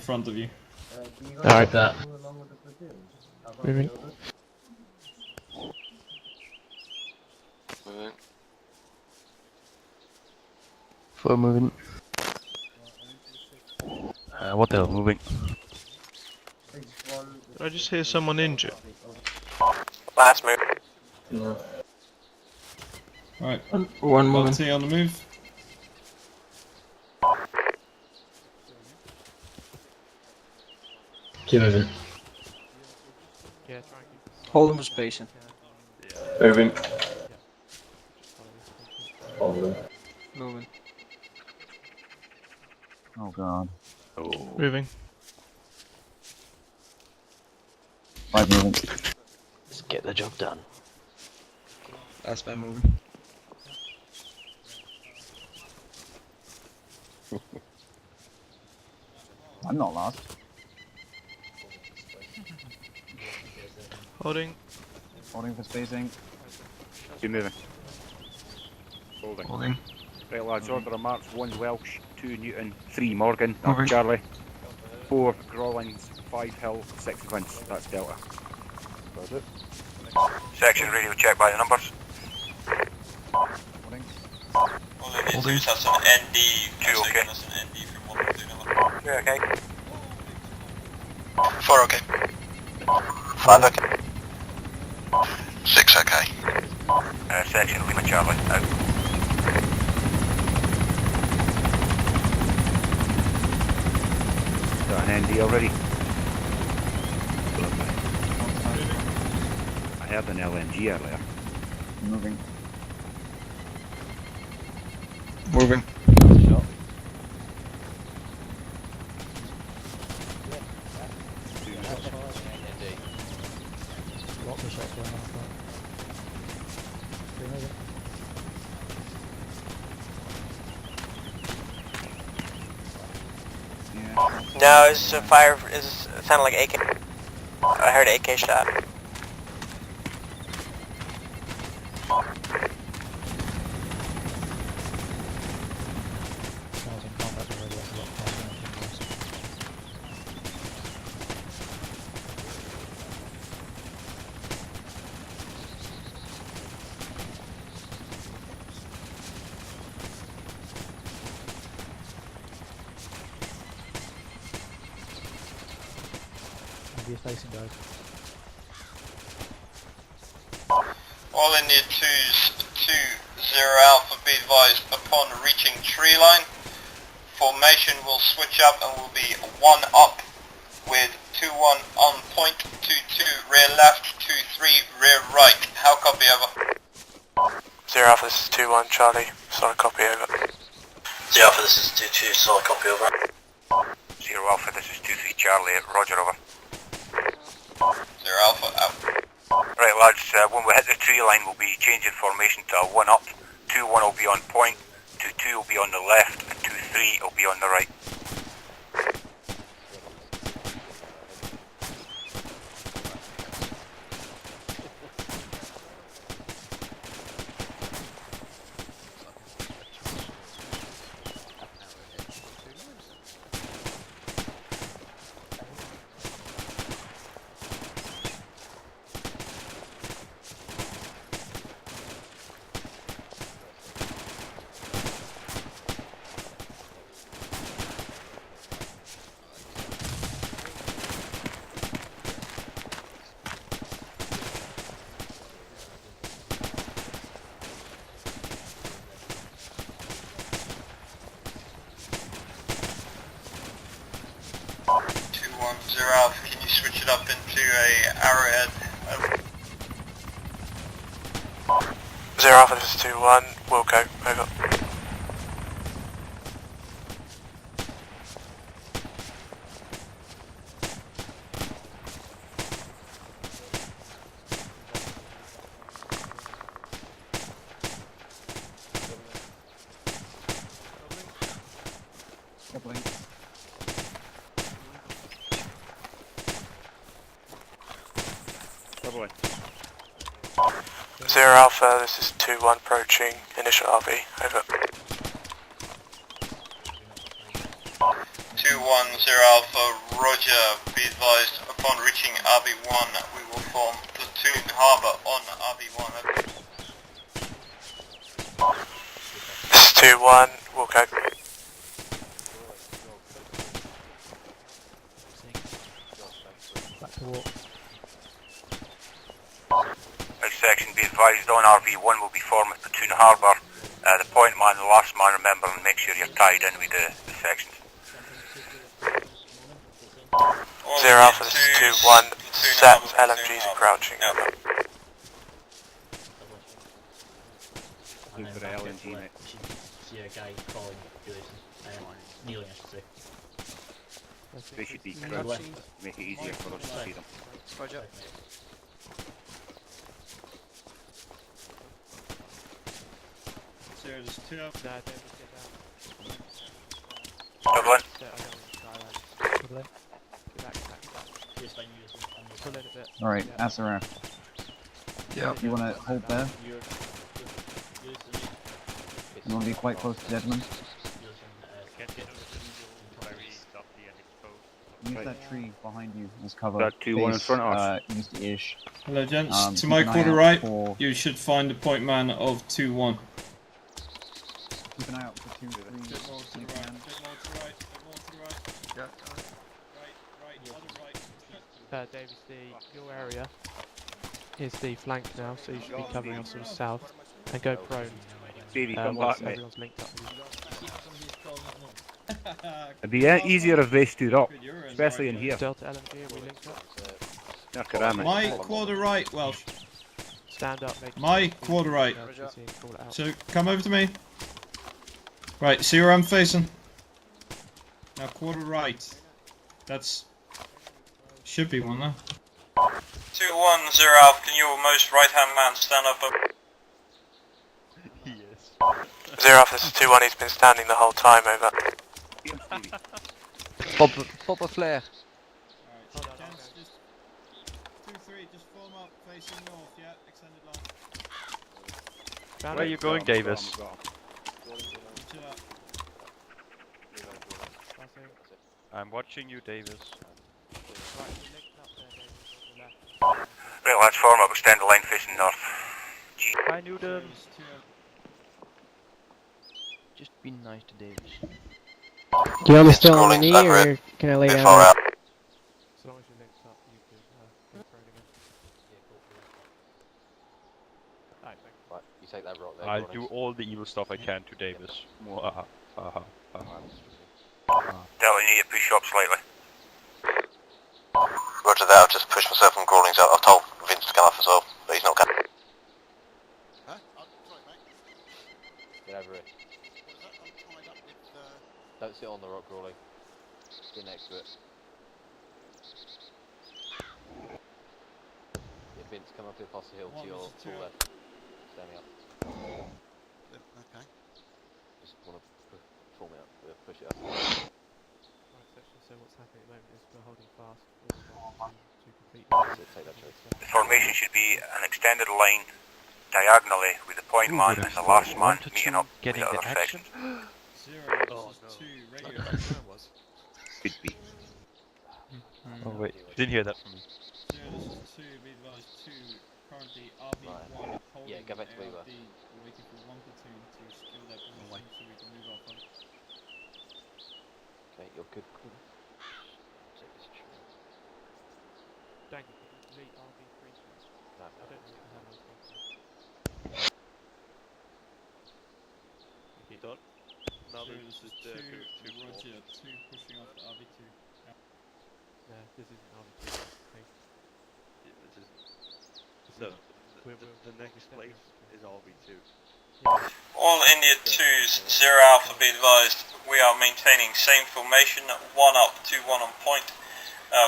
front of you. Alright, that. Moving. Moving. Four moving. What the hell, moving? Did I just hear someone injured? Last move. No. Right, One moving. LT on the move. Two moving. Hold him for spacing. Moving. Moving. Moving. Oh god. Oh. Moving. 5 moving. Let's get the job done. That's been moving. I'm not last. Holding. Holding for spacing. 2 moving. Holding. Holding. Right lads, order of march, 1 Welsh, 2 Newton, 3 Morgan, Moving. that's Charlie, 4 Grawlings, 5 Hill, 6 Vince, that's Delta. That's it. Section radio check by the numbers. Holding. Holding. Have some ND. 2 okay. An ND from 1 to another. 3 okay. 4 okay. 5 okay. 6 okay. Section Lima Charlie, out. Got an ND already? I heard an LMG earlier. Moving. Moving. Shot. Yeah. No, it's a fire. It sounded like AK. I heard AK shot. All India 2's 20 Alpha, be advised, upon reaching tree line, formation will switch up and will be 1 up with 2-1 on point, 2-2 rear left, 2-3 rear right. How copy over? 0 Alpha, this is 2-1 Charlie, solid copy over. 0 Alpha, this is 2-2, solid copy over. 0 Alpha, this is 2-3 Charlie, roger over. 0 Alpha, out. Right lads, when we hit the tree line we'll be changing formation to a 1 up, 2-1 will be on point, 2-2 will be on the left, and 2-3 will be on the right. Alpha, can you switch it up into a arrowhead? 0 Alpha, this is 2-1, we'll go, over. Doubling. 0 Alpha, this is 2-1 approaching, initial RV, over. 2-1, Alpha, roger. Be advised, upon reaching RB1, we will form platoon harbour on RB1. This is 2-1, walk out. Back to walk. Next section, be advised on RV1 will be formed with platoon harbour. The point man, the last man, remember, and make sure you're tied in with the sections. 0 Alpha, this is 2-1, set LMGs are crouching. Look for the LNG, mate. See a guy calling Jason. Kneeling, I should say. They should be crouched. Make it easier for us to see them. Roger. Zero, there's 2 up. Dublin. Alright, SRF. Yeah. You wanna hold there? You wanna be quite close to Deadman? Use that tree behind you as cover. That 2-1 in front of us. East-ish. Hello, gents. To keep my an eye quarter out right, for- you should find the point man of 2-1. Keep an eye out for 2-3. Bit more to the right, bit more to the right, bit more to the right. Yeah. Right, other right. Davis, your area is the flank now, so you should be covering us from south. And go prone. Davey, come once back, mate. everyone's linked up with you. It'd be easier if they stood up, especially in here. Delta LMG, are we linked up? My quarter right, Welsh. Stand up, mate. My quarter right. Call it out. So, come over to me. Right, see where I'm facing? Now, quarter right. That's... should be one now. 2-1, 0 Alpha, can your most right-hand man stand up? Yes. 0 Alpha, this is 2-1, he's been standing the whole time, over. Pop a flare. Alright, gents, just... 2-3, just form up, facing north, yeah? Extended line. Where are you going, Davis? I'm watching you, Davis. Right, lads, form up, extend the line facing north. Hi, Newton. Just be nice to Davis. Do you want me still on the knee, or can I lay down? As long as you're linked up, you can go prone again. Right, you take that rock there. I'll do all the evil stuff I can to Davis. Delta, you need to push up slightly. Roger that, I've just pushed myself from crawlings out. I've told Vince to come off as well, but he's not coming. Huh? Oh, sorry, mate. Get over it. What was that? I'm tied up with, Don't sit on the rock crawling. Get next to it. Yeah, Vince, come up here past the hill to your full left. Standing up. okay. Just want to pull me up. Push it up. Right, so what's happening at the moment is we're holding fast to complete. Take that choice. The formation should be an extended line diagonally with the point man and the last man meeting up with the other sections. 0, this is 2, radio. Could be. Oh wait, didn't hear that from me. 0, this is 2, be advised 2, currently RB1 holding Yeah, go back to where you were. ARB. We're waiting for 1 platoon to secure their position so we can move off on it. Okay, you're good. Cool. Check this tree. Dang it, delete RB3 please. No, I don't know what the hell I was thinking. You done? Now 0, this this is is the 2, Roger, 2 pushing off the RB2. No, this isn't RB3. The next place is RB2. All India 2s, 0 Alpha, be advised, we are maintaining same formation, 1 up, 2-1 on point.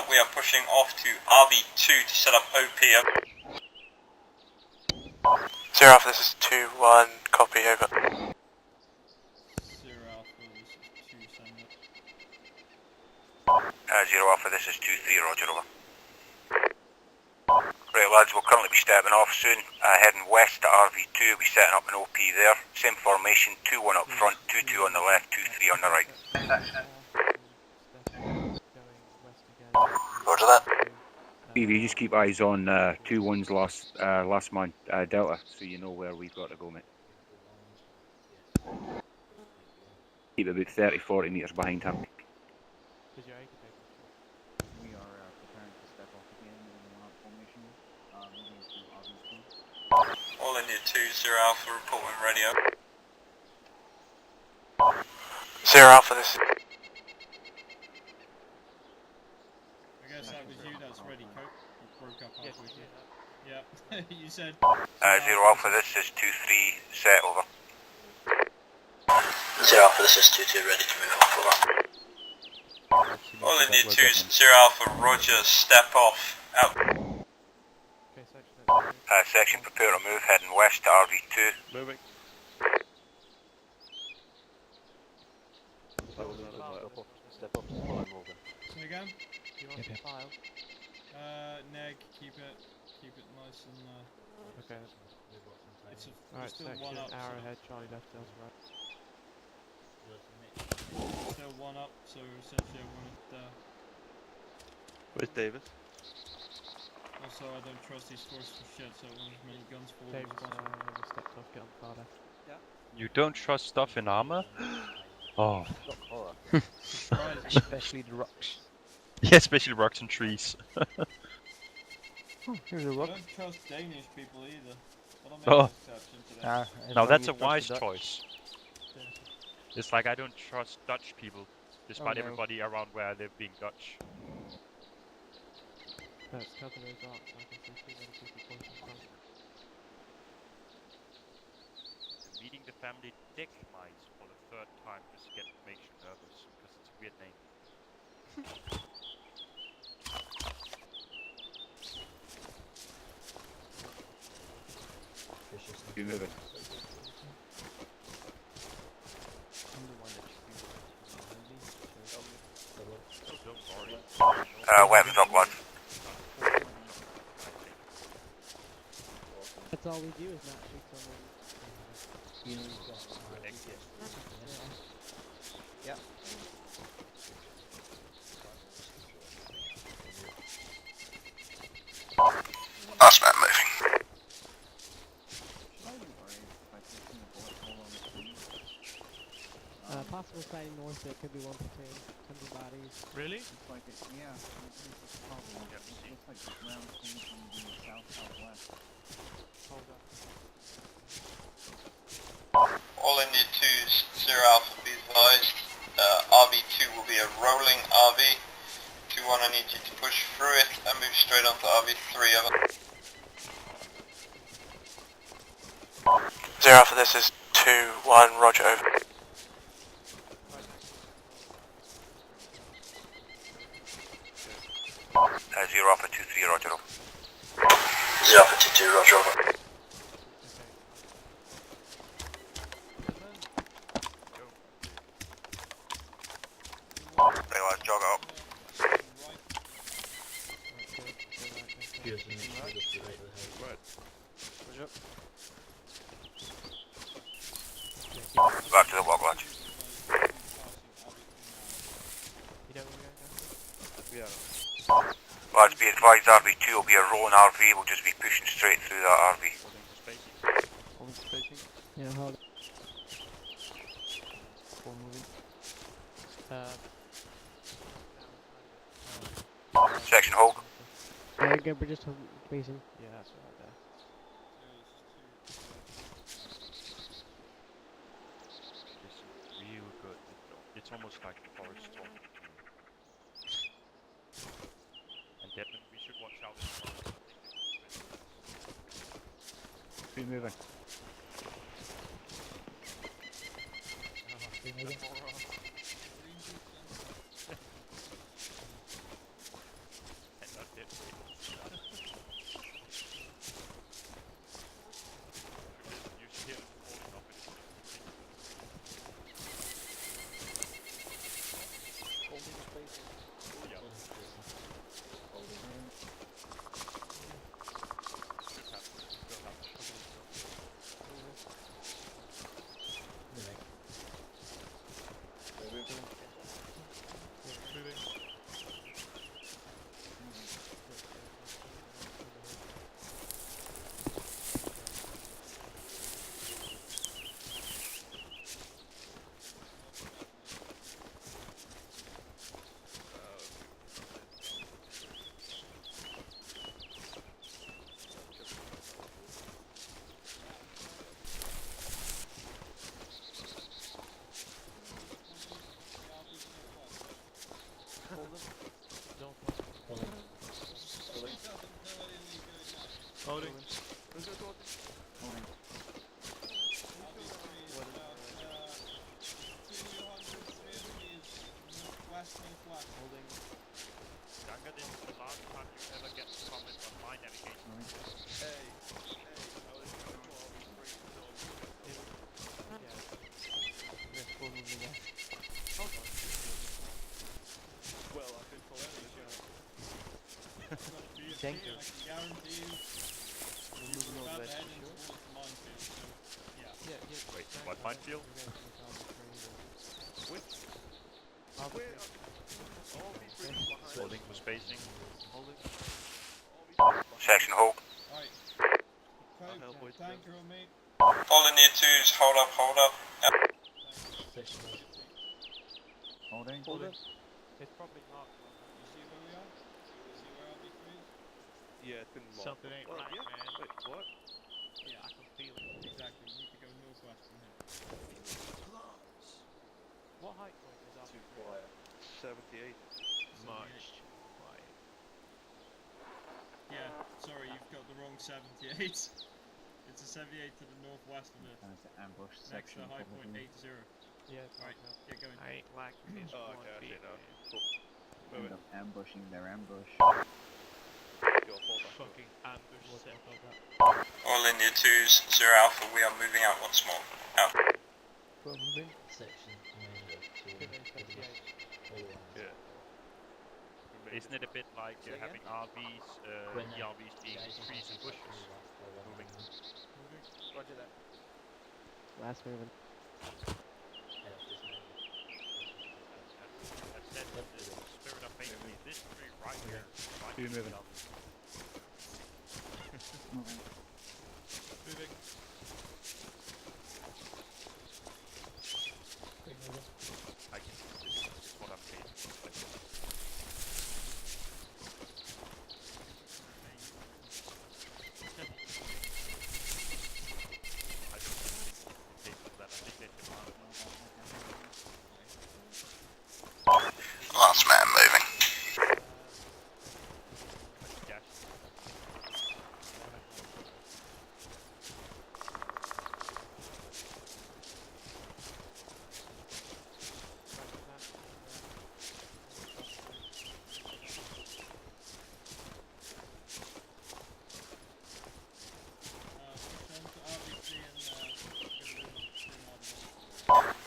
We are pushing off to RB2 to set up OP. 0 Alpha, this is 2-1, copy, over. 0 Alpha, this is 2, send it. 0 Alpha, this is 2-3, roger, over. Right lads, we'll currently be stepping off soon, heading west to RV2, we'll be setting up an OP there. Same formation, 2-1 up front, 2-2 on the left, 2-3 on the right. BV, just keep eyes on 2-1's last man, Delta, so you know where we've got to go, mate. Keep about 30-40 metres behind him. Is your anchor taking shot? We are preparing to step off again in the one-up formation. Moving to RV2. All India 2-0 Alpha, report when radio. 0 Alpha, this is... I guess that was you that's ready, Cope. You broke up Yes, halfway you through. did that. Yeah, you said... 0 Alpha, this is 2-3, set over. 0 Alpha, this is 2-2, ready to move off, over. All India 2-0 Alpha, roger, step off, out. Okay, section. Section, prepare to move, heading west to RV2. Moving. Step up to the fire, Morgan. Say again? Do you want to file? Neg, keep it nice and Okay. it's Alright, still section, one up. arrowhead, Charlie left, Delta right. Still one up, so essentially I wanted Where's David? also I don't trust these forces for shit, so I want as many guns forward Dave's as possible. stepped off, get on the far left. You don't trust stuff in armor? Oh. Not horror. Especially the rocks. Yeah, especially rocks and trees. Oh, here's a I rock. don't trust Danish people either. But I'll make Oh. an exception to that. Now that's a wise choice. It's like I don't trust Dutch people, despite no. everybody around where I live being Dutch. Let's cover those arcs, I can see too many people pointing front. Meeting the family Dick Mice for the third time just get makes you nervous, because it's a weird name. Keep moving. Weapons up, lads. That's all we do is not shoot someone. Yep. Last man moving. Possible sighting north, there could be one platoon, 100 bodies. Really? Looks like it, yeah. This is the problem. It looks like the ground coming from the south-southwest. Hold up. All India 2-0 Alpha, be advised. RV2 will be a rolling RV. 2-1, I need you to push through it and move straight onto RV3, over. 0 Alpha, this is 2-1, roger, over. 0 Alpha 2-3, roger, over. 0 Alpha 2-2, roger, over. Right, lads, jog it up. Back to the walk, lads. You know where we're going now? Yeah. Lads, be advised, RV2 will be a rolling RV, we'll just be pushing straight through that RV. Holding spacing. Yeah, hold it. Four moving. Section hold. Yeah, good, we're just facing. Yeah, that's right there. It's real good. It's almost like the forest storm. And Devin, we should watch out in the forest. Keep moving. Holding. Younger, this is the last time you ever get to comment on my navigation. Well, I've been following this guy. Thank you. We're moving all the way to the shore. Wait, what minefield? Which? Where? Holding for spacing. Holding. Section hold. All in near 2s, hold up, hold up. Holding. Holding. It's probably not. Yeah, it's been marked. Something ain't right, man. Wait, what? Yeah, I can feel it. Exactly, you need to go northwest from here. What height point is up? 78. Much too quiet. Yeah, sorry, you've got the wrong 78. It's a 78 to the northwest of it. Trying to ambush Next section. to high point probably. 80. Yeah, Right, get going. I ain't liking this Oh, one okay, I see bit, now. man. Cool. End up ambushing their ambush. Your fallback. Fucking ambush set up. All in near 2s, 0 Alpha, we are moving out once more. Out. We're moving. Section commander to Yeah. Isn't it a bit like having RVs, ERVs being trees and bushes? Moving. Roger that. Last moving. I said that the spirit of basically this tree right here. Right Two moving. Moving. Moving. I can see this is what I'm saying. I don't think that. I think they Last man moving.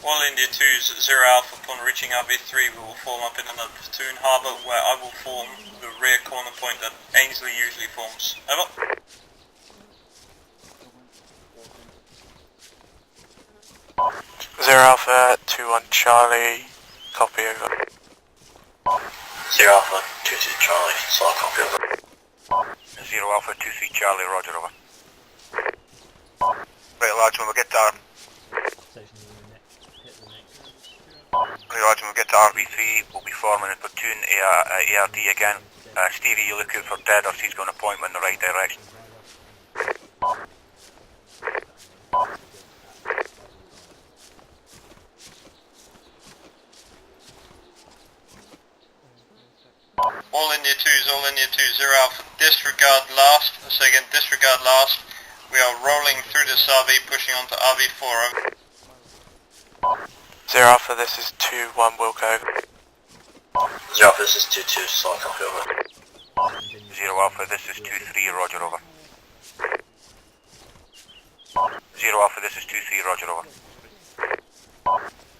All India 2s, 0 Alpha, upon reaching RV3 we will form up in another platoon harbour where I will form the rear corner point that Ainsley usually forms. Over. 0 Alpha, 2-1 Charlie, copy over. 0 Alpha, 2-2 Charlie, so I'll copy over. 0 Alpha, 2-3 Charlie, roger over. Right, lads, when we get to right, when we get to RV3, we'll be forming a platoon ARD again. Stevie, you look out for dead or he's going to point me in the right direction. All India 2s, 0 Alpha, disregard last, say again, disregard last. We are rolling through this RV, pushing onto RV4, over. 0 Alpha, this is 2-1 Wilco. 0 Alpha, this is 2-2, so I'll copy over. 0 Alpha, this is 2-3, roger over. 0 Alpha, this is 2-3, roger over.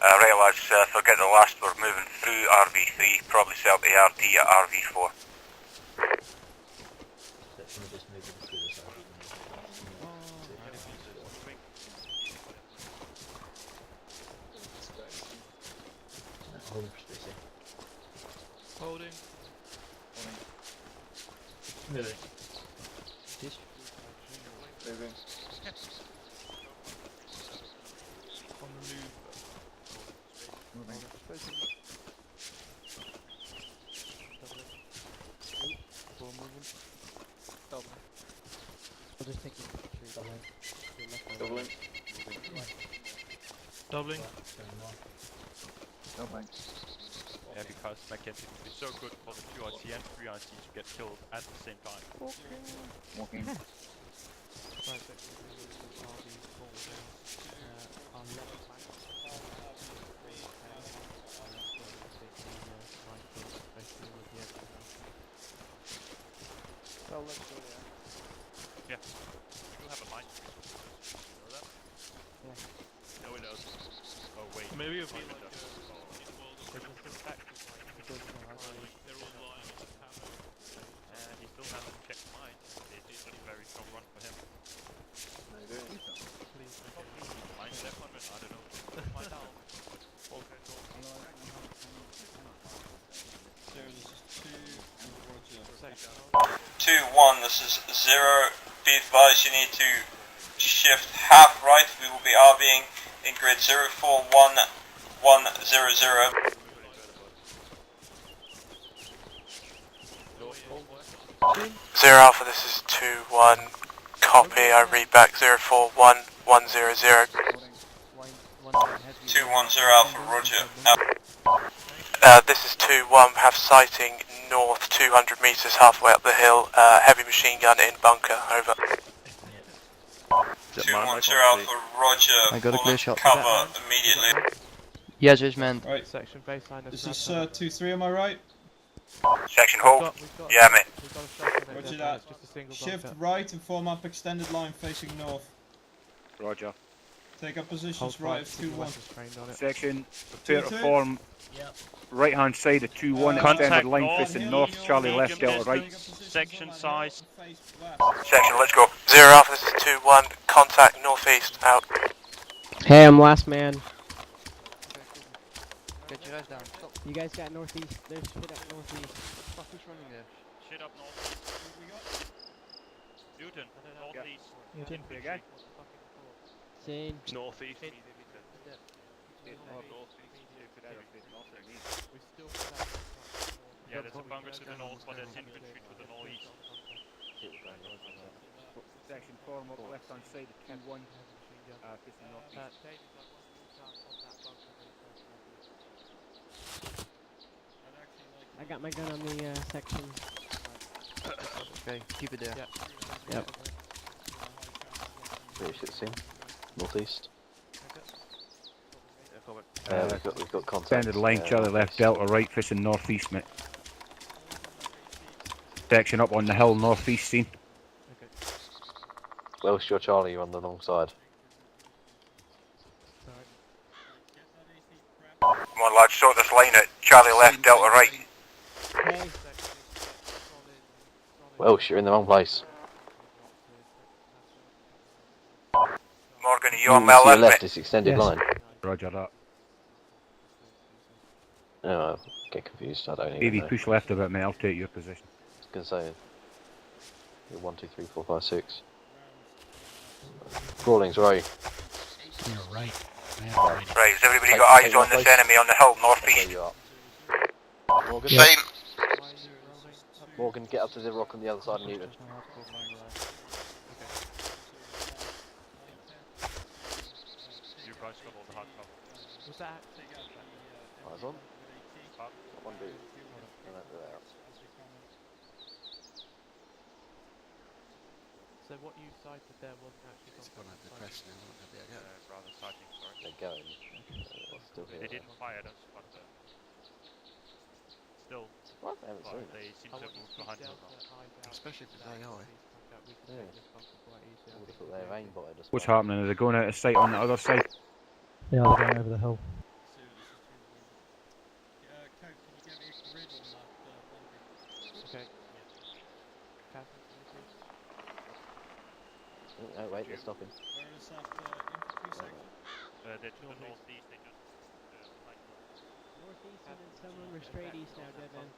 Right lads, forget the last, we're moving through RV3, probably set up ARD at RV4. Holding for spacing. Holding. Moving. Moving. On the move. Moving. Four moving. Doubling. I'll just take you through the left. Doubling. Doubling. Doubling. Yeah, because Mackenzie would be so good for the 2RT and 3RT to get killed at the same time. Walking. Right, so RV forward now. Our left flank. Minefield basically with the extra now. So let's go there. Yeah. We do have a mine freeze over there. You know that? Yeah. No, it doesn't. Oh, wait. Maybe it'll be it like doesn't. they're all lying on the panel. And he still hasn't checked mine. It's a very strong run for him. Please Mine's 700, I don't know. Find out. Okay, cool. So this is 2 and Roger. 2-1, this is 0. Be advised you need to shift half right. We will be RVing in grid 041100. 0 Alpha, this is 2-1. Copy, I read back 041100. 210 Alpha, roger. This is 2-1, we have sighting north 200 metres halfway up the hill. Heavy machine gun in bunker, over. 210 Alpha, roger. I got a clear shot. Cover immediately. Yeah, judgment. Right, section baseline. this is 2-3, am I right? Section hold. Yeah, mate. Roger that. Shift right and form up extended line facing north. Roger. Take up positions right of 2-1. Section, prepare to 2-2. form right hand side of 2-1, extended line facing north, Charlie left, Delta right. Section size. Section, let's go. 0 Alpha, this is 2-1. Contact northeast, out. Hey, I'm last man. Get your eyes down. Stop. You guys got northeast. There's shit up northeast. Fuck, who's running there? Shit up north. Newton, northeast. Newton, again. Sane. Northeast. Yeah, there's a bunker to the north, but there's infantry to the northeast. Section, form up left hand side of 2-1, facing northeast. I got my gun on the section. Okay, keep it there. Yep. British at scene. Northeast. We've got contact. Extended line, Charlie left, Delta right, facing northeast, mate. Section up on the hill, northeast scene. Welsh, you're Charlie, you're on the wrong side. Come on, lads, sort this line out. Charlie left, Delta right. Hey. Welsh, you're in the wrong place. Morgan, are you on my To your left, left, mate? it's extended Yes. line. Roger that. No, I get confused, I don't even Davey, know. push left a bit, mate, I'll take your position. I was going to say, you're 1, 2, 3, 4, 5, 6. Crawlings, where are you? You're right. Right, has everybody got eyes on this enemy on the hill, northeast? There you are. Morgan, Same. Morgan, get up to the rock on the other side of Newton. You guys got all the hard cover. Was that Eyes on. One dude. And over there. so what you cited there wasn't actually It's gone over the crest now, won't it? There we go. Rather sighting, sorry. They're going. Still here. They didn't fire at us, but still, What? I haven't seen it. they seem to have moved behind us now. Especially if it's AI. Yeah. I would have thought they were aimbotted us. What's happening? Are they going out of sight on the other side? Yeah, they're going over the hill. Okay. Oh, wait, they're stopping. They're to the northeast, they just like Northeast and then someone we're straight east now, dead end.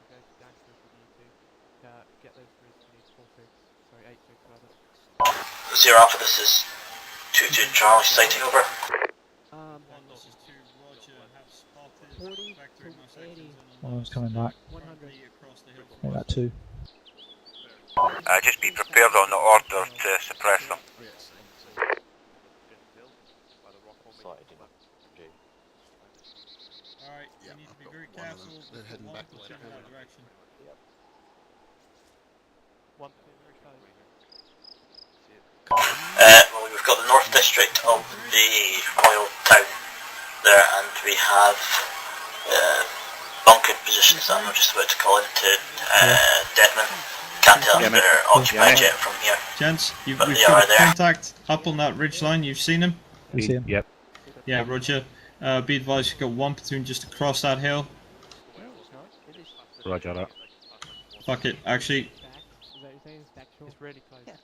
Get those grids to need 4 figs. Sorry, 8 figs rather. 0 Alpha, this is 2-2 Charlie, sighting over. 40 to 80. One's coming back. 100. I got 2. Just be prepared on the order to suppress them. Sighted, you know. G. Alright, Yeah, we need to I've be got very one of careful. them. They're We've got heading one back platoon in that direction. Yep. One platoon very close. Well, we've got the North District of the oil town there, and we have bunkered positions that I'm just about to call into Deadman. Can't tell if they're occupied yet from here. Gents, we've But they got are a there. contact up on that ridge line. You've seen him? We see him. Yep. Yeah, roger. Be advised, you've got one platoon just across that hill. No, it's not. It is. Roger that. Fuck it, actually. Is that what you're saying? It's factual? It's really close. Yeah.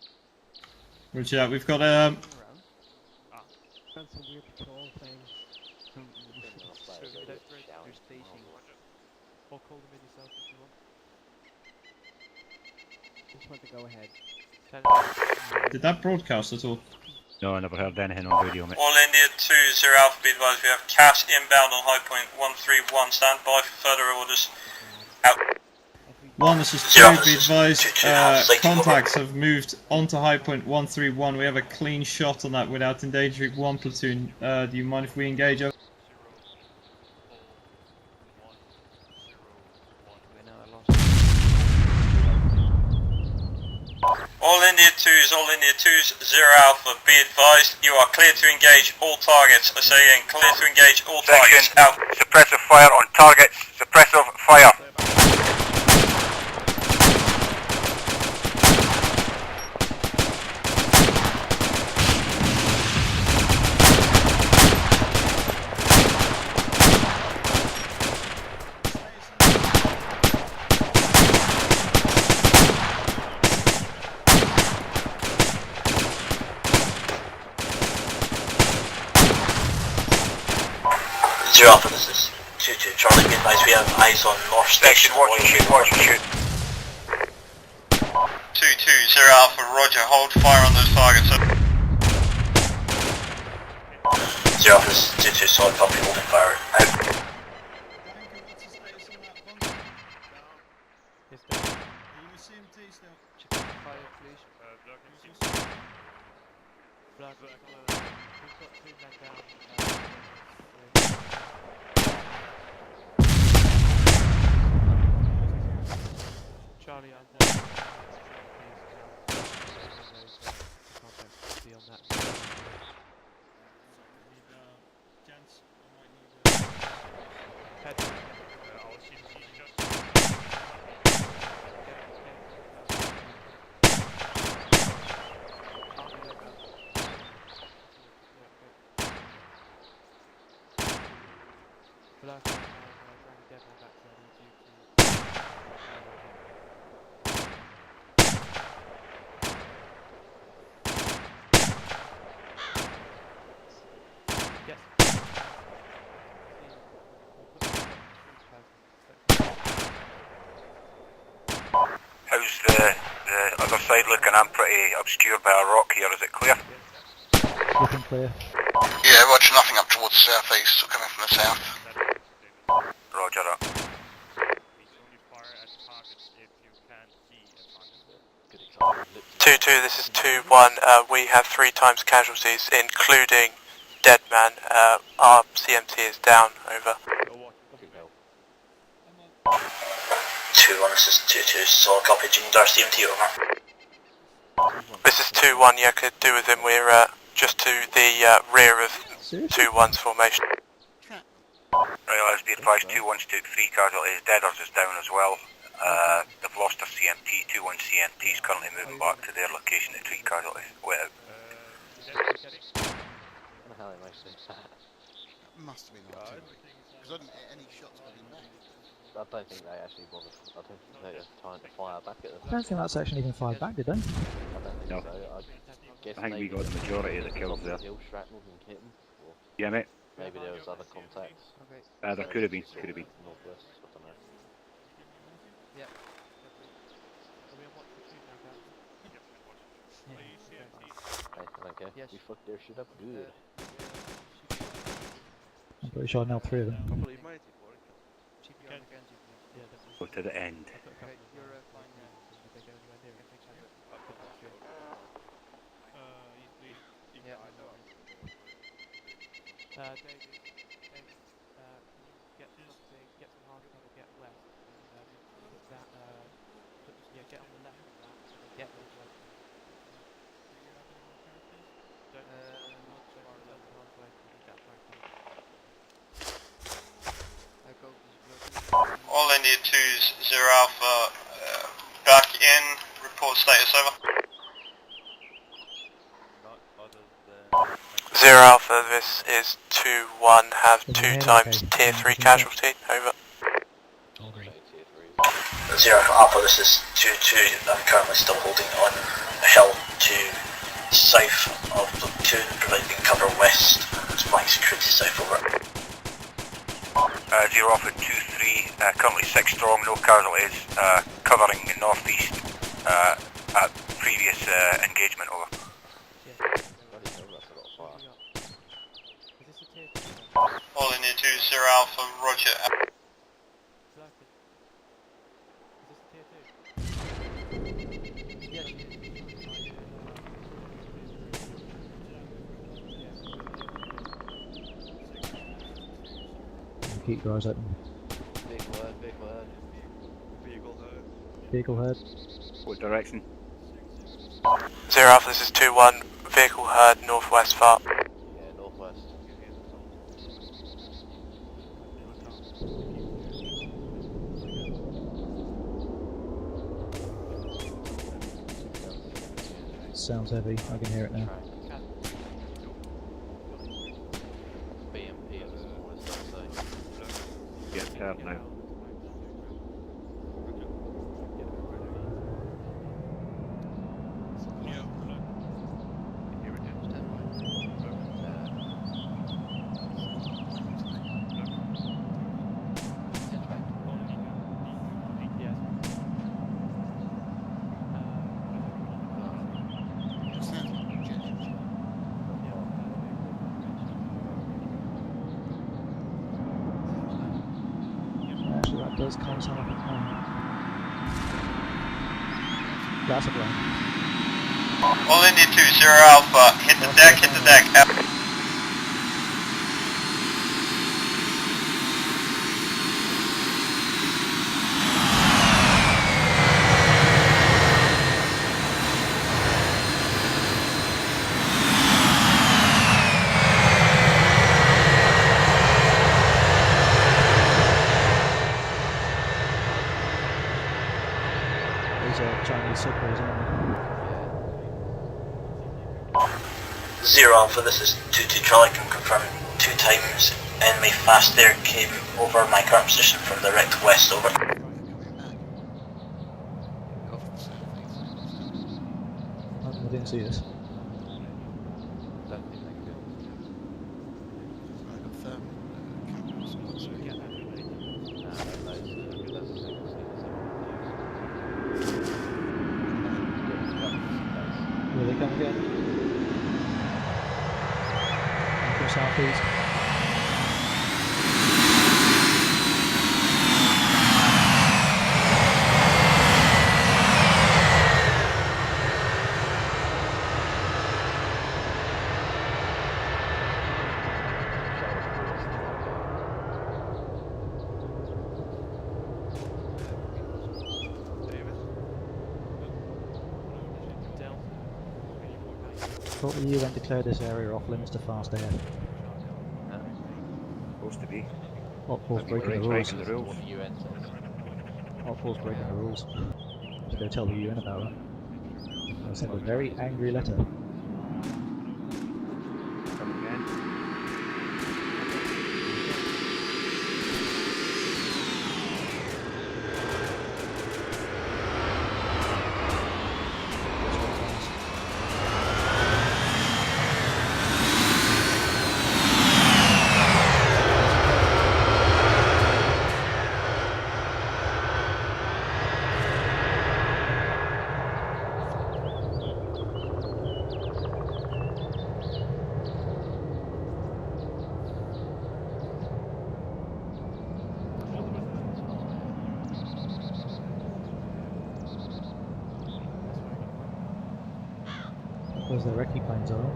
Roger that. We've got Around. Found some weird patrol things. Some Depending on players, So, they that's get very- shouting. You're spacing. Or call them in yourself if you want. Just want to go ahead. Did that broadcast at all? No, I never heard anything on radio, mate. All India 20 Alpha, be advised we have CAS inbound on high point 131, stand by for further orders. Out. One, this is Yeah, two, be this is advised, two, contacts have moved onto high point 131. We have a clean shot on that without endangering one platoon. Do you mind if we engage over? All India 2s, 0 Alpha, be advised you are clear to engage all targets. I say again, clear to engage all targets. Section, Out. suppressive fire on targets, suppressive fire. Zero Alpha, this is 2-2 Charlie, be advised we have eyes on North Station. Watch and shoot, watch and shoot. 2-2, 0 Alpha, roger, hold fire on those targets. Zero Alpha, this is 2-2 solid copy, holding fire. Out. Fire, please. Blood, we've got two men down. Charlie, I'm one. Be on that. Gents, I might need Head. Our CMT just Black, bring Devil back to I need you to... Yes. How's the other side looking? I'm pretty obscured by a rock here, is it clear? Looking clear. Yeah, roger, nothing up towards the southeast, so coming from the south. Roger that. please only fire at targets if you can see a target. 2-2, this is 2-1. We have 3 times casualties, including dead man. Our CMT is down, over. 2-1, this is 2-2 solid copy, do you need our CMT over? This is 2-1, yeah, could do with him. We're just to the rear of 2-1's formation. Right, let's be advised, 2-1's took 3 casualties, Deaders is down as well. They've lost their CMT, 2-1 CMT is currently moving back to their location to treat casualties. Way out. I don't know how they managed to do that. Must have been artillery. Because I didn't hit any shots with him back. I don't think they actually bothered. I don't think they were trying to fire back at them. I don't think that's actually even fired back, did they? I don't think No. so. I guess I think we maybe got the majority of the kills there. hill shrapnel didn't hit them. Or Yeah, mate. maybe there was other contacts. Okay. There could have been. Could have been. Northwest, I don't know. Yep. Are we on watch for two now, Captain? Hey, I don't care. Yes. We fucked their shit up good. I'm pretty sure I nailed 3 of them. CPR Mackenzie, please. Yeah, definitely. Go to the end. Okay, you're flying now. Did they go anywhere near it? Yeah. David, can you get All India 20 Alpha, back in, report status over. 0 Alpha, this is 2-1, have 2 times tier 3 casualty, over. 0 Alpha, this is 2-2, I'm currently still holding on a hill to south of platoon, providing cover west, supplying security south over. 0 Alpha 2-3, currently 6 strong, no casualties, covering the northeast at previous engagement, over. All India 20 Alpha, roger. Keep your eyes open. Vehicle heard. What direction? 0 Alpha, this is 2-1, vehicle heard, northwest far. Yeah, northwest. Sounds heavy, I can hear it now. BMP at this point, is that safe? Get turned now. Actually, that does kind of sound like a plane. That's a plane. All India 20 Alpha, hit the deck, hit the deck. These are Chinese subways, aren't 0 Alpha, this is 2-2 Charlie, can confirm 2 times enemy fast air came over my current position from direct west, over. they? I didn't see us. Will they come again? Go southeast. Thought the UN declared this area off limits to fast air. Supposed to be. Opfor's breaking the rules. Opfor's breaking the rules. To go tell the UN about it. I sent a very angry letter. Because the recce planes are.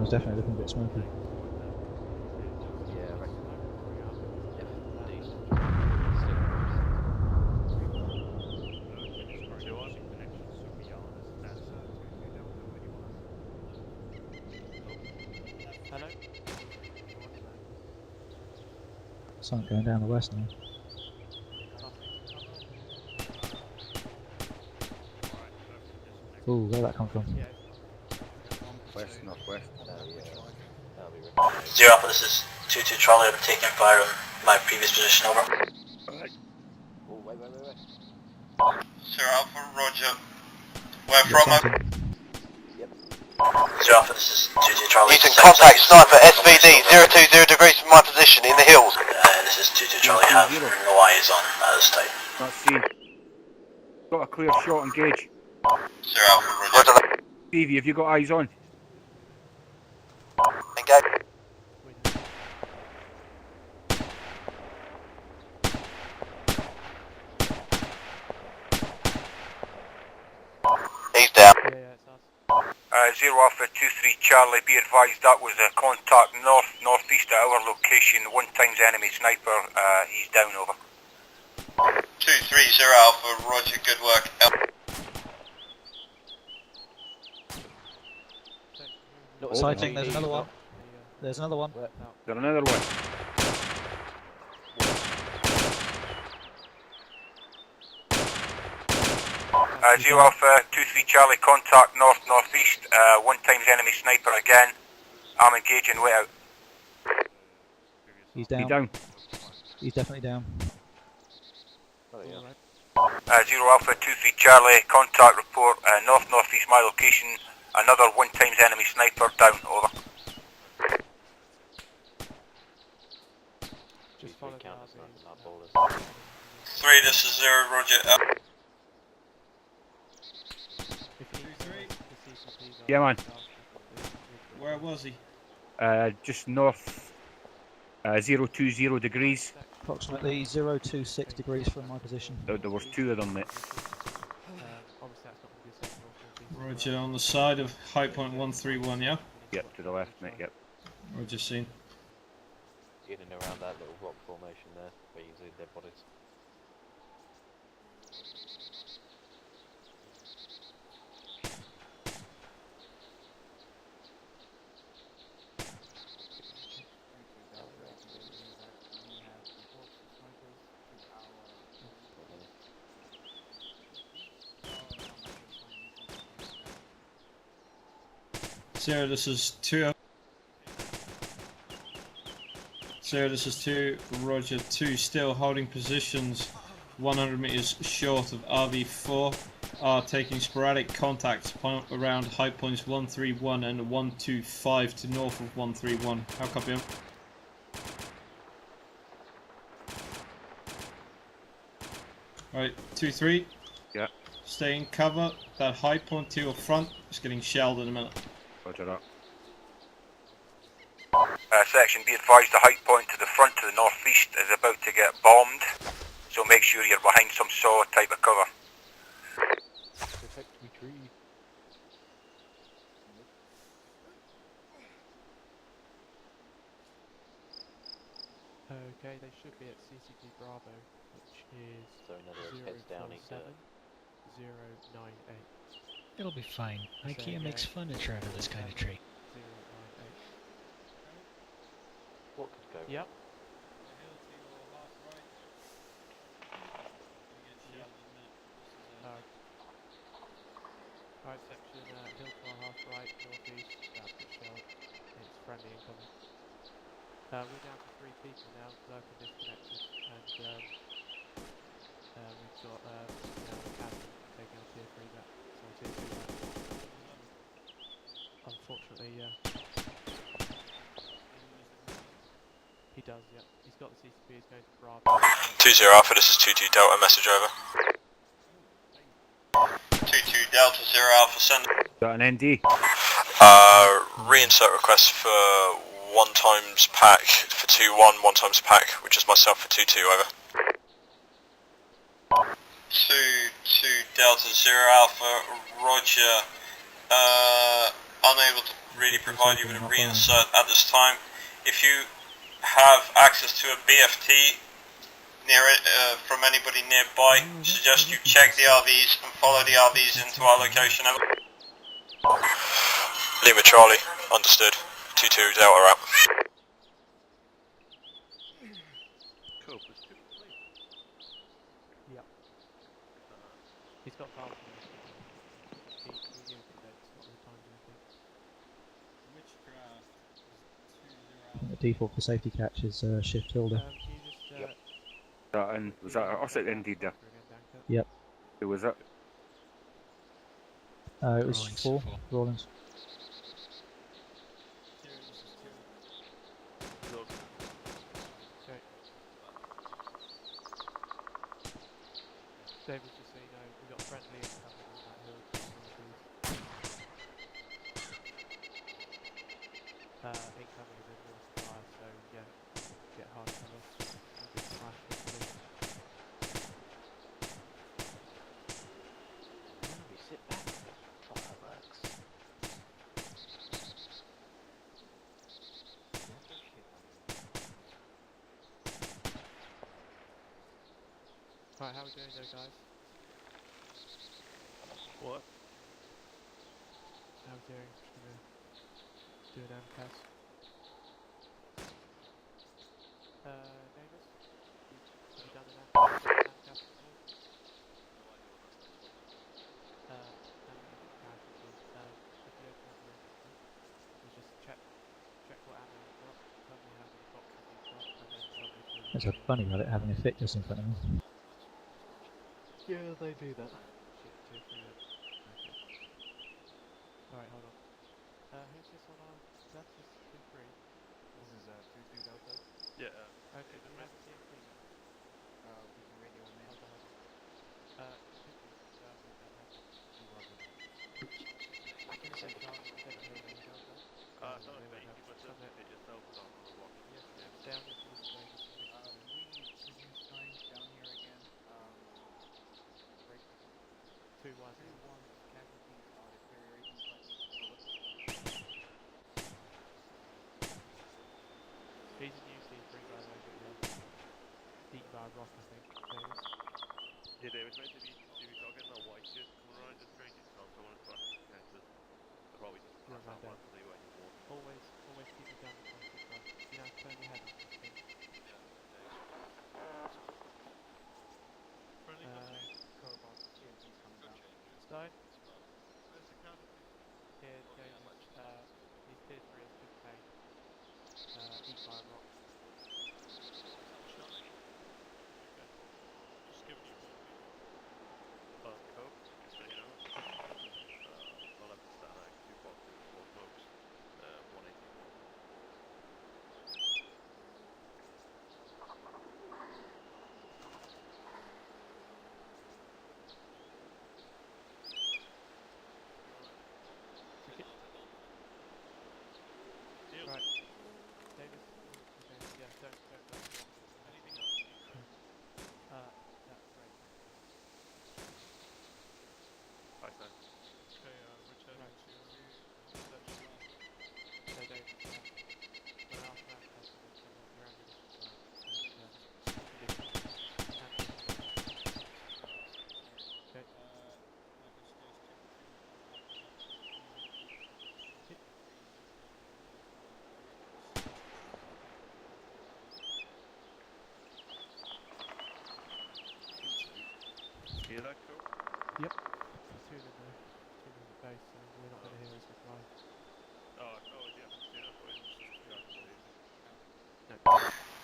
one's definitely looking a bit smoky. Yeah, I reckon. If decent. Hello? Something going down the west now. Ooh, where'd that come from? West, northwest. That'll be right. Zero Alpha, this is 2-2 Charlie. I've been taking fire on my previous position, over. Oh, wait. Zero Alpha, roger. Where from? Yep. Zero Alpha, this is 2-2 Charlie. Houston, contact sniper SVD 020 degrees from my position in the hills. This is 2-2 Charlie. Have no eyes on at this time. Not seen. Got a clear shot, engage. Zero Alpha, roger. Stevie, have you got eyes on? Engage. He's down. Zero Alpha 2-3 Charlie, be advised that was a contact northeast at our location, 1 times enemy sniper, he's down, over. 230 Alpha, roger, good work. Sighting, there's another one. There's another one. Got another one. Zero Alpha 2-3 Charlie, contact northeast, 1 times enemy sniper again. I'm engaging, way out. He's down. He's down. He's definitely down. Oh, yeah. Zero Alpha 2-3 Charlie, contact report, northeast my location, another 1 times enemy sniper down, over. Just follow counter sniping that ball is. 3, this is 0, roger. Yeah, man. Where was he? Just north, 020 degrees. Approximately 026 degrees from my position. There was 2 of them, mate. Roger, on the side of height point 131, yeah? Yep, to the left, mate, yep. Roger, seen. In and around that little rock formation there, where you can see dead bodies. Zero, this is 2. Zero, this is 2. Roger, 2 still holding positions 100 meters short of RV4. Are taking sporadic contacts around high points 131 and 125 to north of 131. How copy him? Right, 2-3. Yeah. Stay in cover. That high point to your front is getting shelled in a minute. Roger that. Section, be advised the height point to the front to the northeast is about to get bombed, so make sure you're behind some saw type of cover. Okay, they should be at CCP Bravo, which is So in other words, heads down into 098. It'll be fine. IKEA makes furniture out of this kind of tree. 098. what could go? Yep. Right section, hill to our half right, northeast, bit shelled. It's friendly incoming. We're down to 3 people now, lurking disconnected, and we've got Captain taking our tier 3 back. So tier 2 back. Unfortunately, he does, yeah. He's got the CCP, he's going to Bravo. 2-0 Alpha, this is 2-2 Delta, message over. 2-2 Delta 0 Alpha, send. Got an ND. Reinsert request for 1 times pack for 2-1, 1 times pack, which is myself for 2-2, over. 2-2 Delta 0 Alpha, roger. unable to really provide you with a reinsert at this time. If you have access to a BFT near it, from anybody nearby, suggest you check the RVs and follow the RVs into our location. Lima Charlie, understood. 2-2 Delta out. Cool. Yep. He's got fast enough. He knew to date spot the times, I think. Which craft is 2-0 The default for safety catch is shift tilde. Can you just And was that us at indeed there? Yep. Who was it? It was 4 Rawlins. Okay. David, just so you know, we've got friendly incoming on that hill. Incoming is in north fire, so yeah, get hard cover. We'll be smashed hopefully. We sit back. Fireworks. Right, how are we doing though, guys? What? How are we doing? Just gonna do an MCAS. Davis? Have you done an MCAS before? Ammunition casualties. If you open up your inventory, you just check what ammo you've got, tell me how many boxes you've got, and then tell me if There's a funny rabbit having a fit just in front of me. Yeah, they do that. Shit, 2-3 then. Okay. Alright, hold on. Who's this on our left? This is 2-3. This is 2-2 Delta. Yeah. Okay, do you have a CMP gun? We can radio him in. Hold on. Could you make that happen? Can you say Charlie instead of me and Delta? It's not me, you must have hit yourself with on the rock. Yes, stay on your position, Davis. We reduce 9 down here again. Break 2-1. 2-1 casualties are deteriorating slightly. He's a new C3 by the way, but yeah. Eaten by a rock, I think. Davis. Yeah, David, meant to be talking about white shit coming around the strange stuff. I wanted to ask you because I probably just You're pass my that one dad. to you when you walk. Always keep your gun pointed front. You know, turn your head on this thing. Friendly Cobalt CMP's coming down. Stone? Where's the casualties? Here, Davis. He's tier 3 has took pain. Eaten by a rock. Charlie. Okay. Just giving you more people. Cope, just so you know. 11 static, 2 boxes, 4 smokes, 180. Right. Davis. Okay, yeah, don't go for the rock. Anything else you need, sir? That's great, thanks man. Hi, sir. Okay, returning Right. to section line. So Davis, when I ask for ammunition, just tell me what your ammunition's like. And, okay. Hear that, Cope? Yep. There's 2 of them though. 2 of them at base, so we're not going to hear his reply. Oh, yeah, I see that, but it's just No.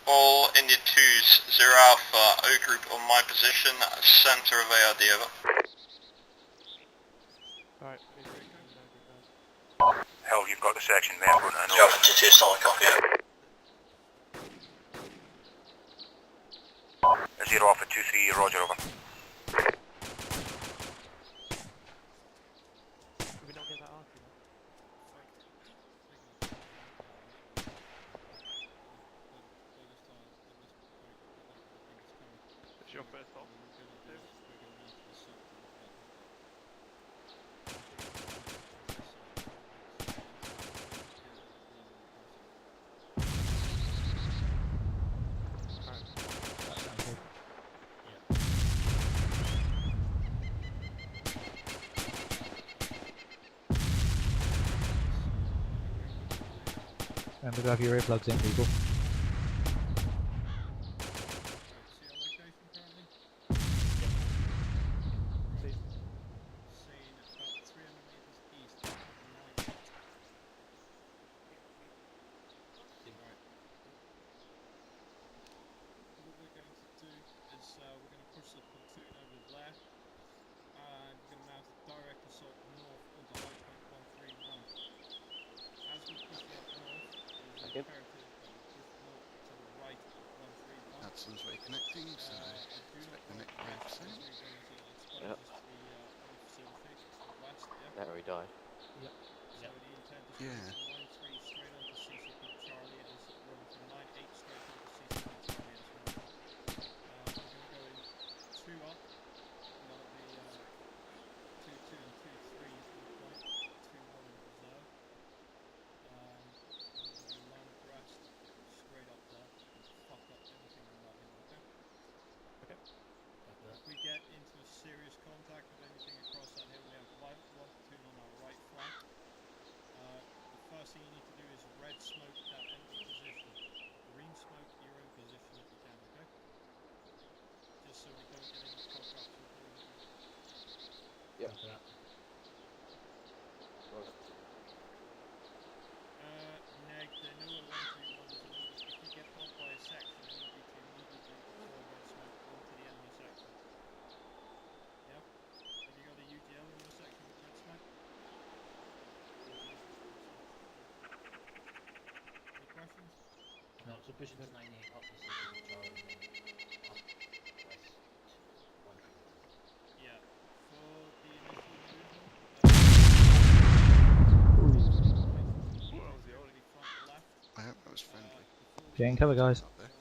All India 2s, 0 Alpha, O group on my position, center of ARD, over. Alright, be very good, no group guys. Hell, you've got the section member and I know. Alpha 2-2, solid copy. 0 Alpha 2-3, roger, over. Did we not get that arty then? It's your first stop, David? Remember to have your earplugs in, people. Hudson's reconnecting, so expect the next wave soon. Yep. There we died. Yep. Yep. Yeah. If we get into serious contact with anything across that hill, we have one platoon on our right flank. The first thing you need to do is red smoke that empty position. Green smoke your own position if you can, okay? Just so we don't get any cock-ups with the... Yep. Neg, they know where 131 is immediately. If you get bumped by a section, I need you to immediately deploy red smoke onto the enemy section. Yeah? Have you got a UGL in your section with red smoke? Any questions? No, so pushing to 98 up the city, Charlie, and then up west 131. Yeah. For the initial movement, What was the only front left. I hope that was friendly. Getting cover, guys. Up there. 2-1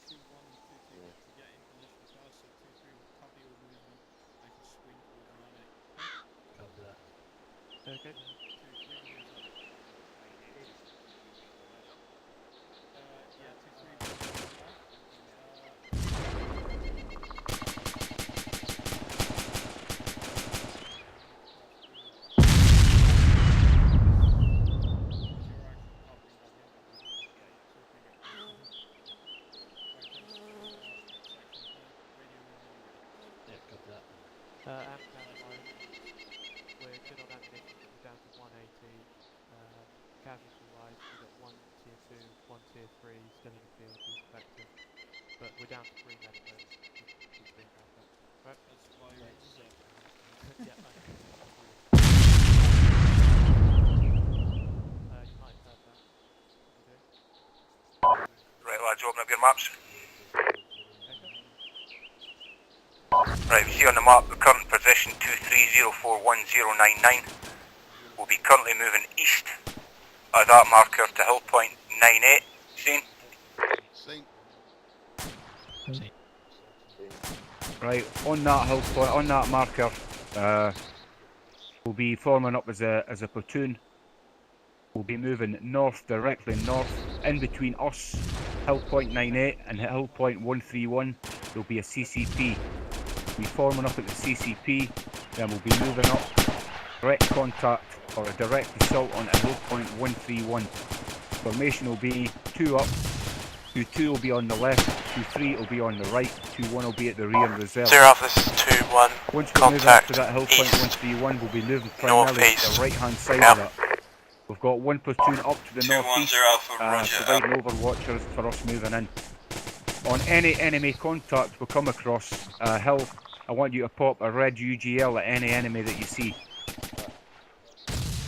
and 2-2 to get in position first, so 2-3 will cover your movement and can swing towards 9-8. Copy that. Okay. 2-3 moves up. Yeah, 2-3 moves left. Yeah, copy that. Ammunition, we're good on ammunition, but we're down to 180. Casualty wise, we've got 1 tier 2, 1 tier 3 still in the field who's effective. But we're down to 3 men at the moment. Keep being back up. Right? That's why you're in reserve. Yeah, I know. You might have heard that. What you doing? Right lads, open up your maps. Right, we see on the map the current position 2304199. We'll be currently moving east at that marker to hill point 98. Seen? Seen. Right, on that hill point, on that marker, we'll be forming up as a platoon. We'll be moving north, directly north, in between us, hill point 98 and hill point 131. There'll be a CCP. We'll be forming up at the CCP, then we'll be moving up, direct contact or a direct assault on hill point 131. Formation will be 2 up, 2-2 will be on the left, 2-3 will be on the right, 2-1 will be at the rear and reserve. Zero Alpha, this is 2-1. Once we move up to that hill point 131, we'll be moving primarily to the right hand side of that. We've got 1 platoon up to the northeast, providing overwatchers for us moving in. On any enemy contact we come across hill, I want you to pop a red UGL at any enemy that you see.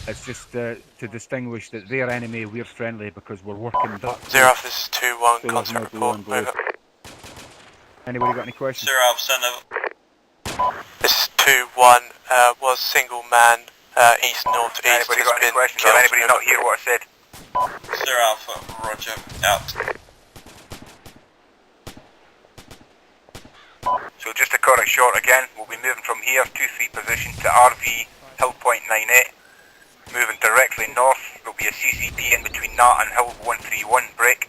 It's just to distinguish that they're enemy, we're friendly, because we're working that. Zero Alpha, this is 2-1, contact report, over. Anybody got any questions? Zero Alpha, send over. This is 2-1, was single man, east, north, east. Anybody got any questions or anybody not hear what I said? Zero Alpha, roger, out. So just to cut it short again, we'll be moving from here, 2-3 position to RV, hill point 98. Moving directly north, there'll be a CCP in between that and hill 131 break.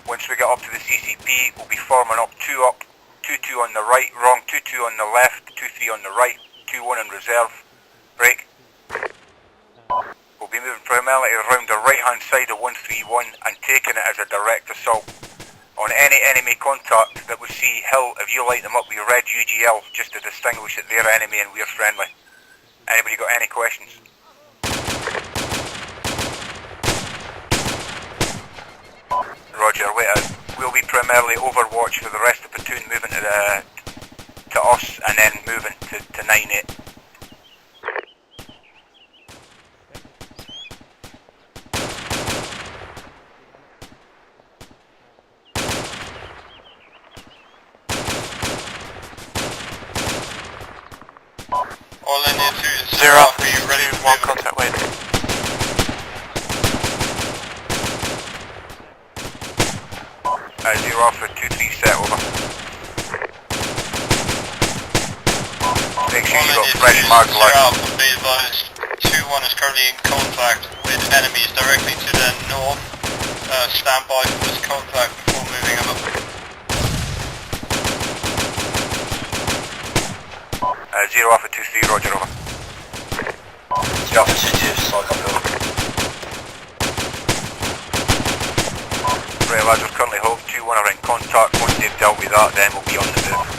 Once we get up to the CCP, we'll be forming up 2 up, 2-2 on the right, wrong, 2-2 on the left, 2-3 on the right, 2-1 in reserve, break. We'll be moving primarily around the right hand right-hand side of 131 and taking it as a direct assault. On any enemy contact that would see Hill, if you light them up with your red UGL, just to distinguish that they're enemy and we're friendly. Anybody got any questions? Roger, wait out. We'll be primarily overwatch for the rest of the platoon moving to us and then moving to 9-8. All in here 2 0 are you ready to 1 move? contact wait. Zero Alpha 2-3 set over. Make sure you got fresh marked light. Alpha, be advised. 2-1 is currently in contact with enemies directly to the north. Stand by for this contact before moving them up. Zero Alpha 2-3, roger, over. Zero Alpha 2-2, slide up over. Right, lads, we're currently hold 2-1 are in contact. Once they've dealt with that, then we'll be on the move.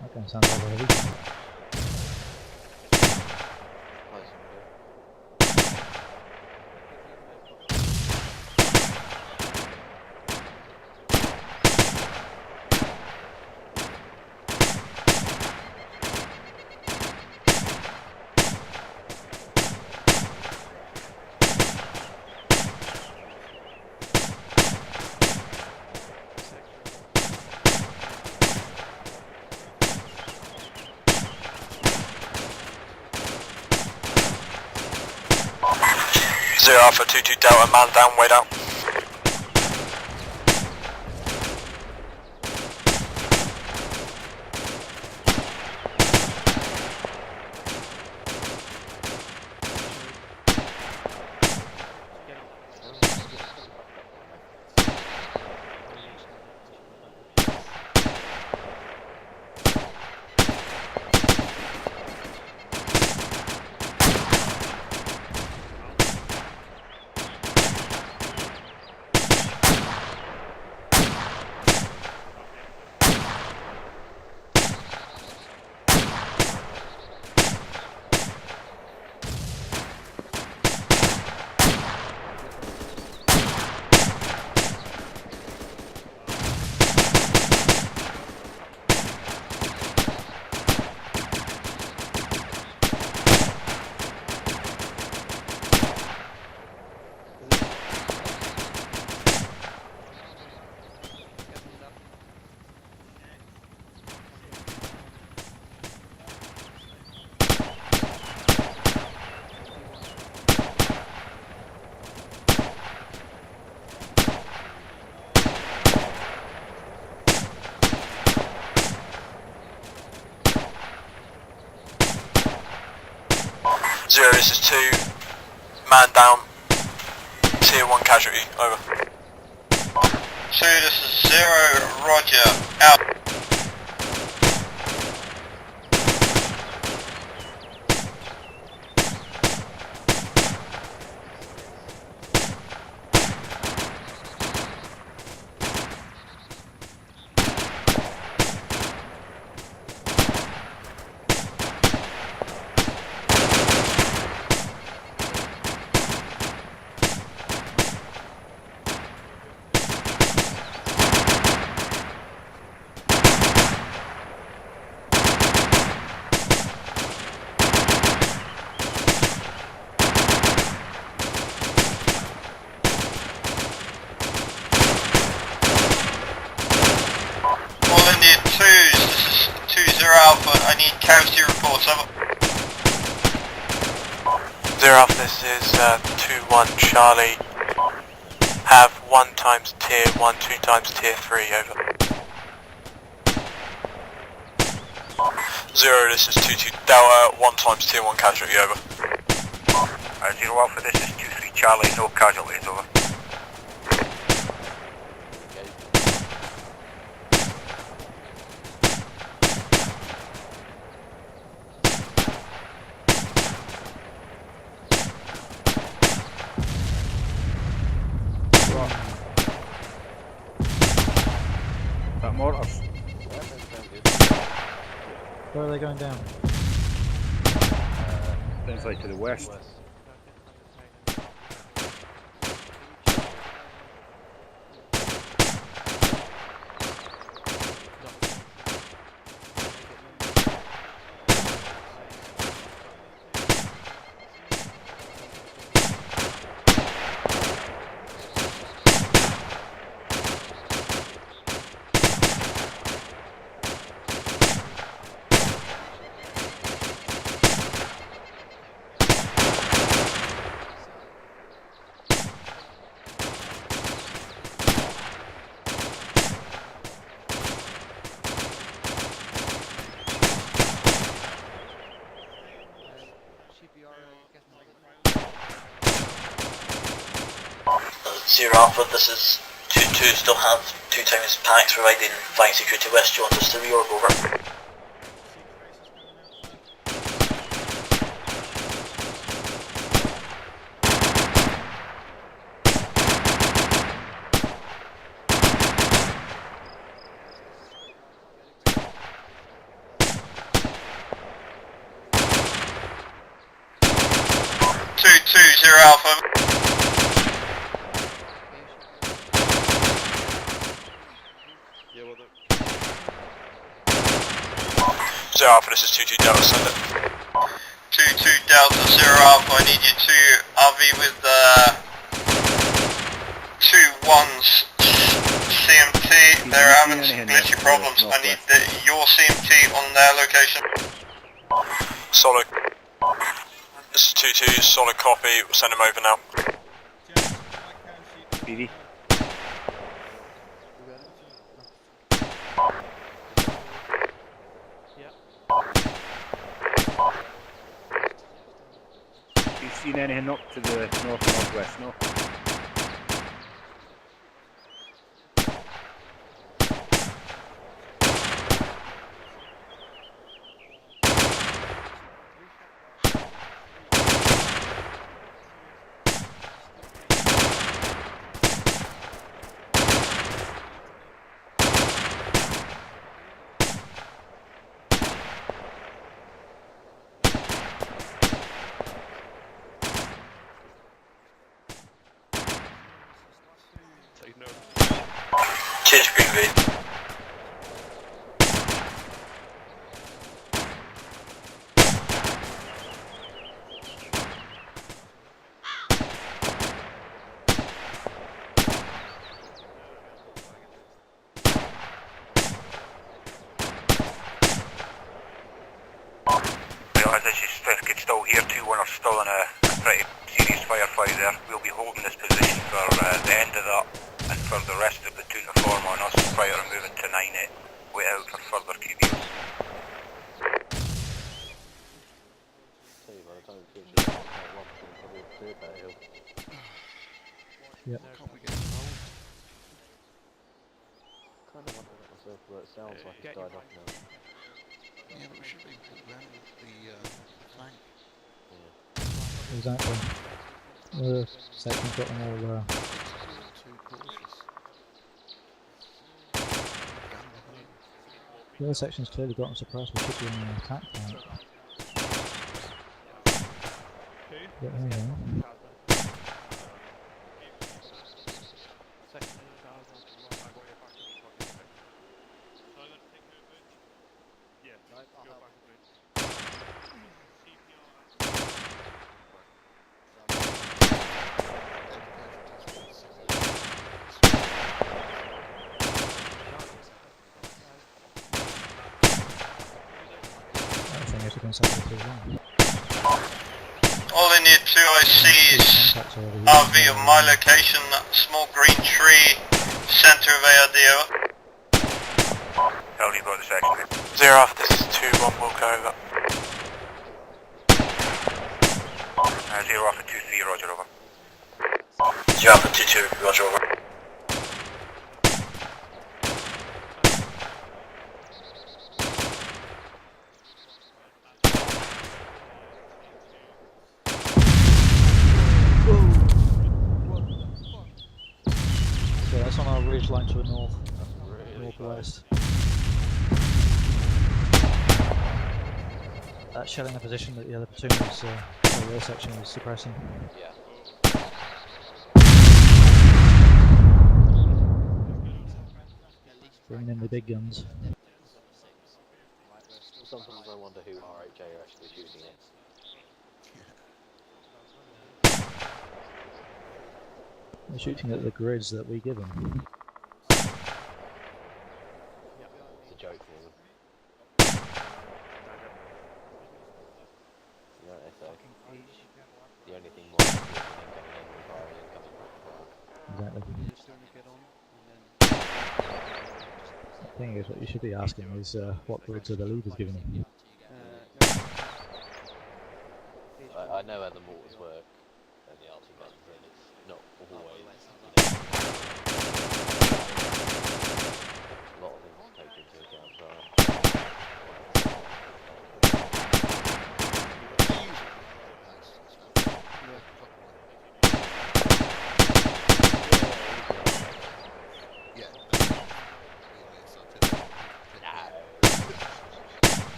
That can sound over heavy. Zero Alpha 2-2 Delta, man down, way down. this is 2. Man down. Tier 1 casualty, over. 2, this is 0, roger, out. Alpha, I need casualty reports, over. 0 Alpha, this is 2-1 Charlie. Have 1 times tier 1, 2 times tier 3, over. 0, this is 2-2 Delta, 1 times tier 1 casualty, over. 0 Alpha, this is 2-3 Charlie, no casualties, over. That mortars. Where are they going down? Sounds like to the west. Zero Alpha, this is 2-2, still have 2 times panics providing flying security west. Do you want us to reorg, over? Zero Alpha. Yeah, well, 0 Alpha, this is 2-2 Delta, send it. 2-2 Delta, 0 Alpha, I need you to RV with 2-1's CMT. They're having some glitchy problems. I need your CMT on their location. Solid. This is 2-2, solid copy, we'll send him over now. BD. You seen anything up to the north-northwest, no? take note. Change green grade. This is 5th Kid still here, 2-1 are still in a pretty serious firefight there. We'll be holding this position for the end of that and for the rest of the platoon to form on us prior to moving to 9-8. Wait out for further QBs. Yep. Can't we get involved? Kind of wondering that myself, but it sounds like it's died off now. Yeah, but we should be around the flank. Exactly. The section's got them all Too cautious. the other section's clearly got them suppressed, we should be in an attack flank. But anyway. All in here 2 ICs, RV of my location, small green tree, centre of ARDO. LD got the section. 0 Alpha, this is 2-1, we'll go over. 0 Alpha 2-3, roger over. 0 Alpha 2-2, roger over. Yeah, that's on our ridge line to the north, northwest. That's shelling the position that the other platoon was, the other section was suppressing. Yeah. Bringing in the big guns. Sometimes I wonder who RHA are actually shooting at. They're shooting at the grids that we give them. It's a joke for them. You know what they say? The only thing more important than coming in with fire and coming back to fire. Exactly. The thing is, what you should be asking is what grids are the leaders giving them? I know how the mortars work and the arty guns, and it's not always, a lot of things to take into account.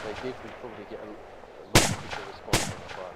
They did, we'd probably get a lot of people response on the fire.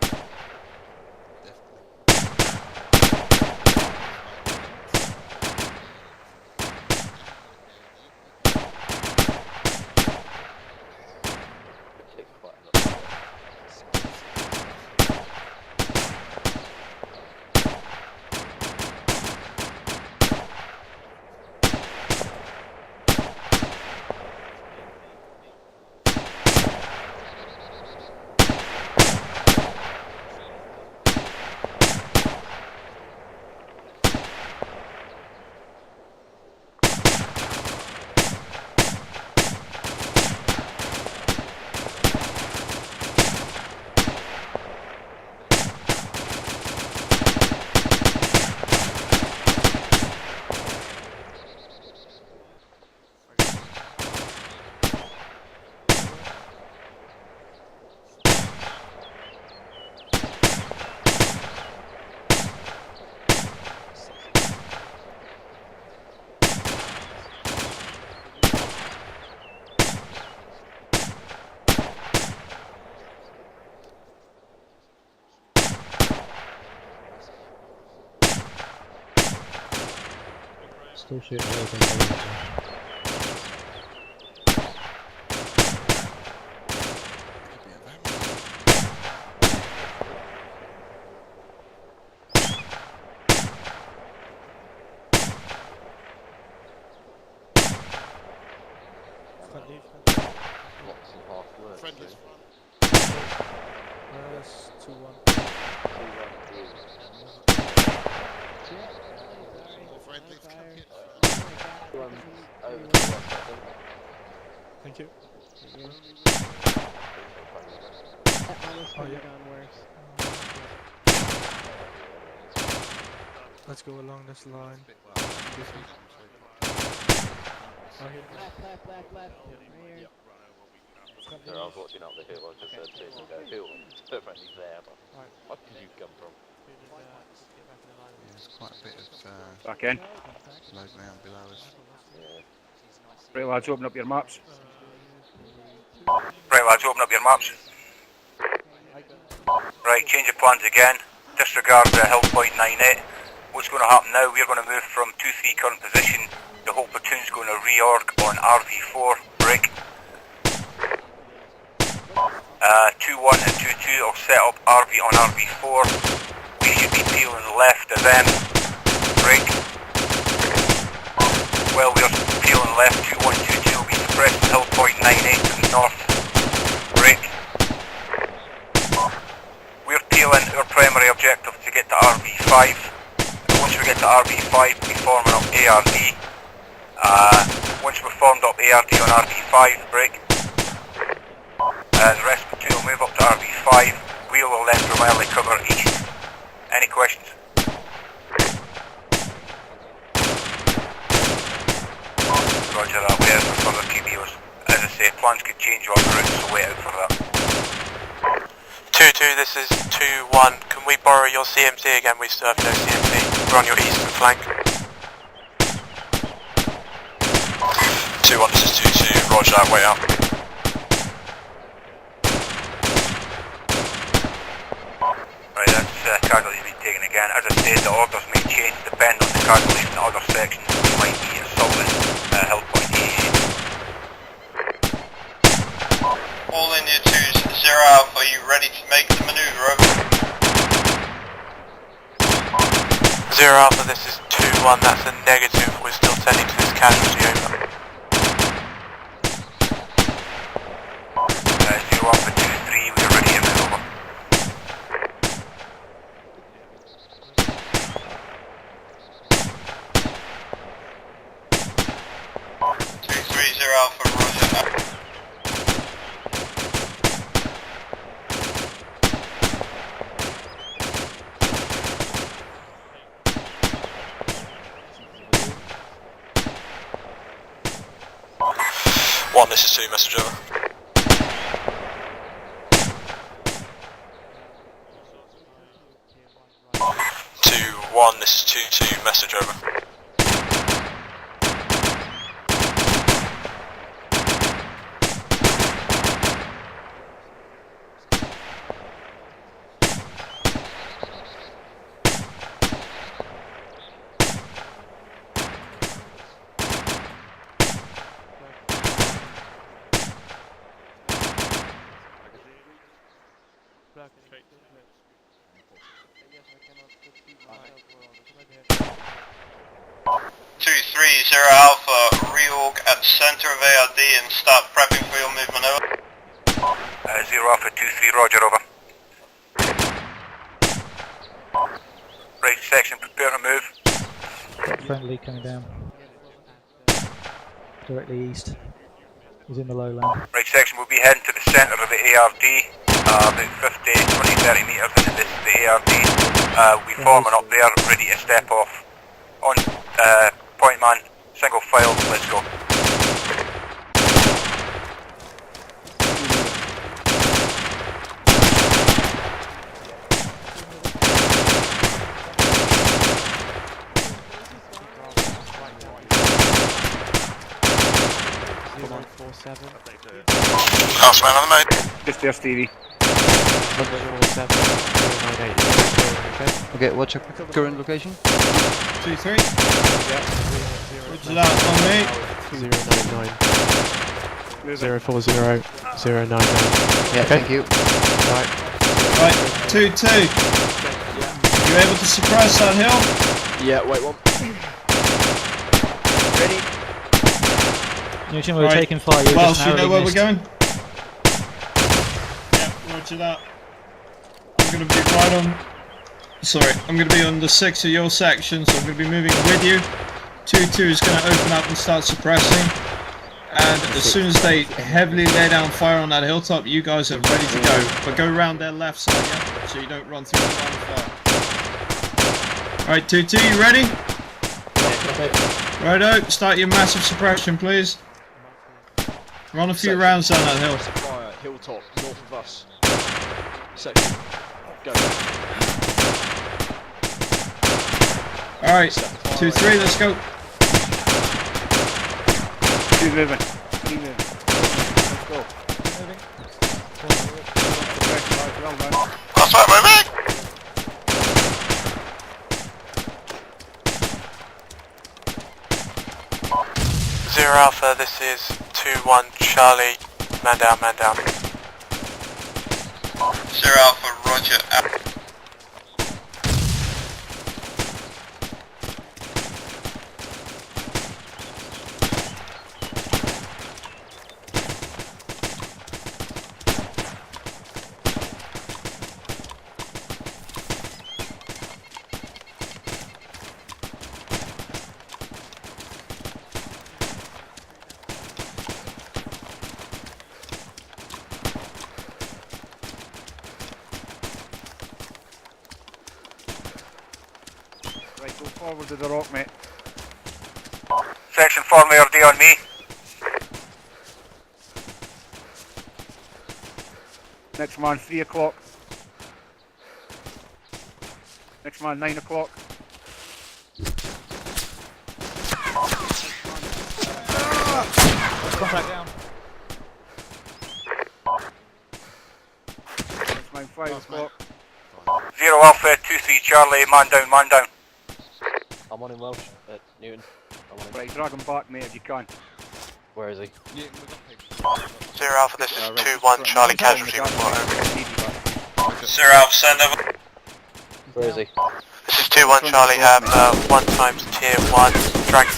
Still shooting really big. Lots and half words. Friendly's That's 2-1. more friendly coming in. Over to the west, I think. Thank you. That almost could have gone worse. Let's go along this line. I was watching up the hill, I just heard Jason go, hill, apparently there, but where did you come from? There's quite a bit of Back in. load around below us. Right, lads, open up your maps. Right, lads, open up your maps. Right, change of plans again. Disregard the hill point 98. What's going to happen now, we're going to move from 2-3 current position. The whole platoon's going to reorg on RV4, break. 2-1 and 2-2 will set up RV on RV4. We should be peeling left of them, break. Well, we're peeling left, 2-1, 2-2 will be suppressing hill point 98 to the north, break. We're peeling our primary objective to get to RV5. And once we get to RV5, we'll be forming up ARD. Once we've formed up ARD on RV5, break. The rest of the platoon will move up to RV5. We will then primarily cover east. Any questions? Roger that, wait out for further QBOs. As I say, plans could change on the route, so wait out for that. 2-2, this is 2-1. Can we borrow your CMT again? We still have no CMT. We're on your eastern flank. 2-1, this is 2-2. Roger that, wait out. Right, that's casualties being taken again. As I said, the orders may change depending on the casualties in the other sections. We might be assaulting hill point 88. All India 2's 0 Alpha, are you ready to make the maneuver? Over. 0 Alpha, this is 2-1, that's a negative. We're still tending to this casualty, over. 0 Alpha 2-3, we're ready to move over. 2-3-0 Alpha, roger. 1, this is 2, message over. 2-1, this is 2-2, message over. Alpha, reorg at center of ARD and start prepping for your movement, over. 0 Alpha 2-3, roger, over. Right section, prepare to move. Got friendly coming down. Directly east. He's in the lowland. Right section, we'll be heading to the centre of the ARD, about 50, 20, 30 metres into the ARD. We'll be forming up there, ready to step off. On point man, single file, let's go. Last man on the mate. Just there, Stevie. Okay, what's your current location? 2-3. Roger that, on me. 099. 040 099. Yeah, okay. Thank you. Right. Right, 2-2. You able to suppress that hill? Yeah, wait one. Ready? Newton, we're right. taking fire. You're Welsh, just you know where missed. we're going? Yeah, roger that. I'm going to be right on... Sorry, I'm going to be on the 6 of your section, so I'm going to be moving with you. 2-2 is going to open up and start suppressing. And as soon as they heavily lay down fire on that hilltop, you guys are ready to go. But go around their left side, yeah? So you don't run through the line of fire. Right, 2-2, you ready? Righto, start your massive suppression, please. Run a few rounds down that hill. Fire, hilltop, north of us. Section. Go. Alright, 2-3, let's go. Keep moving. Keep moving. Let's go. That's right, moving! Zero Alpha, this is 2-1 Charlie. Man down, man down. 0 Alpha, roger. Right, go forward to the rock, mate. Section 4 Mayor D on me. Next man, 3 o'clock. Next man, 9 o'clock. Contact down. Next man, 5 o'clock. 0 Alpha 2-3 Charlie, man down, man down. I'm on in Welsh at Newton. Right, drag him back, mate, if you can. Where is he? Zero Alpha, this is 2-1 Charlie casualty report over. 0 Alpha, send over. Where is he? This is 2-1 Charlie, have 1 times tier 1 drag.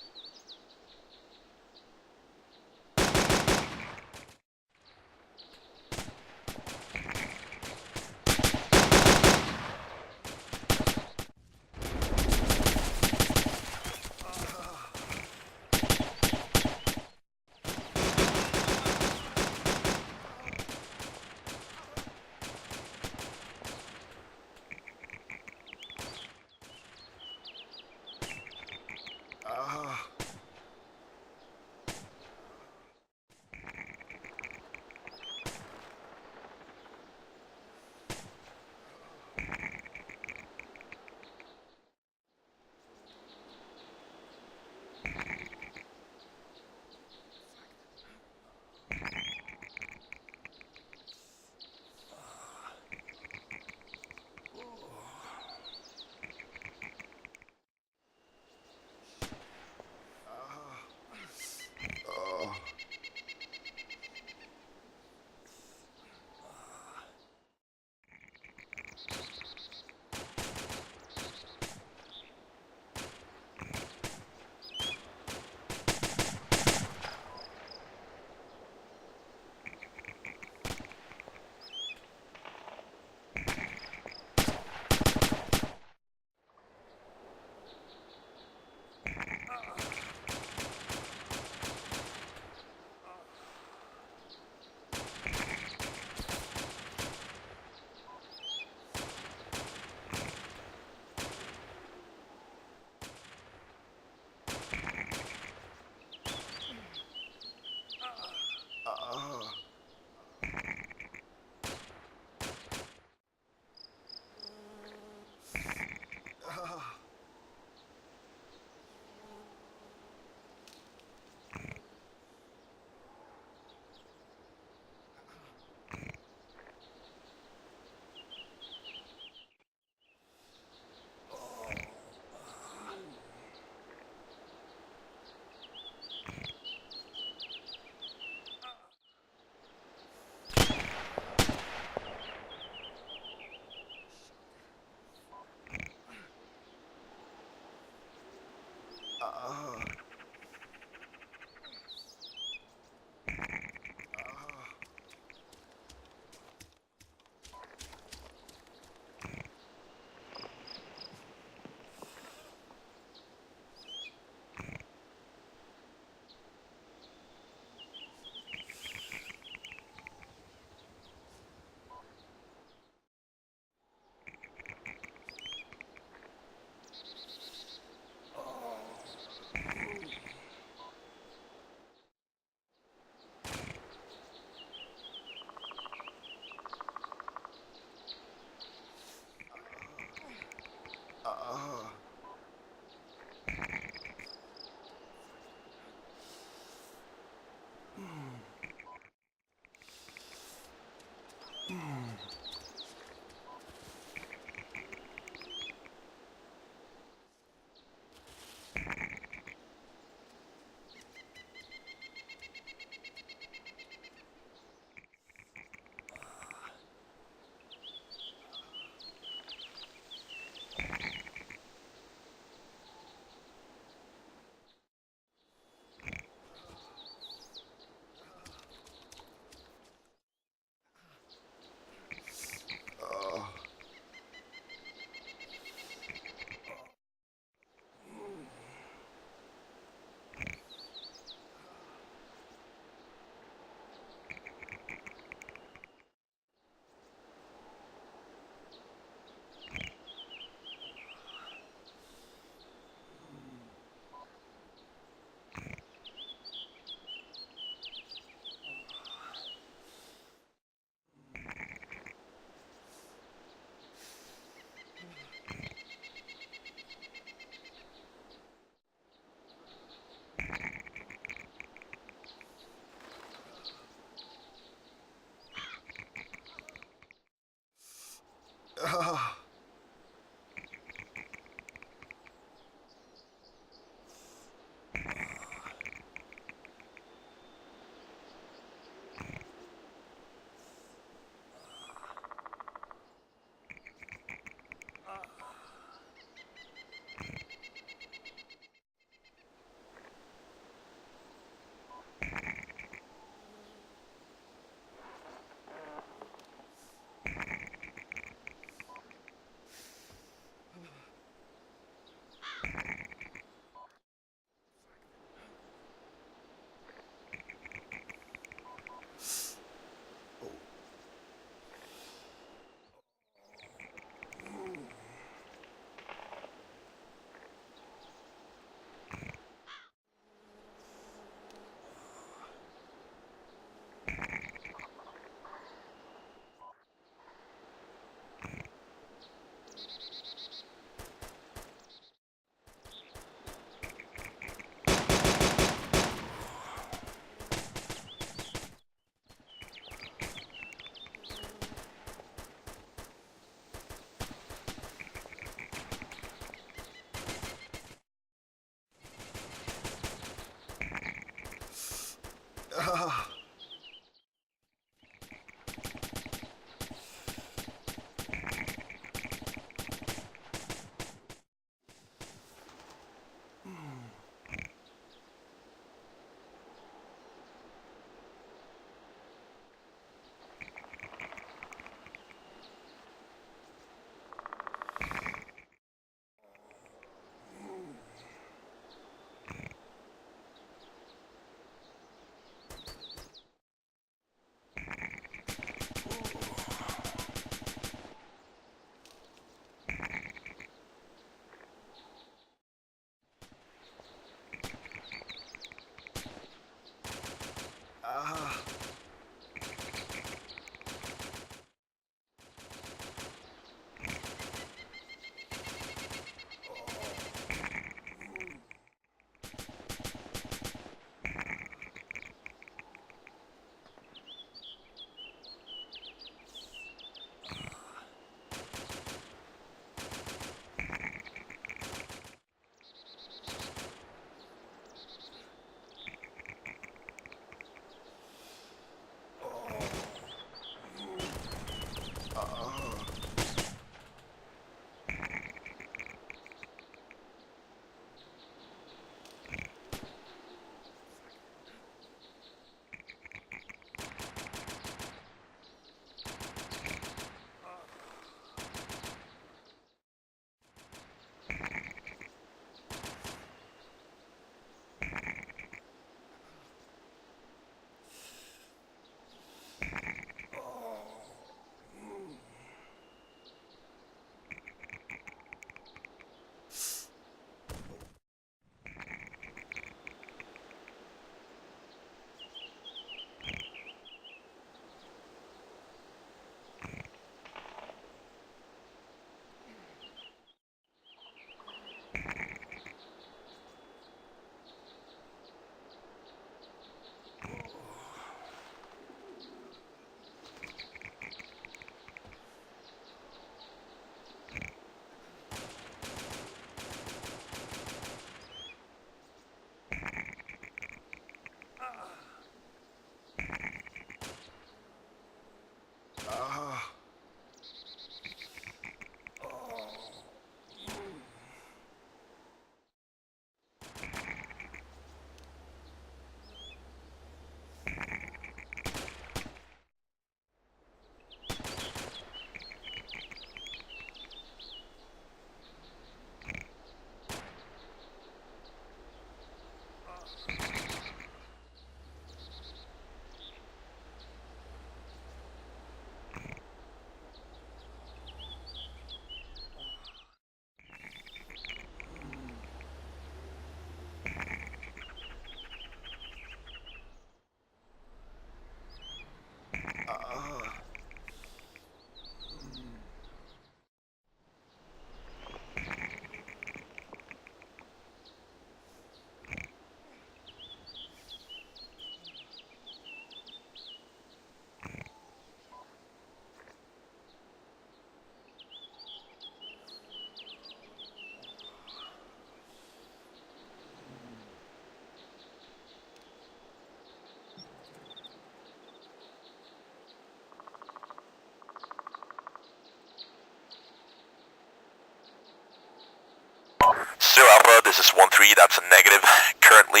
Zero Alpha, this is 1-3, that's a negative. Currently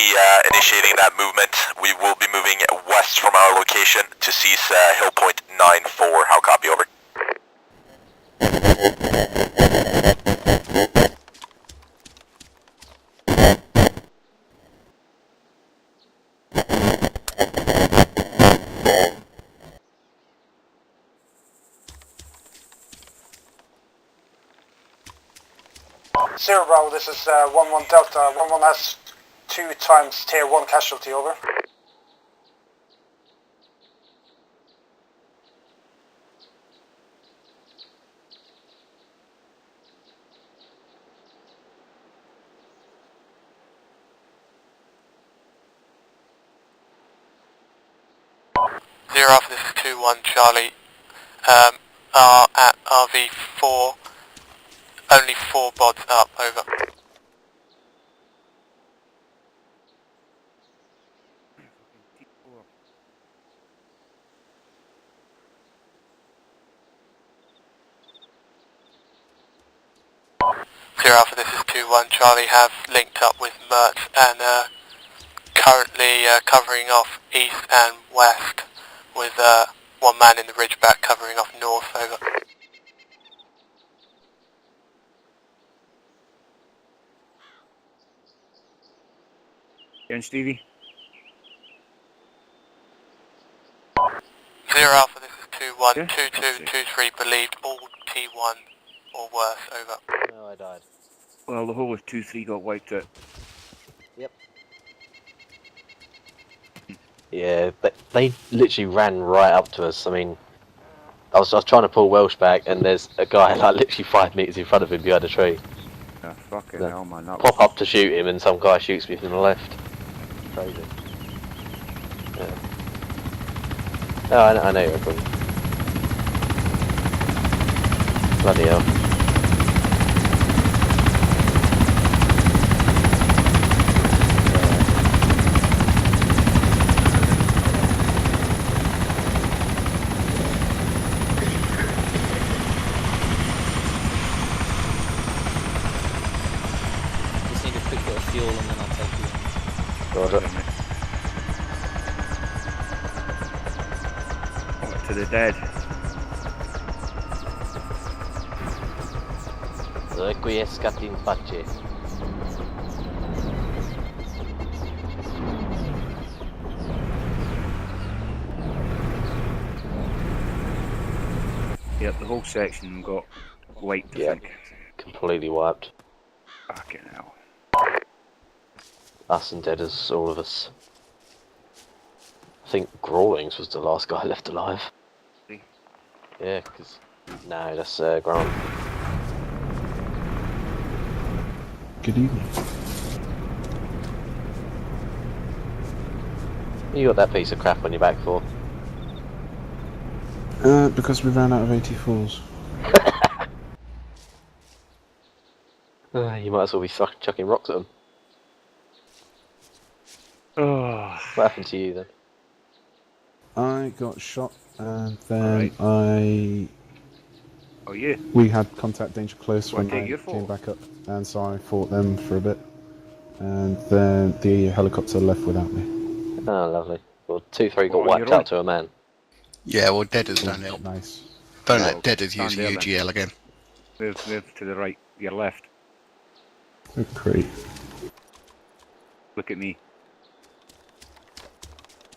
initiating that movement. We will be moving west from our location to seize Hill Point 9-4. How copy, over? Zero Bravo, this is 1-1 Delta. 1-1 has 2 times tier 1 casualty, over. Zero Alpha, this is 2-1 Charlie. Are at RV4. Only 4 bods up, over. Zero Alpha, this is 2-1 Charlie, have linked up with Mert and currently covering off east and west with one man in the ridgeback covering off north, over. And Stevie? Zero Alpha, this is 2-1, 2-2, 2-3, believed all T1 or worse, over. No, I died. Well, the whole of 2-3 got wiped out. Yep. Yeah, they literally ran right up to us. I mean, I was trying to pull Welsh back, and there's a guy like literally 5 meters in front of him behind a tree. Oh, fucking hell, man. That Pop up to shoot him, and some guy shoots me from the left. Crazy. Yeah. No, I know you're cool. Bloody hell. Just need a quick bit of fuel and then I'll take you. Roger. To the dead. Requiescat in pace. Yep, the whole section got wiped, I think. Completely wiped. Fucking hell. Us and Deaders, all of us. I think Grawlings was the last guy left alive. See? Yeah, because... No, that's Grant. Good evening. You got that piece of crap on your back for? Because we ran out of 84s. You might as well be chucking rocks at them. Oh. What happened to you then? I got shot and then Oh, yeah? we had contact danger close What when did I you came fall? back up, and so I fought them for a bit. And then the helicopter left without me. Oh, lovely. Well, 2-3 got on wiped your out right? to a man. Yeah, well, Deaders don't help. Nice. Don't No, let Deaders use stand there then. UGL again. Move to the right, your left. Great. Look at me.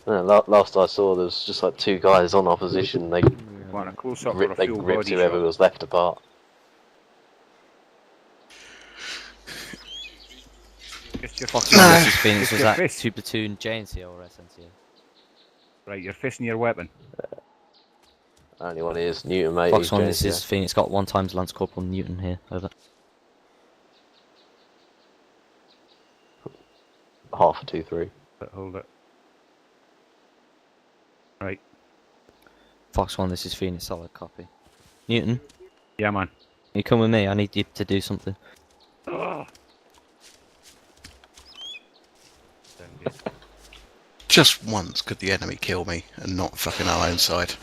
Last I saw, there was just like two guys on opposition. They Want a close up ripped for a full ripped body whoever shot. was left apart. Fox 1, this is Phoenix. Was that 2 platoon JNCO or SNCO? Right, you're facing your weapon. Only one is Newton, mate. Fox he's 1, this JNCO. is Phoenix. Got 1 times Lance Corporal Newton here. Over. Half a 2-3. Hold it. Right. Fox 1, this is Phoenix. Solid copy. Newton? Yeah, man. You come with me. I need you to do something. Oh. Just once could the enemy kill me and not fucking our own side.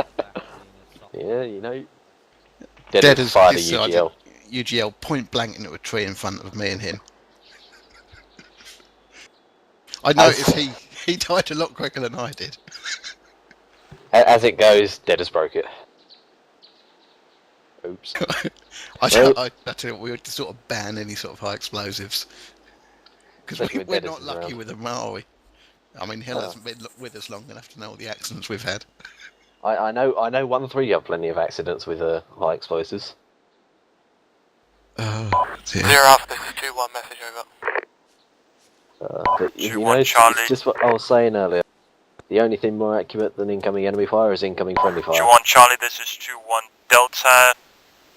Yeah, you know. Deaders fired a decided UGL. UGL point blank into a tree in front of me and him. I noticed he died a lot quicker than I did. As it goes, Deaders broke it. Oops. I tell you what, we ought to sort of ban any sort of high explosives. Because Especially with we're Deaders not lucky around. with them, are we? I mean, Hill hasn't been with us long enough to know all the accidents we've had. I know 1-3 have plenty of accidents with high explosives. Oh, dear. Zero Alpha, this is 2-1, message over. But you know, it's just what I was saying earlier. The only thing more accurate than incoming enemy fire is incoming friendly fire. 2-1 Charlie, this is 2-1 Delta.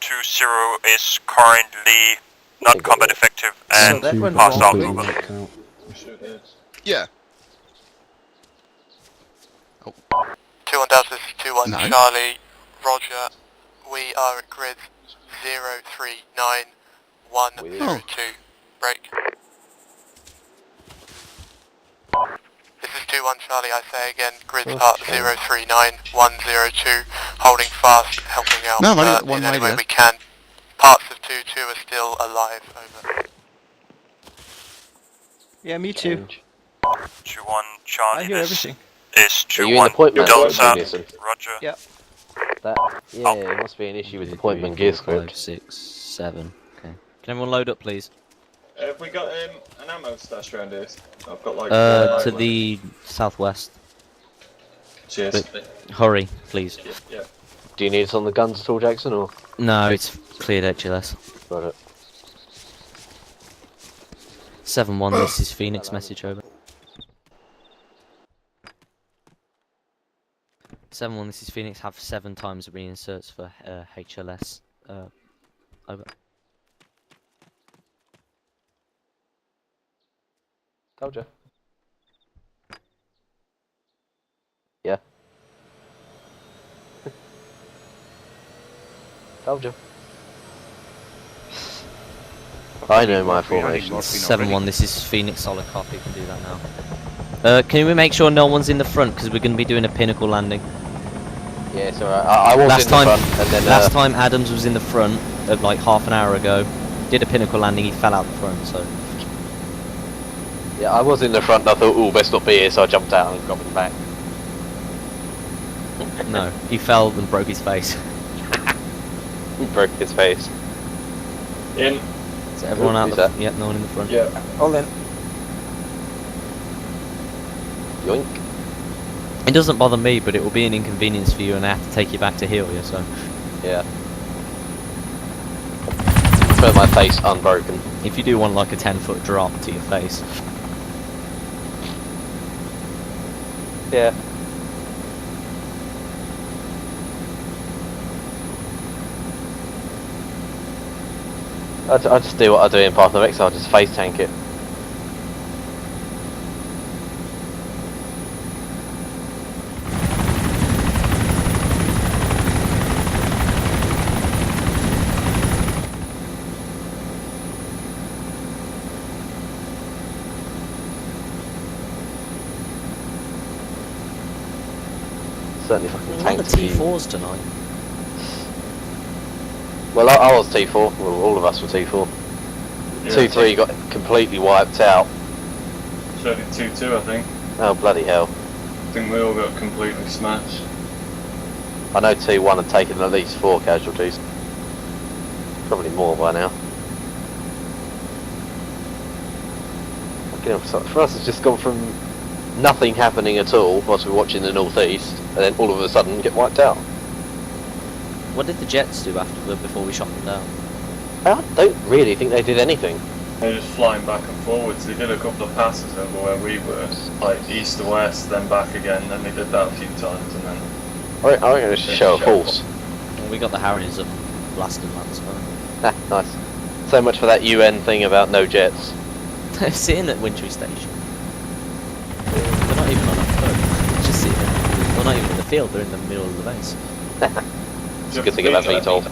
2-0 is currently not combat effective and passed out globally. Yeah. 2-1 Delta, this is 2-1 No. Charlie, Roger. We are at grid 039102. Break. This is 2-1 Charlie, I say again, grid start 039102. Holding fast, helping out No, I've only got in one any way radio. we can. Parts of 2-2 are still alive, over. Yeah, me too. 2-1 Charlie, I hear this everything. is Are you in the 2-1 point man script, Delta. Pearson? Roger. Yeah. That, yeah, it must be an issue with the point man gear 5, script. 6, 7. Okay. Can everyone load up, please? Have we got an ammo stash around here? I've got like... To the southwest. Cheers. But hurry, please. Yeah. Do you need us on the guns at all, Jackson, or? No, it's cleared HLS. Got it. 7-1, this is Phoenix, message over. 7-1, this is Phoenix, have 7 times the reinserts for HLS. Over. Told you. Yeah. Told you. I know my formation. 7-1, this is Phoenix, solid copy, can do that now. Can we make sure no one's in the front, because we're going to be doing a pinnacle landing. Yeah, it's alright. I was in the front, and then... Last time Adams was in the front, like half an hour ago, did a pinnacle landing, he fell out the front, so... Yeah, I was in the front and I thought, oh, best not be here, so I jumped out and got him back. No, he fell and broke his face. He broke his face. In. Is everyone out the... Yep, no one in the front. Yeah. All in. Yoink. It doesn't bother me, but it will be an inconvenience for you and I have to take you back to heal you, so... Yeah. I prefer my face unbroken. If you do want like a 10-foot drop to your face. Yeah. I just do what I do in Path of Exile, just face tank it. Certainly fucking A lot tanked of T4s tonight. Well, I was T4. Well, all of us were T4. Yeah, 2-3 got completely wiped out. So did 2-2, I think. Oh, bloody hell. I think we all got completely smashed. I know 2-1 had taken at least 4 casualties. Probably more by now. Fucking hell, so for us it's just gone from nothing happening at all whilst we're watching the northeast, and then all of a sudden get wiped out. What did the Jets do before we shot them down? I don't really think they did anything. They were just flying back and forwards. They did a couple of passes over where we were, like east to west, then back again, then they did that a few times, and then... I reckon they should show a force. Well, we got the Harriers up blasting that as well. Ah, nice. So much for that UN thing about no jets. They're sitting at Wintry Station. They're not even on a boat. They're just sitting there. They're not even in the field, they're in the middle of the base. It's a good thing about VTOL.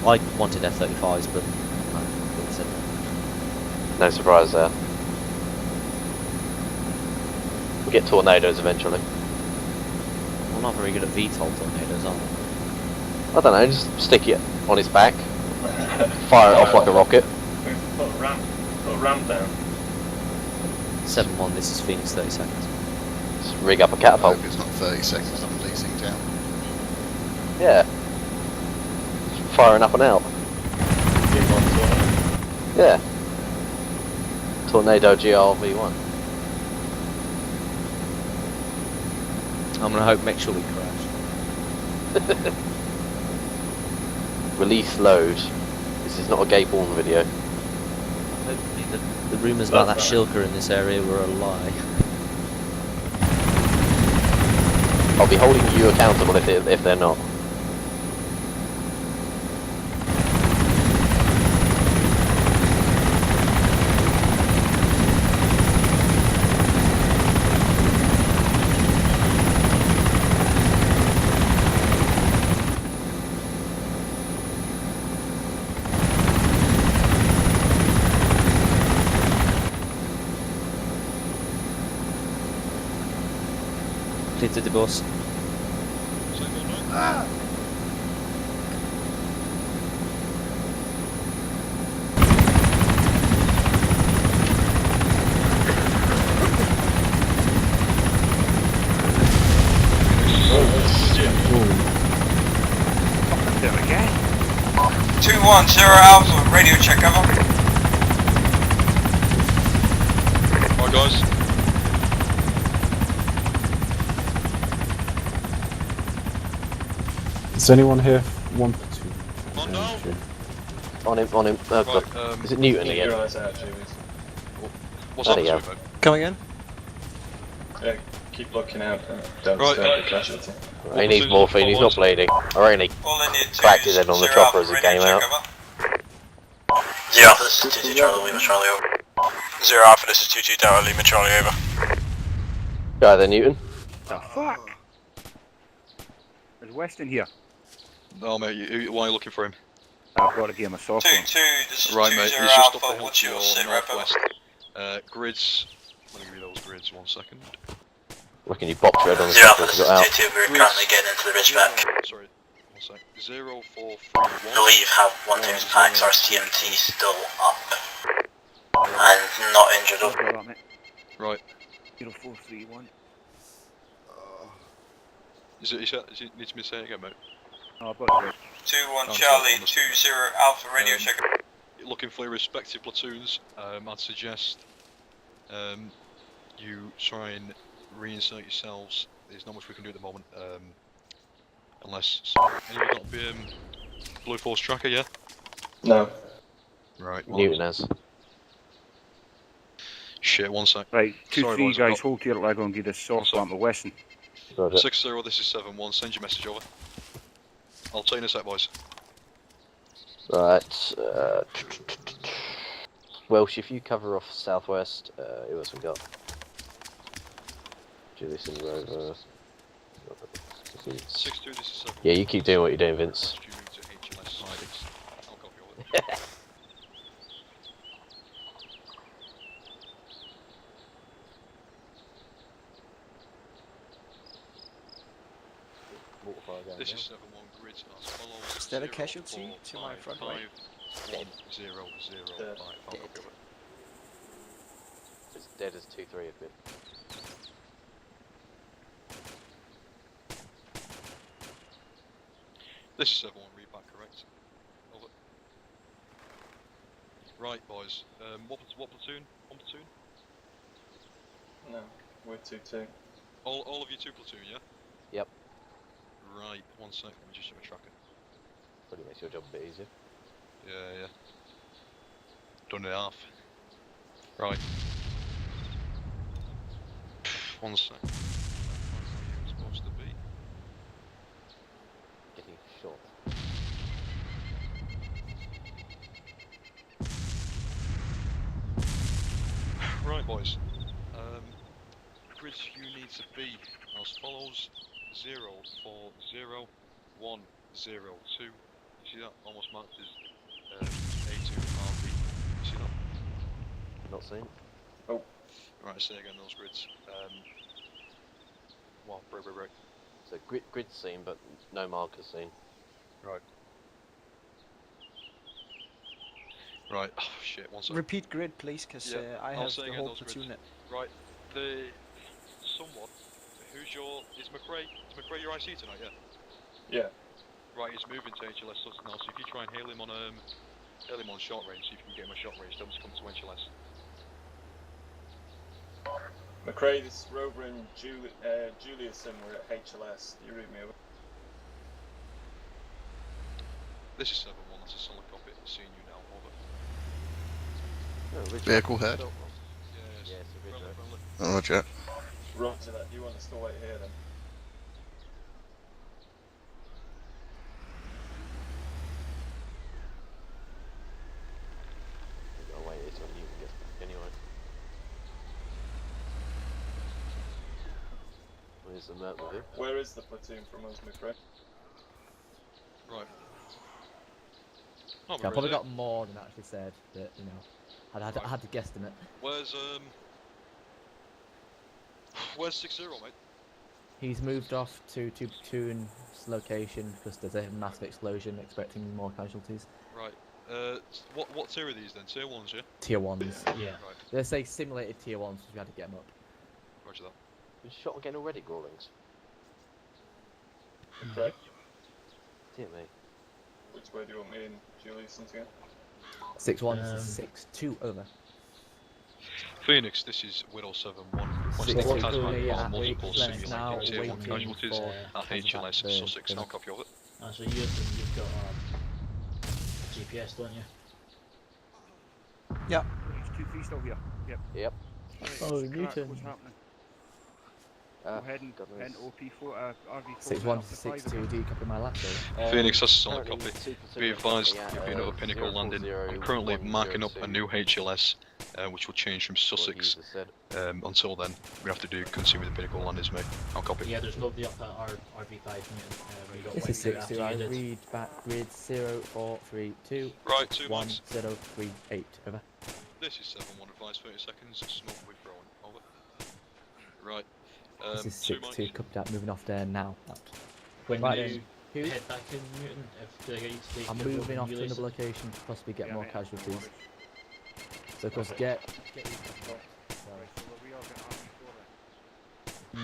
I wanted F-35s, but no, didn't say No surprise there. We'll get tornadoes eventually. We're not very good at VTOL tornadoes, are we? I don't know, just stick it on his back, fire it off like a rocket. Put a ramp down. 7-1, this is Phoenix, 30 seconds. Just rig up a catapult. It's not 30 seconds, I'm leasing down. Yeah. Just firing up and out. Yeah. Tornado GRV1. I'm gonna hope, make sure we crash. Release load. This is not a Gabe Warren video. Hopefully the rumours about that Shilker in this area were a lie. I'll be holding you accountable if they're not. Clear to the bus. There we go. 210 Alpha, radio check, over. Alright guys. Is anyone here? 1 platoon. Oh no! On him. Oh, Right, God. Is it Newton Keep again? your eyes out, Julius. What's There up, you go. Super? Come again? Yeah, keep looking out. Don't Right, disturb the casualty. He needs morphine, he's not bleeding. I reckon he cracked his head on the chopper as he came out. 0 Alpha, this is 22 Charlie, Lima Charlie, over. 0 Alpha, this is 22 Delta Lima Charlie, over. Guy there, Newton. The fuck? There's Weston here. No mate, why are you looking for him? I've got to give him a soft one. 2-2, this is Right 20 mate, he's just Alpha, up the hill what's to your your sit rep, over? northwest. Grids, let me give you those grids, 1 second. Reckon you bopped your head on the 0 chopper Alpha, as this he got is out. 22, we're currently getting into the Ridgeback. Sorry, 1 sec. 0431. Believe have 1 times packs, our CMT still up. And not injured up. Got that, mate. Right. 0431. Is it need to be saying again, mate? Oh, I've got it. 2-1 Charlie, 2-0 Alpha, radio check. Looking for your respective platoons, I'd suggest you try and reinsert yourselves. There's not much we can do at the moment, unless anyone got Blue Force tracker, yeah? No. Right. Well, Newton has. Shit, 1 sec. Right, 2-3 Sorry, boys, guys, hold here, I'll go and give this soft lamp to Weston. 6-0, this is 7-1, send your message over. I'll take in a sec, boys. Right. Welsh, if you cover off southwest, who else we got? Julius and Rover. 6-2, this is 7-1. Yeah, you keep doing what you're doing, Vince. I'll copy all it. This is 7-1 grids as follows. Is that a casualty to my front right? 1 0 0 5. I'll copy all it. It's dead as 2-3 a bit. This is 7-1 readback, correct? Over. Right, boys. What platoon? 1 platoon? No, we're 2-2. All of you 2 platoon, yeah? Yep. Right, 1 sec, let me just have a tracker. Probably makes your job a bit easier. Yeah. Done in half. Right. 1 sec. Where are you supposed to be? Getting shot. Right, boys. Grids you need to be as follows: 0 4 0 1 0 2. You see that? Almost marked as A2 RB. You see that? Not seen. Oh. Right, say again those grids. Well, break. So grid seen, but no markers seen. Right. Right. Oh shit. 1 second. Repeat grid, please, because I I'll have say the again whole those platoon. grids. Right. The someone who's your is McRae your IC tonight? Yeah. Yeah. Right. He's moving to HLS Sutton now. So if you try and hail him on short range, see if you can get him a short range. Tell him to come to HLS. McRae, this is Rover and Julius, and we're at HLS. Do you read me over? This is 7-1. That's a solid copy. Seeing you now. Over. Vehicle head. Yes. Oh, Roger. Roger that. Do you want us to wait here then? I'll wait until you can get back anyway. Where's the map with him? Where is the platoon from us, McRae? Right. Yeah, I probably got more than actually said, but you know, I had to guesstimate. Where's 6-0, mate? He's moved off to platoon's location because there's a massive explosion, expecting more casualties. Right. What tier are these then? Tier 1s, yeah? Tier 1s. Yeah. Right. They say simulated tier 1s, so we had to get them up. Roger that. You shot again already, Grawlings? Right. Dear me. Which way do you want me and Julius once again? 6162 over. Phoenix, this is Widow 7-1. Requesting 6-1 Tasman yeah, for multiple Weaklands now, simulated tier 1 waiting casualties for at HLS Hazard Sussex. How copy of it? So you've got GPS, don't you? Yep. H23 still here. Yep. Yep. Oh, Newton. What's happening? We're heading OP4, RV4. 6162, do you copy my last over? Phoenix, that's a solid copy. Be advised, there'll be another Pinnacle landing. I'm currently marking up a new HLS, which will change from Sussex. Until then, we have to continue with the Pinnacle landings, mate. I'll copy. Yeah, there's nobody up at RV5. This is 62, I read back grid 0432 Right, 2 miles. 1038, over. This is 7-1, advice 30 seconds, smoke will be throwing, over. Right, This is 2 62, miles. copied out, moving off there now. When Right, you head back in Newton, if do I get you to take I'm your moving off to Ulysses? another location to possibly get more casualties. So of course get these sorry.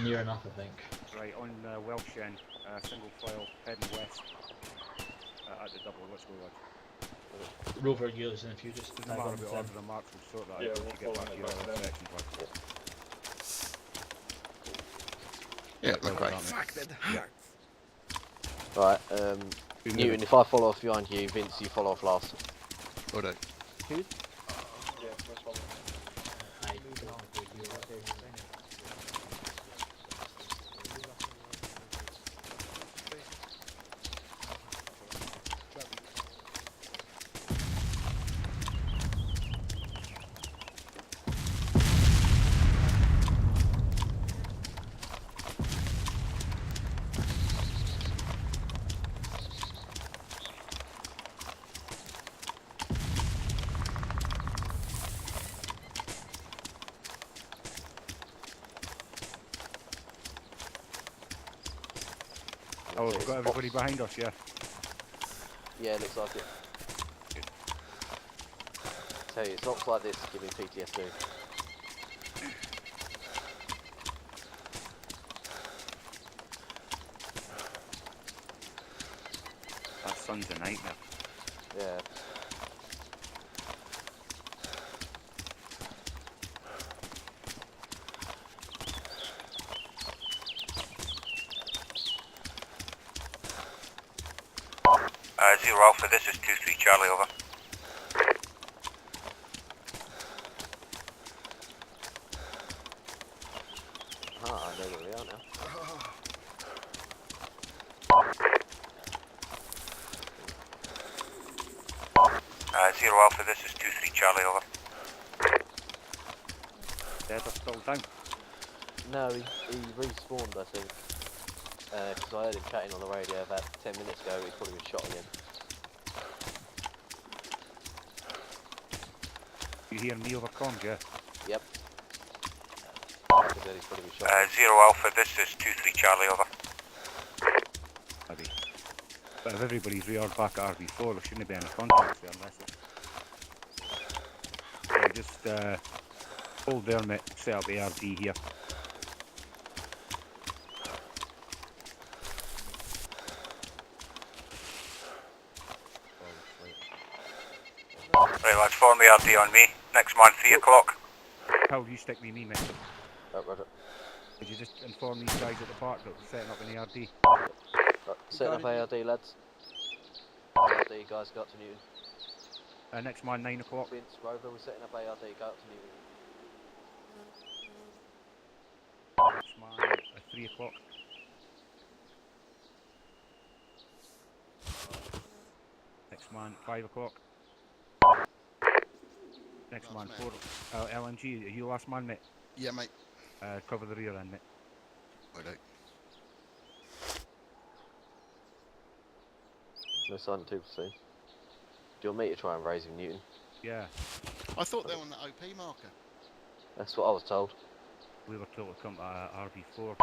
Near enough, I think. Right, on Welsh end, single file, heading west. At the double, let's go left. Rover, Ulysses, and if you just Doesn't matter about order the marks, we'll sort that Yeah, out we'll once you get back to your follow it back section. Yeah, look right. Right, Newton, if I follow off behind you, Vince, you follow off last. Hold on. Who? Yeah, we'll follow. Oh, we've got everybody behind us, yeah. Yeah, it looks like it. Tell you, it's not like this giving PTSD. That sun's a nightmare. Yeah. Zero Alpha, this is 2-3 Charlie, over. Ah, I know where we are now. Zero Alpha, this is 2-3 Charlie, over. Dead or still down? No, he respawned, I think. Because I heard him chatting on the radio about 10 minutes ago, he's probably been shot again. You hear me over comms, yeah? Yep. Like I said, he's probably been shot. Zero Alpha, this is 2-3 Charlie, over. Maybe. But if everybody's reared back at RV4, there shouldn't be any contacts there unless it's... So just hold there, mate, set up ARD here. Right, lads, form the RD on me. Next man, 3 o'clock. How you stick me, mate? Oh, Roger. Could you just inform these guys at the park that we're setting up an ARD? Right, set up ARD, lads. ARD, guys, go up to Newton. Next man, 9 o'clock. Vince, Rover, we're setting up ARD, go up to Newton. Next man, 3 o'clock. Next man, 5 o'clock. Next man, 4. LNG, are you last man, mate? Yeah, mate. Cover the rear end, mate. Right out. No sign of 2%. Do you want me to try and raise him, Newton? Yeah. I thought they were on the OP marker. That's what I was told. We were told to come to RV4.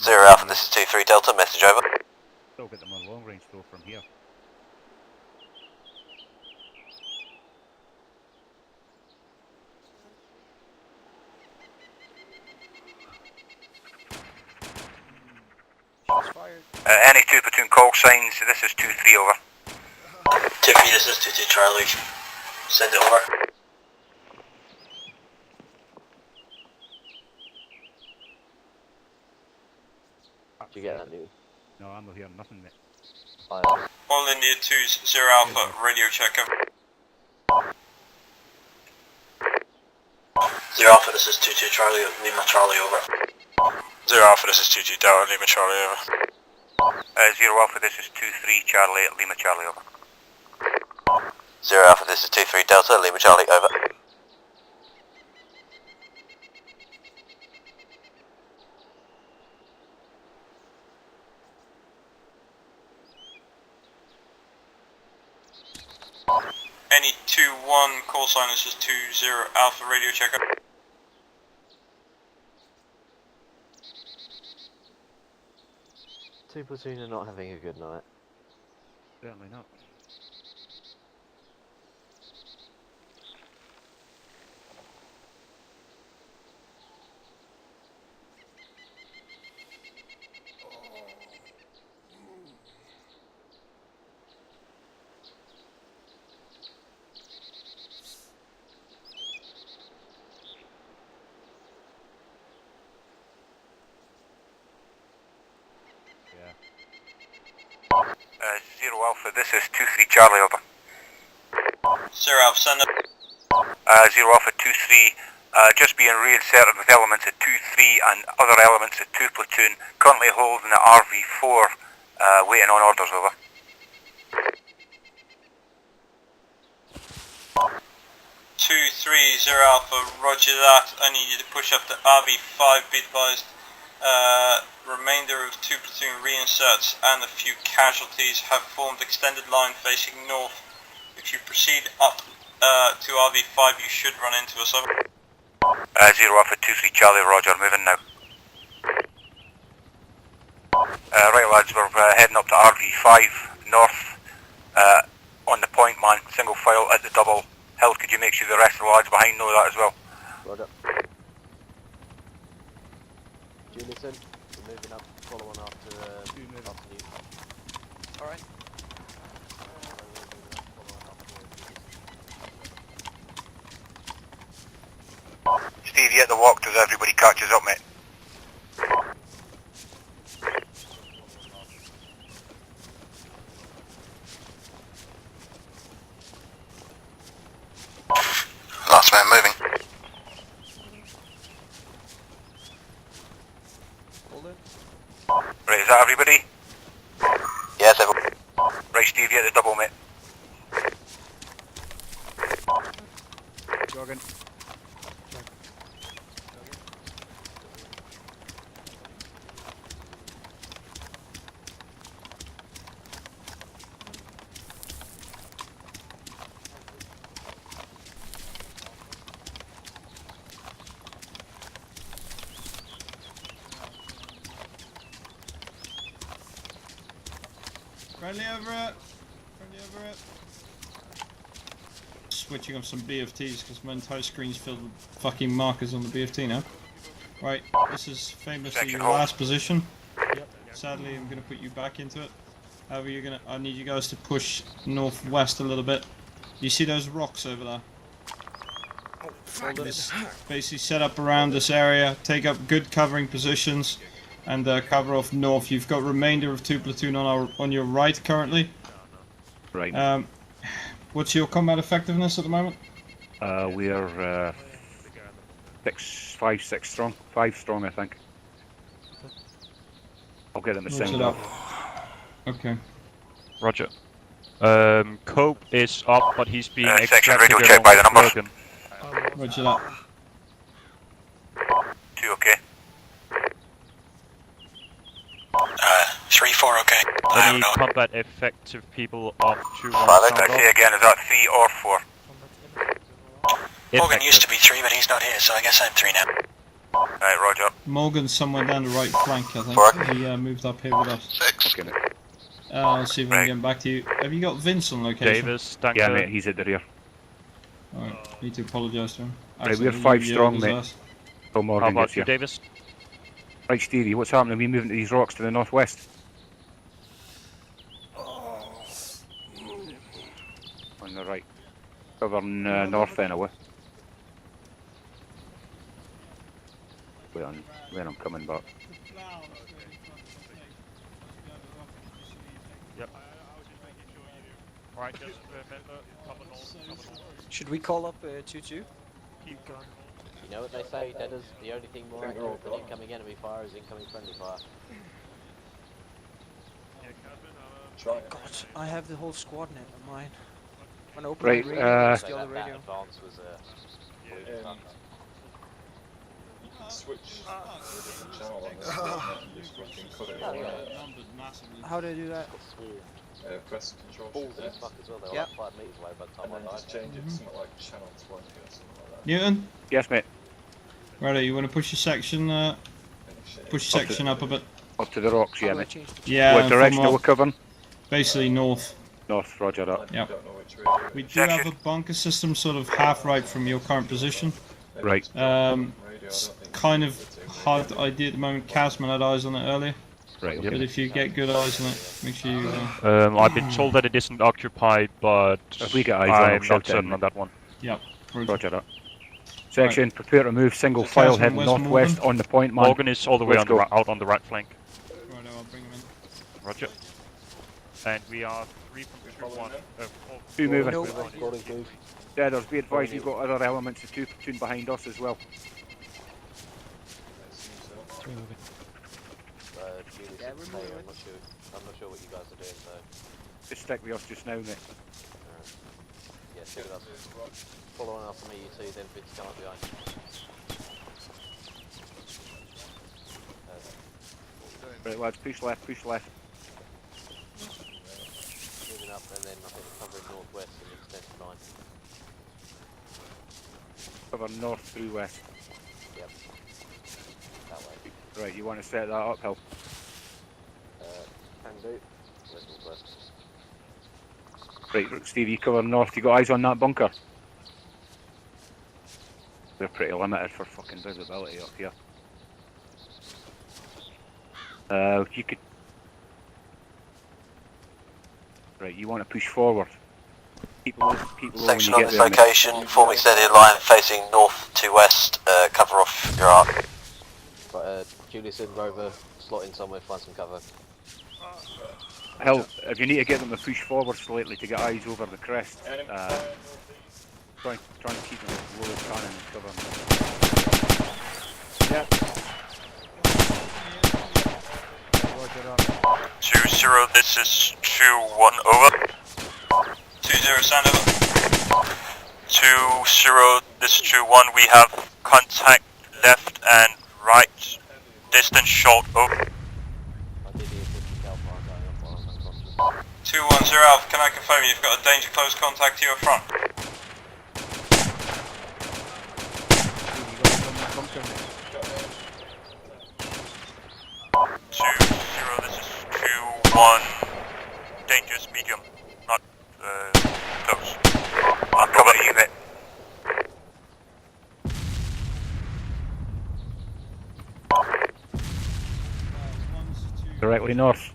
Zero Alpha, this is 2-3 Delta, message over. Still get them on long range though from here. Any 2 platoon call signs, this is 2-3, over. 2-3, this is 2-2 Charlie. Send it over. Did you get that, Newton? No, I'm not hearing nothing, mate. All India 2's 0 Alpha, radio check over. 0 Alpha, this is 2-2 Charlie, Lima Charlie over. 0 Alpha, this is 2-2 Delta, Lima Charlie over. 0 Alpha, this is 2-3 Charlie, Lima Charlie over. 0 Alpha, this is 2-3 Delta, Lima Charlie over. Any 2-1 call sign, this is 2-0 Alpha, radio check over. Two platoon are not having a good night. Certainly not. Yeah. 0 Alpha, this is 2-3 Charlie over. 0 Alpha, send it. 0 Alpha 2-3, just being reinserted with elements at 2-3 and other elements at 2 platoon, currently holding at RV4, waiting on orders over. 2-3, 0 Alpha, roger that. I need you to push up to RV5, be advised. Remainder of 2 platoon reinserts and a few casualties have formed extended line facing north. If you proceed up to RV5, you should run into us. Over. 0 Alpha 2-3 Charlie, roger, moving now. Right lads, we're heading up to RV5 north, on the point man, single file at the double hill. Could you make sure the rest of the lads behind know that as well? Roger. Julison, we're moving up, follow on after you. Alright. Steve, you at the walk, does everybody catches up, mate? Last man moving. Right, is that everybody? Yes, everyone. Right, Steve, you at the double, mate. Jogging. Friendly over it. Friendly over it. Switching up some BFTs because my entire screen's filled with fucking markers on the BFT now. Right, this is famously your last position. Sadly, I'm going to put you back into it. However, I need you guys to push northwest a little bit. You see those rocks over there? This basically set up around this area, take up good covering positions, and cover off north. You've got remainder of 2 platoon on your right currently. Right. What's your combat effectiveness at the moment? We're 6 strong. 5 strong, I think. I'll get them to send up. Okay. Roger. Cope is up, but he's being section extracted radio check by the numbers. Logan. Roger that. 2 okay. 3-4 okay. Any combat effective people off 2-1 I say again, is that 3 or 4? Morgan used to be 3, but he's not here, so I guess I'm 3 now. Right, roger. Morgan's somewhere down the right flank, I think. He moved up here with us. 6. I'll see if I can get back to you. Have you got Vince on location? Davis, thank Yeah, mate, he's at the rear. Alright, need to apologise to him. Right, we're 5 strong, mate. So Morgan How about gets you, here. Davis? Right, Stevie, what's happening? Are we moving to these rocks to the northwest? covering north anyway. Wait on when I'm coming back. Yep. Right, just remember, cover north, cover north. Should we call up 2-2? Keep going. You know what they say, Deaders? The only thing more accurate than incoming enemy fire is incoming friendly fire. God, I have the whole squad net on mine. When I open Right, my radio, it's the other That radio. advance was You can switch to a different channel on this and just fucking cut it all out. How do I do that? Press Control balls Shift as fuck as well, they were Yep. like 5 metres away by the time and I then died. just change it to something like channel 20 or something like that. Newton? Yes, mate. Righto, you want to push your section up a bit? Up to the rocks, yeah, mate. Yeah. What direction are we covering? Basically north. North, roger that. Yep. We do have a bunker system sort of half right from your current position. Right. It's kind of hard idea at the moment. Casman had eyes on it earlier. Right, But if you get good eyes on it, make sure you... I've been told that it isn't occupied, but If we get eyes on it, I'm we'll not shout certain down. on that one. Yep. Roger that. Section, prepare to move single So file Casman, heading where's northwest Morgan? on the point, man. Morgan is all the way Let's on go. out on the right flank. Righto, I'll bring him in. Roger. And we are 3 from 2-1. Two moving. Nope. Deaders, be advised you've got other elements of 2 platoon behind us as well. I'm not sure what you guys are doing, so... Just stick with us just now, mate. Yeah, stick with us. Follow on after me, you two, then Vince come up behind. Right, lads, push left, push left. Moving up, and then I think we're covering northwest and extend to 9. Cover north through west. Yep. That way. Right, you want to set that uphill? Can do. West northwest. Right, Steve, you cover north. You got eyes on that bunker? They're pretty limited for fucking visibility up here. You could... Right, you want to push forward. Keep low when you Section get on this there, mate. location, form extended line facing north to west, cover off your arc. But Julius and Rover, slot in somewhere, find some cover. Hell, if you need to get them to push forward slightly to get eyes over the crest, try and keep them as low as can and cover them. Yep. Roger that. 2-0, this is 2-1, over. 2-0, stand over. 2-0, this is 2-1, we have contact left and right, distance short, over. 210 Alpha, can I confirm you've got a danger close contact to your front? 2-0, this is 2-1, dangerous medium, not close. I'll cover the unit. Directly north.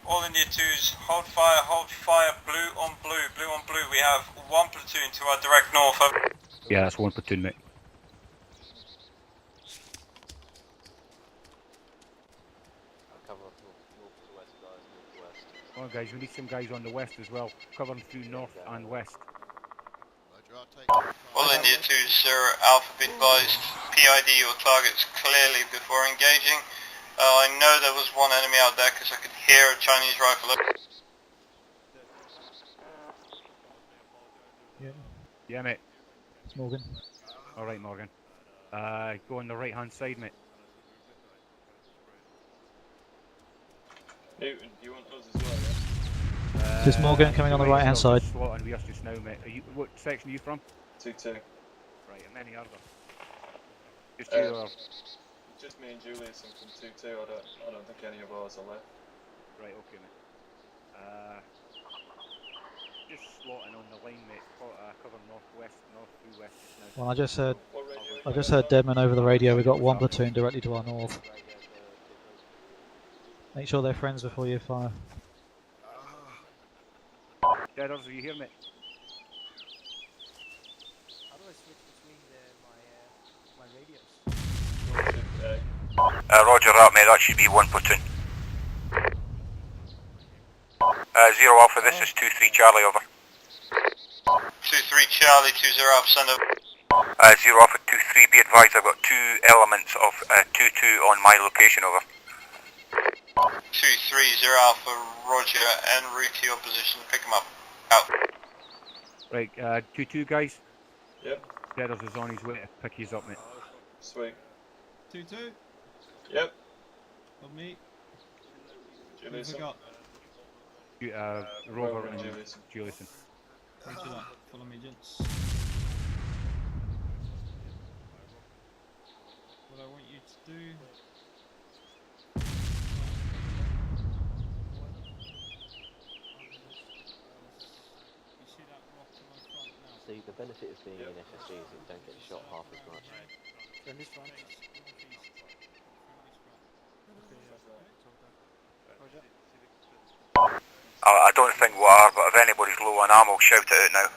All India 2s, hold fire, blue on blue, blue on blue. We have one platoon to our direct north, over. Yeah, that's one platoon, mate. Come on, guys, we need some guys on the west as well, covering through north and west. All India 2s, Alpha, be advised, PID your targets clearly before engaging. I know there was one enemy out there because I could hear a Chinese rifle. Yeah, mate. It's Morgan. Alright, Morgan. Go on the right hand side, mate. Newton, do you want us as well, yeah? This is Morgan coming on the right hand side. Slotting with us just now, mate. What section are you from? 2-2. Right, and any other? Just you or... Just me and Julius and from 2-2, I don't think any of ours are left. Right, okay, mate. Just slotting on the line, mate. Cover northwest, north through west just now. Well, I just heard Deadman over the radio. We got one platoon directly to our north. Make sure they're friends before you fire. Deaders, are you here, mate? Roger that, mate. That should be one platoon. Zero Alpha, this is 2-3 Charlie, over. 2-3 Charlie, 20 Alpha, send over. Zero Alpha, 2-3, be advised I've got 2 elements of 2-2 on my location, over. 2-3, 0 Alpha, Roger, en route to your position, pick them up. Out. Right, 2-2 guys. Yep. Deaders is on his way to pick you up, mate. Sweet. 2-2. Yep. On me. Who Julius. forgot? Rover and Julius. Julieson. Roger that. Follow me, gents. What I want you to do. You see that rock to my front now? See, the benefit of being in FSG is that you don't get shot half as much. Turn this front. I don't think we are, but if anybody's low on ammo, shout it out now.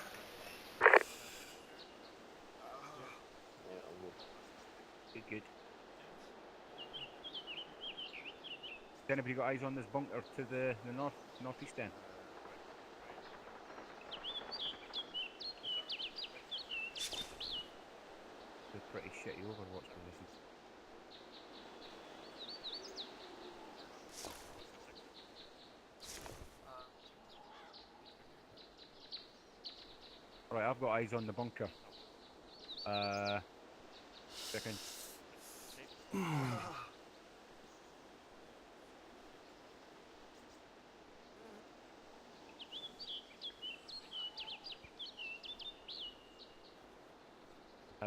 Good. Has anybody got eyes on this bunker to the northeast end? They're pretty shitty Overwatch positions. Right, I've got eyes on the bunker. Second.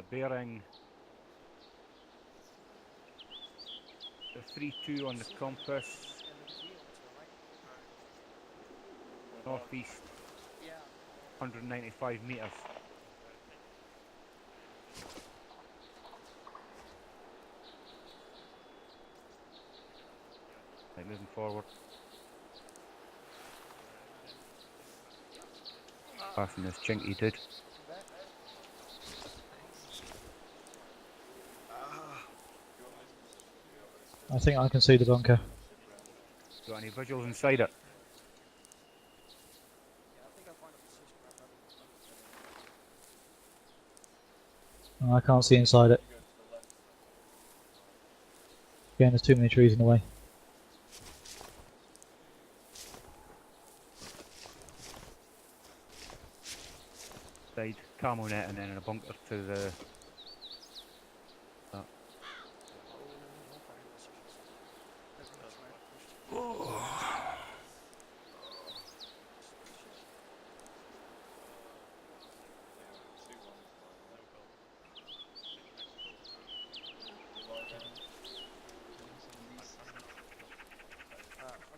Bearing the 3-2 on the compass. Northeast, 195 meters. Right, moving forward. Passing this chinky dude. I think I can see the bunker. Got any visuals inside it? Oh, I can't see inside it. Again, there's too many trees in the way. Side camo net and then in a bunker to the. I'll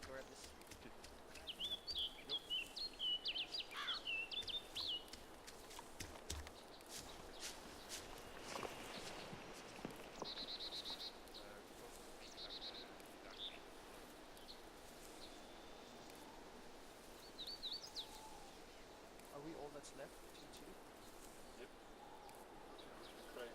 grab this. Are we all that's left? 2-2? Yep. Great.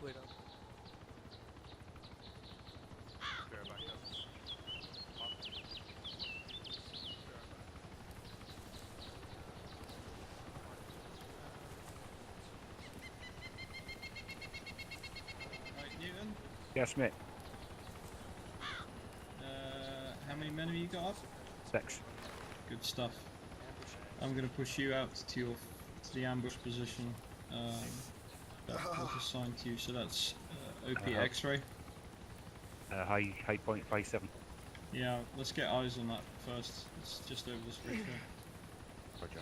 Wait up. Right, Newton. Yes, mate. How many men have you got up? 6. Good stuff. I'm going to push you out to your the ambush position that was assigned to you. So that's OP X-ray. High point 5-7. Yeah, let's get eyes on that first. It's just over this ridge here. Roger.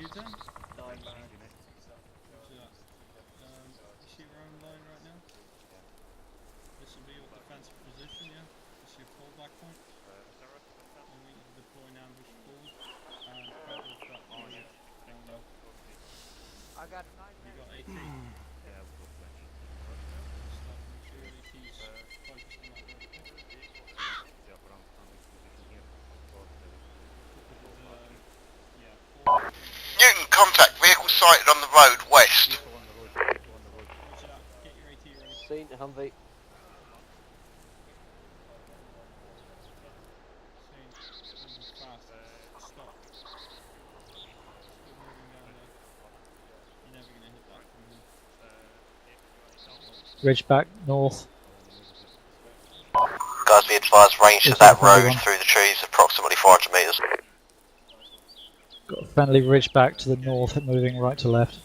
You done? 9 man. You see your own line right now? This will be your defensive position, yeah? This is your fallback point. And we can deploy an ambush forward and cover with that area down low. I got 9 You got AT? Yeah, we'll go flank. Start make sure your AT's focused on that road. The upper arm standing position here. Newton, contact. Vehicle sighted on the road west. Vehicle on the road. Vehicle on the road. Roger that. Get your AT ready. Seen Humvee. Moving fast. Stop. Still moving down there. You're never going to hit that from here. Ridgeback north. Guys, be advised, range to that road through the trees, approximately 400 metres. Got a friendly ridgeback to the north, moving right to left.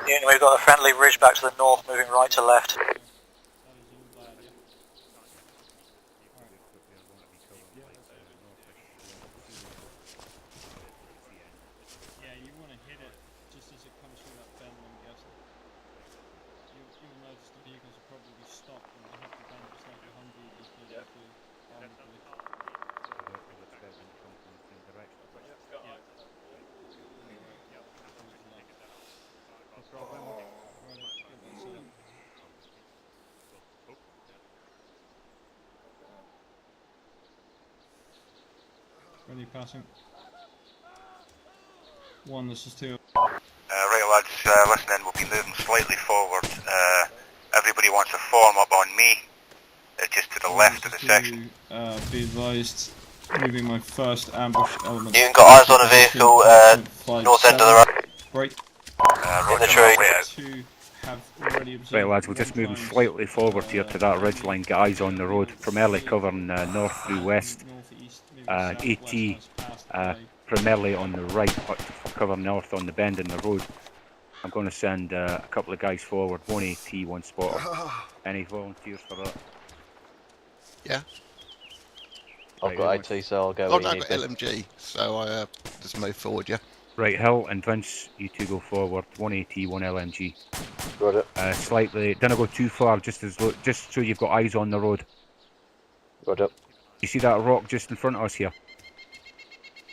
Newton, we've got a friendly ridgeback to the north, moving right to left. Yeah, you want to hit it just as it comes through that bend, I'm guessing. You'll notice the vehicles will probably stop when they hit the bend, just like the Humvee just did with the armor bridge. Ready passing. 1, this is 2. Right lads, listening, we'll be moving slightly forward. Everybody wants to form up on me, just to the left of the section. Be advised, moving my first ambush element. Newton, got eyes on a vehicle, north end of the road. Right. In the tree. 2 have already observed. Right lads, we're just moving slightly forward here to that ridge line. Get eyes on the road. Primarily covering north through west. AT primarily on the right, but cover north on the bend in the road. I'm going to send a couple of guys forward. 1 AT, 1 spotter. Any volunteers for that? Yeah. I've got AT, so I'll go Oh, where no, you I've need got me. LMG, so I just move forward, yeah. Right, Hill and Vince, you two go forward. 1 AT, 1 LMG. Got it. Slightly, don't go too far, just so you've got eyes on the road. Got it. You see that rock just in front of us here?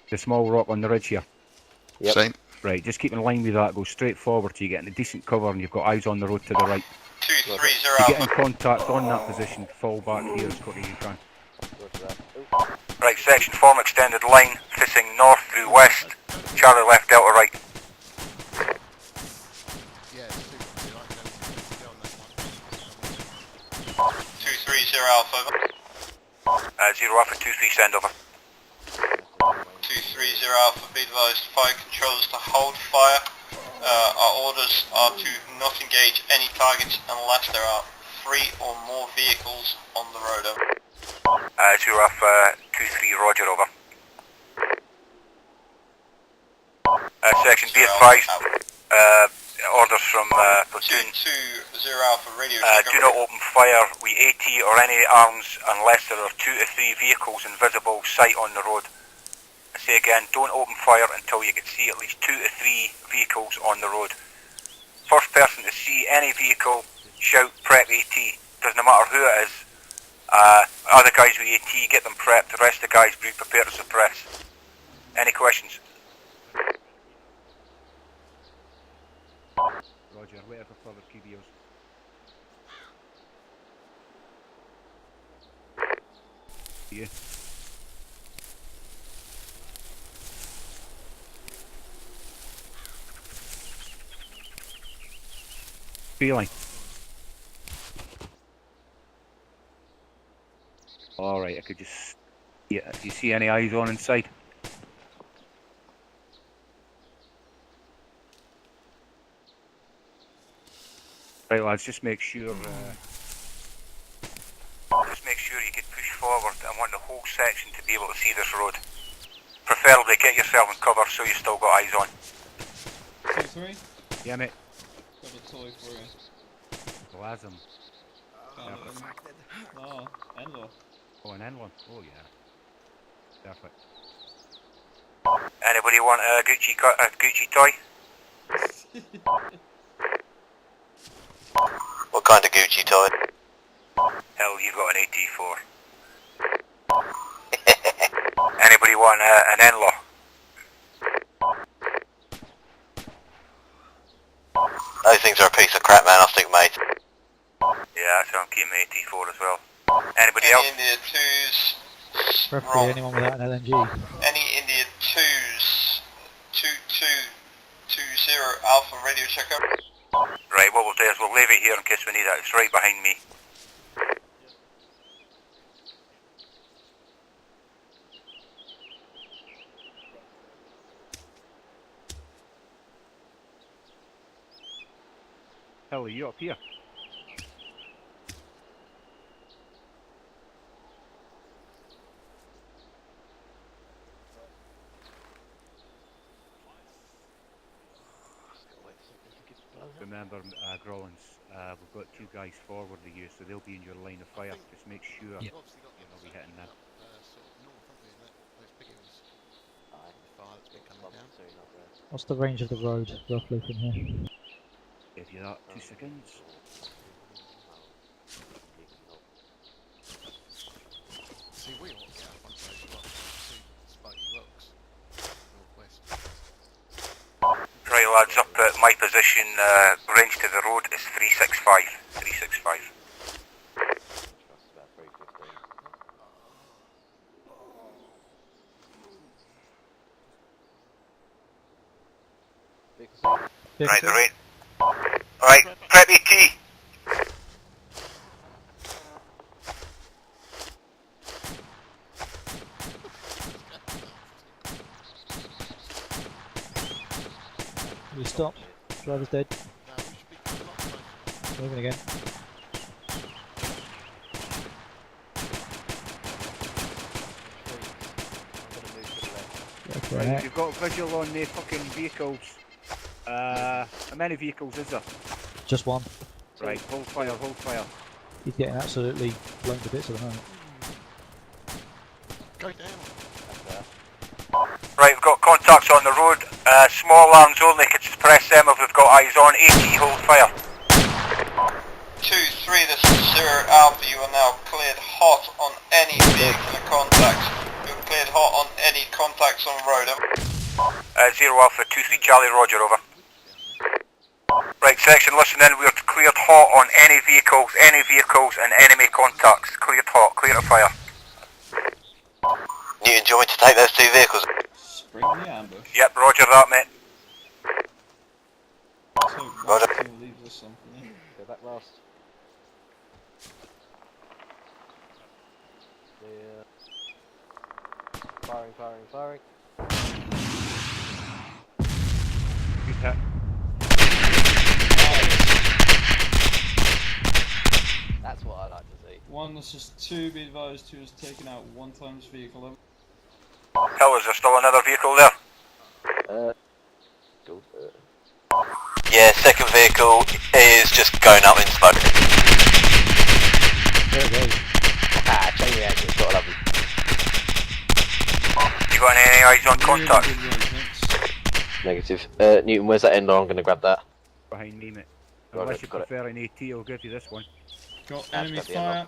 The small rock on the ridge here? Yep. Same. Right, just keep in line with that, go straight forward till you get in a decent cover and you've got eyes on the road to the right. 230 If you get in contact on that position, fall back here as quickly as you can. Right, section form extended line, facing north through west. Charlie left, Delta right. Yeah, 230 Alpha. 0 Alpha 23, send over. 230 Alpha, be advised, fire controllers to hold fire. Our orders are to not engage any targets unless there are 3 or more vehicles on the road. 0 Alpha 23, roger, over. Section, be advised, orders from platoon. 2-0 Alpha, radio do not open fire with AT or any arms unless there are 2 to 3 vehicles in visible sight on the road. I say again, don't open fire until you can see at least 2 to 3 vehicles on the road. First person to see any vehicle, shout prep AT. Doesn't matter who it is. Other guys with AT, get them prepped. The rest of the guys be prepared to suppress. Any questions? Roger, wait for further QBOs. feeling. Alright, I could just... Yeah, do you see any eyes on inside? Right lads, just make sure... Just make sure you get pushed forward. I want the whole section to be able to see this road. Preferably get yourself in cover so you still got eyes on. 2-3? Yeah, mate. Got a toy for you. Blasm. No, Enlo. Oh, an N1. Oh, yeah. Perfect. Anybody want a Gucci toy? What kind of Gucci toy? Hell, you've got an AT4. Anybody want an Enlo? Those things are a piece of crap, man, I think, mate. Yeah, so I'm keeping my AT4 as well. Anybody else? India 2s. Preferably anyone without an LNG. Any India 2s. 2220 Alpha radio checkup. Right, what we'll do is we'll leave it here in case we need it. It's right behind me. Hell, are you up here? Remember, Grollins, we've got two guys forward of you, so they'll be in your line of fire. Just make sure you'll be hitting them. What's the range of the road, roughly, from here? Give you that, 2 seconds. See, we ought to get up on those rocks, see spiky rocks, northwest. Right lads, up at my position, range to the road is 365. 365. Right, the right. Alright, prep AT. We stopped. Driver's dead. Moving again. Right, you've got visual on the fucking vehicles. How many vehicles is there? Just one. Right, hold fire, hold fire. He's getting absolutely blown to bits at the moment. Go down. Right, we've got contacts on the road. Small arms only, can suppress them if we've got eyes on. AT, hold fire. 2-3, this is 0 Alpha, you are now cleared hot on any vehicular contacts. You're cleared hot on any contacts on road. 0 Alpha, 2-3 Charlie, roger, over. Right, section, listen in, we're cleared hot on any vehicles and enemy contacts. Cleared hot, clear to fire. Newton, do you want me to take those two vehicles? Spring the ambush. Yep, roger that, mate. Roger. Leaves us something. Go back last. Yeah. Firing, firing, firing. Good hit. That's what I like to see. One, this is 2, be advised, 2 is taken out 1 times vehicle. Hell, is there still another vehicle there? Yeah, second vehicle is just going up in smoke. There it goes. Ah, chain reaction, gotta love it. You got any eyes on contact? Negative. Newton, where's that end? I'm gonna grab that. Behind me, mate. Got Unless it, you got it. prefer an AT, I'll give you this one. Got That's enemy got the fire.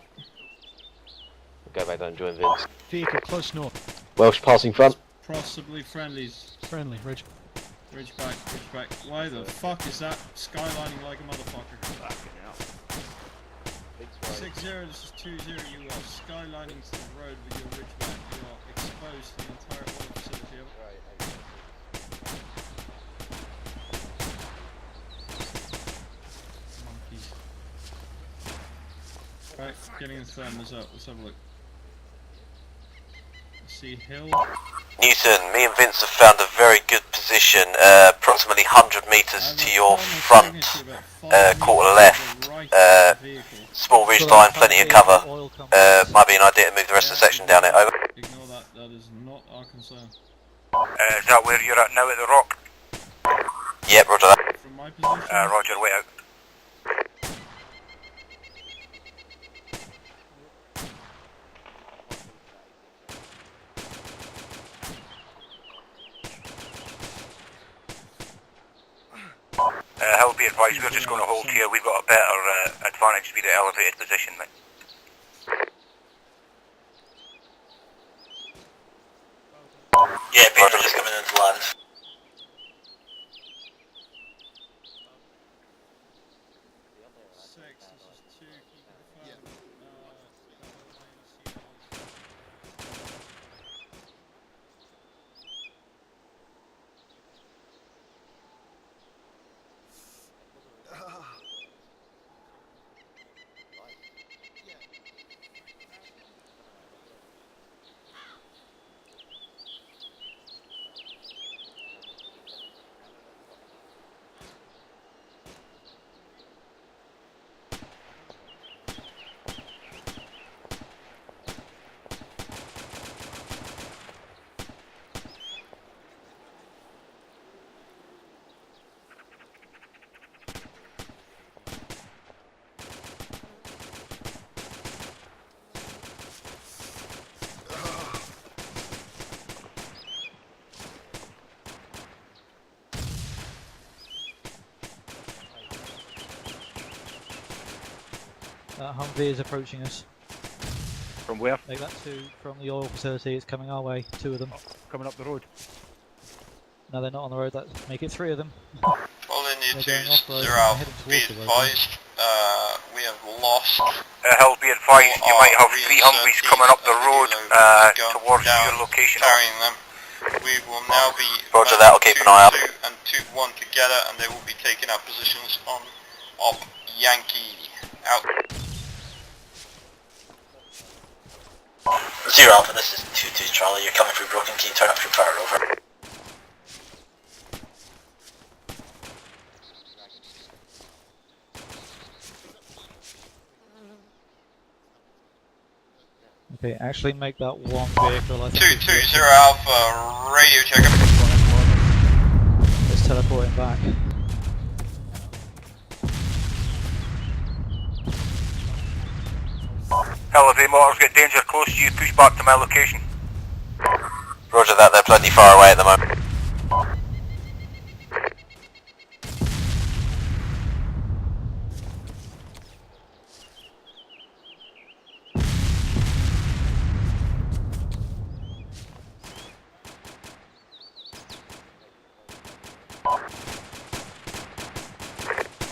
Go back down and join Vince. Vehicle close north. Welsh passing front. Possibly friendlies. Friendly, Ridge. Ridge back, ridge back. Why the fuck is that skylining like a motherfucker? 6-0, this is 2-0, you are skylining to the road with your ridge back. You are exposed to the entire oil facility. Right, getting into them, let's have a look. See Hill. Newton, me and Vince have found a very good position, approximately 100 metres to your front, quarter left. Small ridge line, plenty of cover. Might be an idea to move the rest of the section down it, over. Ignore that, that is not our concern. Is that where you're at now at the rock? Yep, roger that. From my position? Roger, way out. Hill, be advised, we're just going to hold here. We've got a better advantage to be the elevated position, mate. Yeah, Pedro just coming into land. That Humvee is approaching us. From where? Make that two from the oil facility. It's coming our way. Two of them. Coming up the road. No, they're not on the road. Make it three of them. Well, they need to zero out. Be advised, we have lost. Hill, be advised, you might have 3 Humvees coming up the road towards your location. Carrying them. We will now be Roger that, I'll keep an eye out. 2 and 2-1 together, and they will be taking our positions on Op Yankee. Out. Zero Alpha, this is 2-2 Charlie, you're coming through Broken Key, turn up through fire, over. Okay, actually make that one vehicle. I think 220 Alpha, radio checker. Let's teleport him back. Hill, if any motors get danger close to you, push back to my location. Roger that, they're plenty far away at the moment.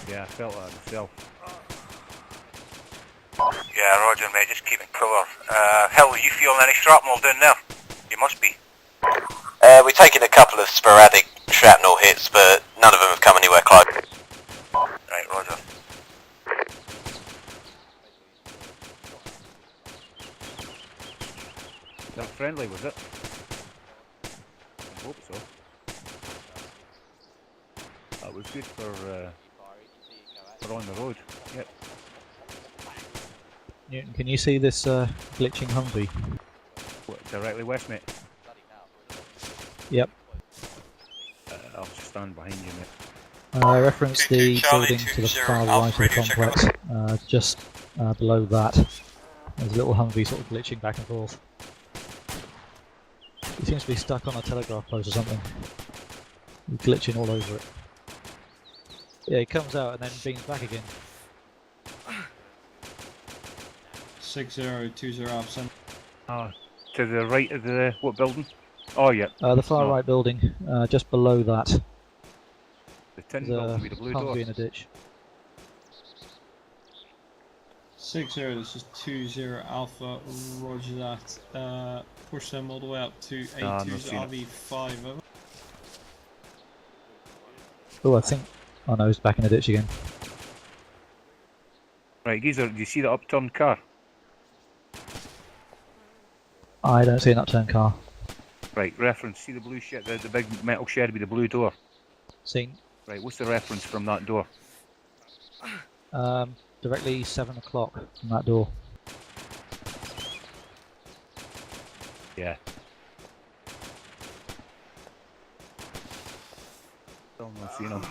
Yeah, I felt that myself. Yeah, roger, mate, just keep it cooler. Hill, are you feeling any shrapnel down there? You must be. We've taken a couple of sporadic shrapnel hits, but none of them have come anywhere close. Right, roger. That friendly, was it? I hope so. That was good for on the road. Yep. Newton, can you see this glitching Humvee? What, directly west, mate? Yep. I'll just stand behind you, mate. I reference the building to the far right of the complex, just below that. There's a little Humvee sort of glitching back and forth. He seems to be stuck on a telegraph post or something. He's glitching all over it. Yeah, he comes out and then beams back again. 6020 Alpha. To the right of the what building? Oh yeah. The far right building, just below that. The tin There's building with the blue Humvee doors. in a ditch. 60, this is 20 Alpha, roger that. Push them all the way up to 82's RV5, over. Oh, I think... Oh no, he's back in the ditch again. Right, Geezer, do you see the upturned car? I don't see an upturned car. Right, reference, see the blue shed, the big metal shed with the blue door? Seen. Right, what's the reference from that door? Directly 7 o'clock from that door. Yeah. Still not seen him.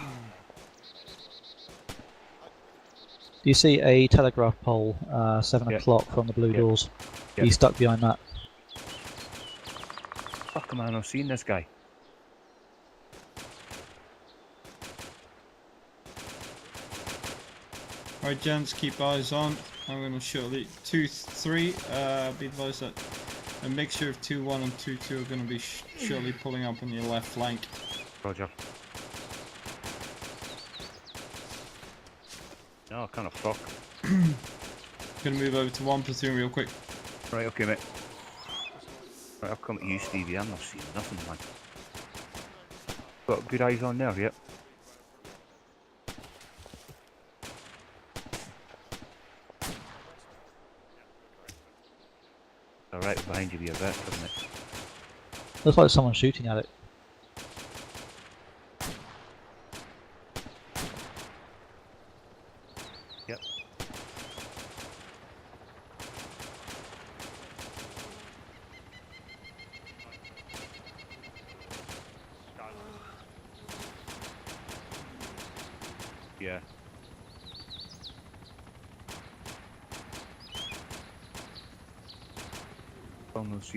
Do you see a telegraph pole, 7 Yep. o'clock from the blue Yep. doors? Yep. He's stuck behind that. Fuck man, I've seen this guy. Alright gents, keep eyes on. I'm going to shortly 2-3, be advised that a mixture of 2-1 and 2-2 are going to be shortly pulling up on your left flank. Roger. No, I kind of fuck. Gonna move over to 1 platoon real quick. Right, okay mate. Right, I'll come to you Stevie, I'm not seeing nothing man. Got good eyes on there, yep. Alright, behind you be a bit, doesn't it? Looks like someone's shooting at it. Yep. Yeah.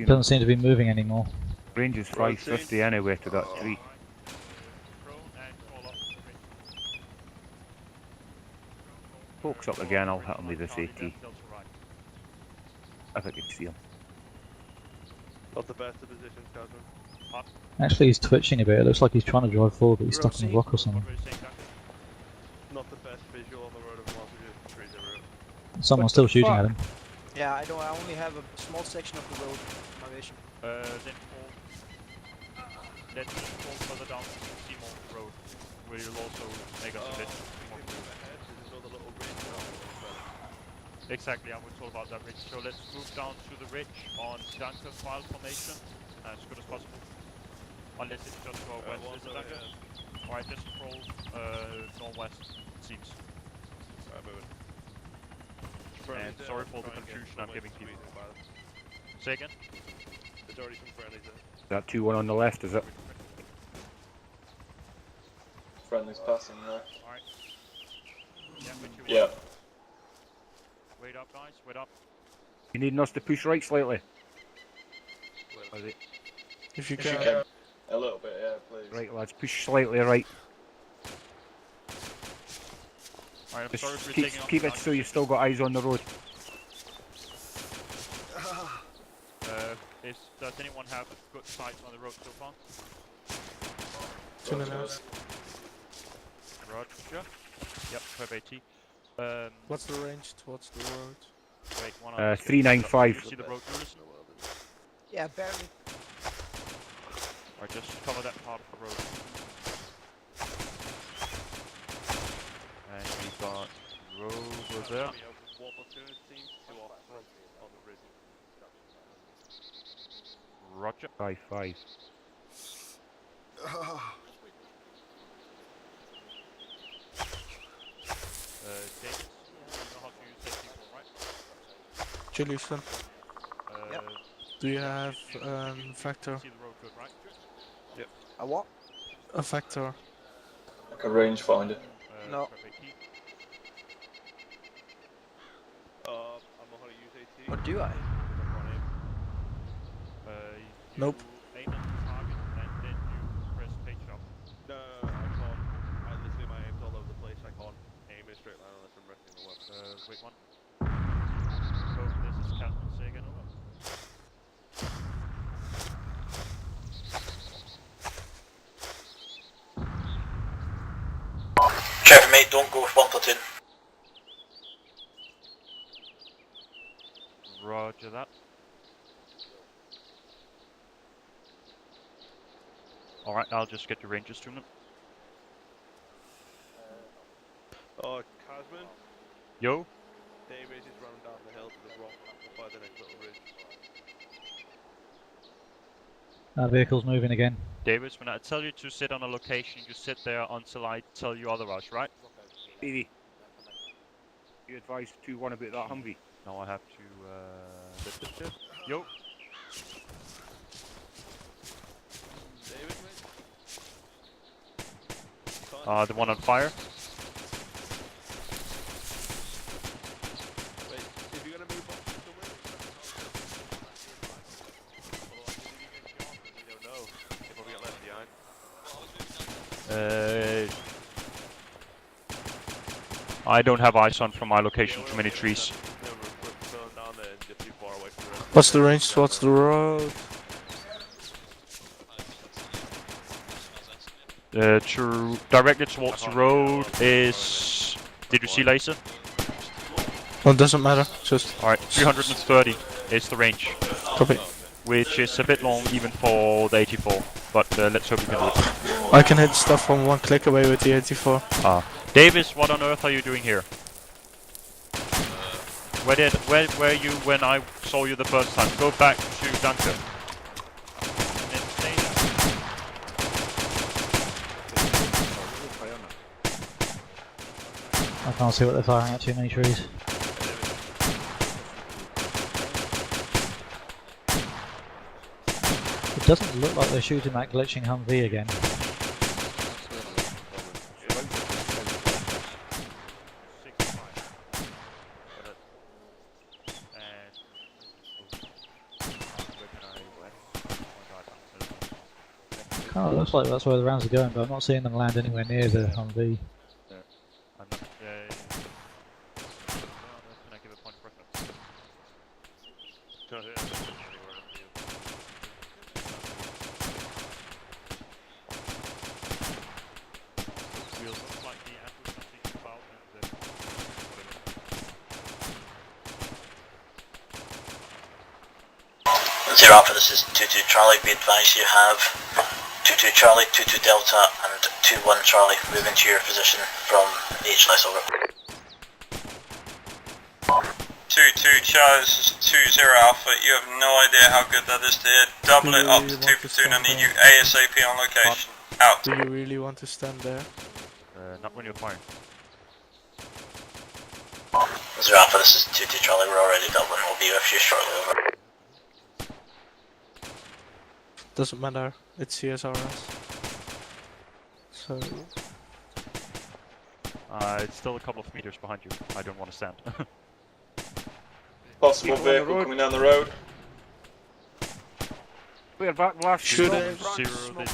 Doesn't seem to be moving anymore. Range is 550 anyway to that tree. Pokes up again, I'll hit him with this AT. If I can see him. Not the best of positions, Casman. Actually, he's twitching a bit. It looks like he's trying to drive forward, but he's stuck on a rock or something. Not the best visual on the road of Montague 30. Someone's still shooting at him. Yeah, I don't. I only have a small section of the road in my vision. Then fall further down Seymour Road, where you'll also make us a bit more. Exactly, I was told about that ridge. So let's move down to the ridge on Dunkirk file formation as good as possible. Unless it's just go west, is it like that? Alright, just roll northwest, it seems. And sorry for the confusion I'm giving people. Say again? There's already some friendlies That there. 2-1 on the left, is it? Friendly's passing there. Alright. Yeah. Wait up, guys, wait up. You needing us to push right slightly? If you can. A little bit, yeah, please. Right lads, push slightly right. Alright, I'm sorry for Just keep it so you've still got eyes on the road. Does anyone have good sight on the road so far? Roger. Yep, per AT. What's the range towards the road? Wait, 395. You see the road rules? Yeah, barely. Alright, just cover that part of the road. And we've got road over there. Roger. 5-5. James, you know how to use that people, right? Juliusson. Yep. Do you have factor? See the road good, right? Yep. A what? A factor. Like a rangefinder. No. I know how to use AT. What do I? Nope. Aim at the target and then you press page up. No, I can't. I literally, my aim's all over the place. I can't aim in a straight line unless I'm resting the weapon. Wait one. So this is Casman, say again over. Trevor mate, don't go with 1 platoon. Roger that. Alright, I'll just get the Rangers to them. Casman? Yo? Daybase is running down the hill to the rock by the next little ridge. Vehicle's moving again. Davis, when I tell you to sit on a location, you sit there until I tell you otherwise, right? Davey, you advised 2-1 about that Humvee. Now I have to. Yo. David, mate. The one on fire. Wait, if you're gonna move up somewhere, we don't know. If we get left behind. I don't have eyes on from my location. Too many trees. What's the range towards the road? Directly towards the road is. Did you see laser? Well, it doesn't matter. Just. Alright, 330 is the range. Copy. Which is a bit long even for the 84, but let's hope we can do it. I can hit stuff from one click away with the 84. Davis, what on earth are you doing here? Where were you when I saw you the first time? Go back to Dunker. And then stay there. I can't see what they're firing at, too many trees. It doesn't look like they're shooting that glitching Humvee again. Kind of looks like that's where the rounds are going, but I'm not seeing them land anywhere near the Humvee. Zero Alpha, this is 22 Charlie. Be advised you have 22 Charlie, 22 Delta, and 21 Charlie moving to your position from the HLS over. 22 Charlie, this is 20 Alpha. You have no idea how good that is to hit. Double it up to 2 platoon. I need you ASAP on location. Out. Do you really want to stand there? Not when you're firing. Zero Alpha, this is 22 Charlie. We're already Dublin. We'll be with you shortly over. Doesn't matter, it's CSRS. So... it's still a couple of meters behind you. I don't want to stand. Possible vehicle coming down the road. We're back last. Shoot it. Zero, this is 1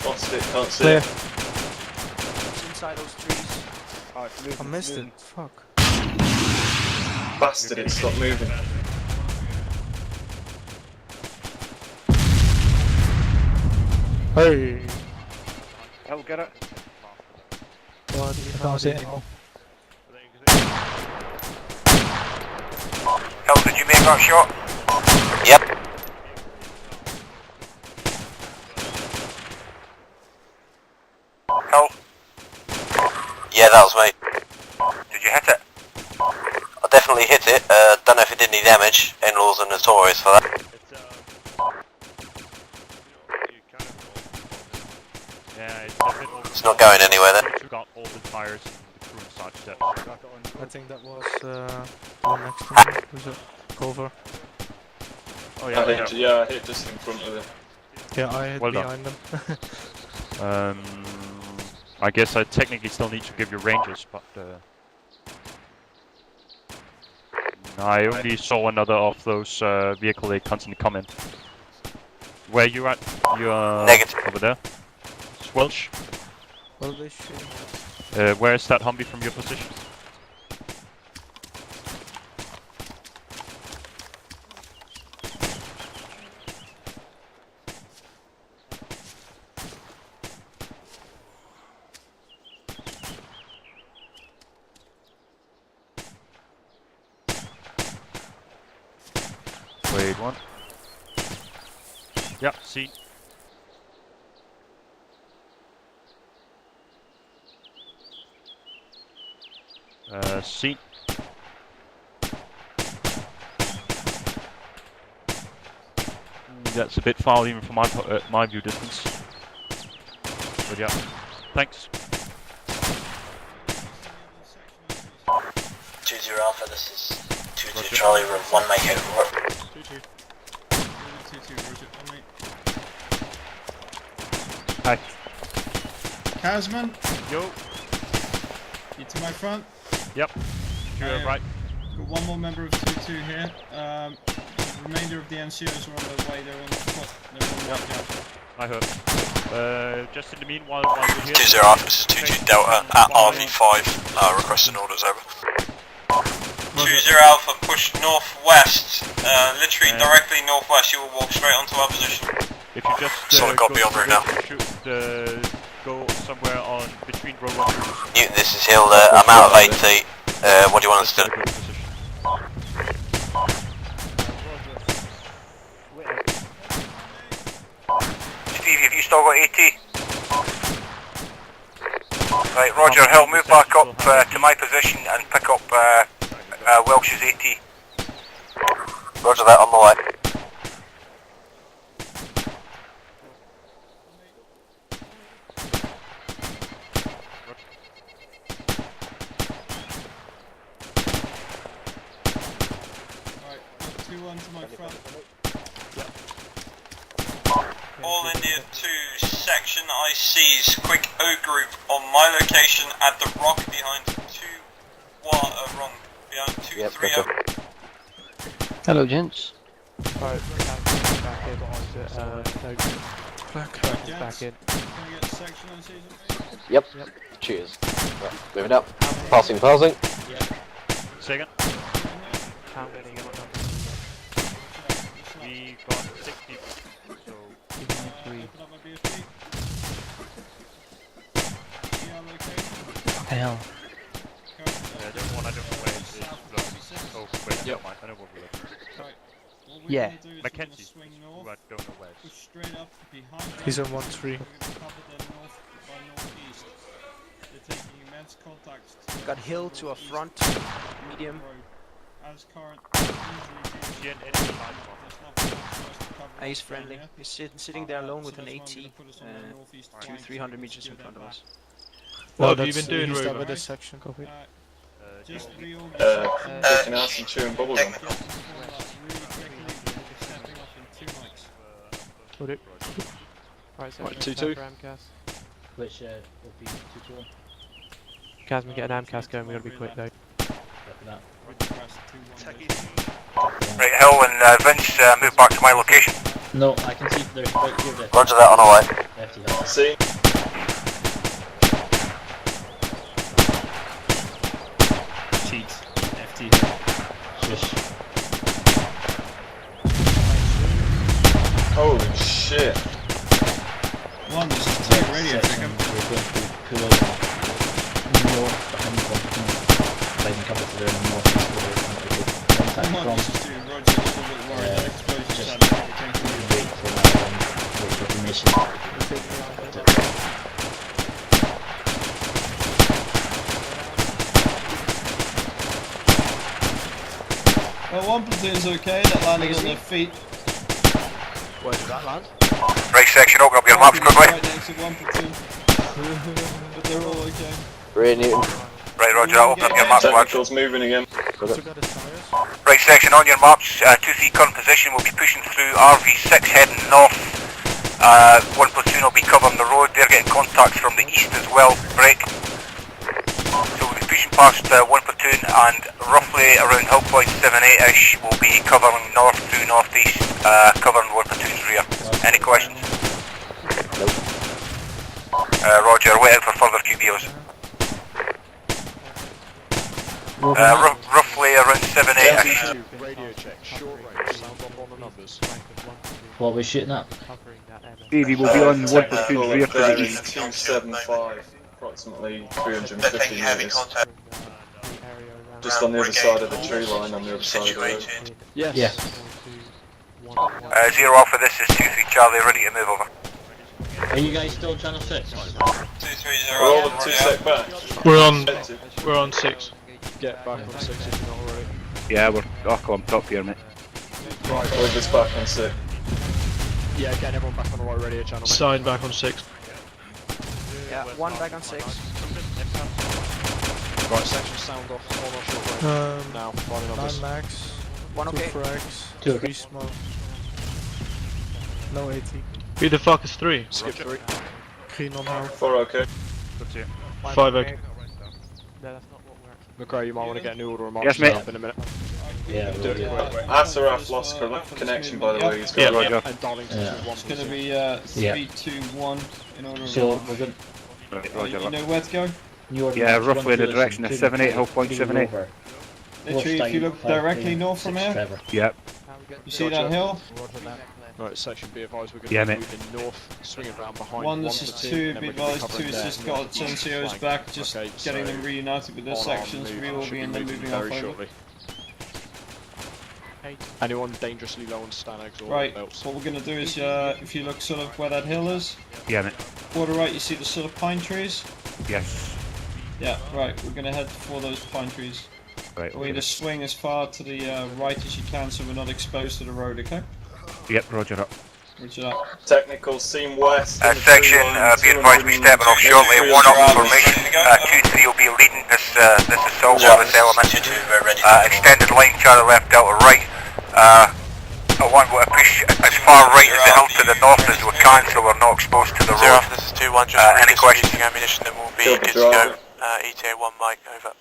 Lost it, can't see Clear. it. It's inside those trees. Oh, it's moving, I missed moving. it, fuck. Bastard, it stopped moving. Hey! I'll get it. What? I can't see it anymore. Hell, did you make that shot? Yep. Hell, Yeah, that was me. did you hit it? I definitely hit it. Don't know if it did any damage. In-laws are notorious for that. Yeah, it's a bit over. It's not going anywhere then. You got all the tires and the crew and such steps. I think that was the one next to me. Was it? Cover. Oh I yeah, hit just in front of it. Yeah, I hit Well done. behind them. I guess I technically still need to give you ranges, but I only saw another of those vehicle they constantly come in. Where you at? You are Negative. over there. Swelch. Well, they should. Where is that Humvee from your position? Wait, one. Yeah, see. Seen. That's a bit far even from my view distance. But yeah, thanks. 2-0 Alpha, this is 2-2 Charlie, we're 1 mic out, over. 2-2. 2-2, Roger, 1 mate. Hi. Kazman? Yo. You to my front? Yep. You're right. Got one more member of 2-2 here. The remainder of the NCOs are on their way, they're on foot. They're on the way. I heard. Just in the meanwhile, while you're here... 2-0 Alpha, this is 2-2 Delta at RV5, requesting orders, over. 2-0 Alpha, push northwest, literally directly northwest, you will walk straight onto our position. If you just Solid copy on route now. go somewhere on between row 1 and Newton, this is Hill, I'm out of 80, what do you want us to do? Stevie, have you still got AT? Right, Roger, Hill, move back up to my position and pick up Welsh's AT. Roger that, on the way. Alright, 2-1 to my front. All India 2 section ICs, quick O group on my location at the rock behind 2-1, behind 2-3-0. Hello, gents. Right, back in. Back in. Can I get section ICs? Yep. Cheers. Right, moving up. Passing. Yeah. Second. How many got done? We got 6 people. So... Hell. I don't know where it is. Oh, wait, never mind. I know what we're looking Right. What we're Yeah. gonna do is Mackenzie, swing who north, I don't know where. push straight up behind them. He's on 1-3. We're gonna cover them north by northeast. They're taking immense contacts. Got Hill to a front, medium. As current He's friendly. He's sitting there alone with an AT, 200-300 meters in front of us. What have you been doing, Ruben? With this section, copy. Just taking out some chewing bubblegum. Hold it. Right, so 2-2. Which will be 2-2. Kaz, we get an AMCAS going, we gotta be quick though. Right, Hill and Vince, move back to my location. No, I can see they're right here. Roger that, on our way. See? Cheat. FT. Shush. Holy shit. One, this is 2 radio check. We're going to pull out north behind the they can cover to the northeast where they're contact from. This is 2, Roger, a little bit worried. That explosion sounded like it came from you. Wait for information. Well, one platoon's okay, that landed on their feet. Where did that land? Right section, open up your maps quickly. Right next to one platoon. But they're all okay. Rear Newton. Right, Roger, open up your maps, lads. Technical's moving again. Right section, on your maps, 2-3 current position, we'll be pushing through RV6 heading north. One platoon will be covering the road, they're getting contacts from the east as well, break. So we'll be pushing past one platoon and roughly around Hill Point 7-8ish we'll be covering north through northeast, covering one platoon's rear. Any questions? Nope. Roger, wait out for further QBOs. Roughly around 7-8ish. Radio check, short range, sound on the numbers. What are we shooting at? Stevie will be on one platoon's rear to the east. 275, approximately 350 meters. Just on the other side of the tree line, on the other side of the road. Yes. Yeah. 0 Alpha, this is 2-3 Charlie, ready to move over. Are you guys still channel 6? 230. We're all 2 sec back. We're on 6. get back on 6 if you're not already. Yeah, we're on top here, mate. Right, Wyvern's back on 6. Yeah, get everyone back on the right radio channel, mate. Sign back on 6. Yeah, one back on 6. Right, section sound off on our short range. Now, firing on 9 this. max, One 2 okay. frags, 2 3 smoke. No AT. Who the fuck is 3? Skip 3. Clean on health. 4 okay. 5 okay. McRae, you might want to get a new order of march Yes, mate. up in a minute. Yeah, Do it quick. Asaraf lost connection, by the way. He's Yeah, got Roger. And Darlington's Yeah. with 1 It's going to plus. be 3, 2, 1 in order of So march. we're good. Right, You Roger. know where to go? Yeah, roughly in the direction of 78, hull point 78. Literally, if you look directly north from here, Yep. you see that hill? Right, section be advised, we're going Yeah, to be mate. moving north, swinging around behind 1, this is platoon, 2, and then be we're going to be advised, 2 covering has their just got its north NCOs flank. back, just Okay, getting so them reunited with their on our sections, move, we will should be in them moving off very over. shortly. Anyone dangerously low on Stanags or Right, belts? what we're going to do is, if you look sort of where that hill is, Yeah, mate. quarter right you see the sort of pine trees? Yes. Yeah, right, we're going to head for those pine trees. Right, We're going to swing as far to the right as you can so we're not exposed to the road, okay? Yep, Roger up. Roger that. technical seam west. Section, be advised we're stepping off shortly. 1 up formation. 2-3 will be leading this assault on this element. Extended line, Charlie left, Delta right. I want to push as far right as the hill to the north as we can so we're not exposed to the road. This is 2-1, just any questions? ammunition that will be Killed the good to go. driver. ETA 1 Mike, over.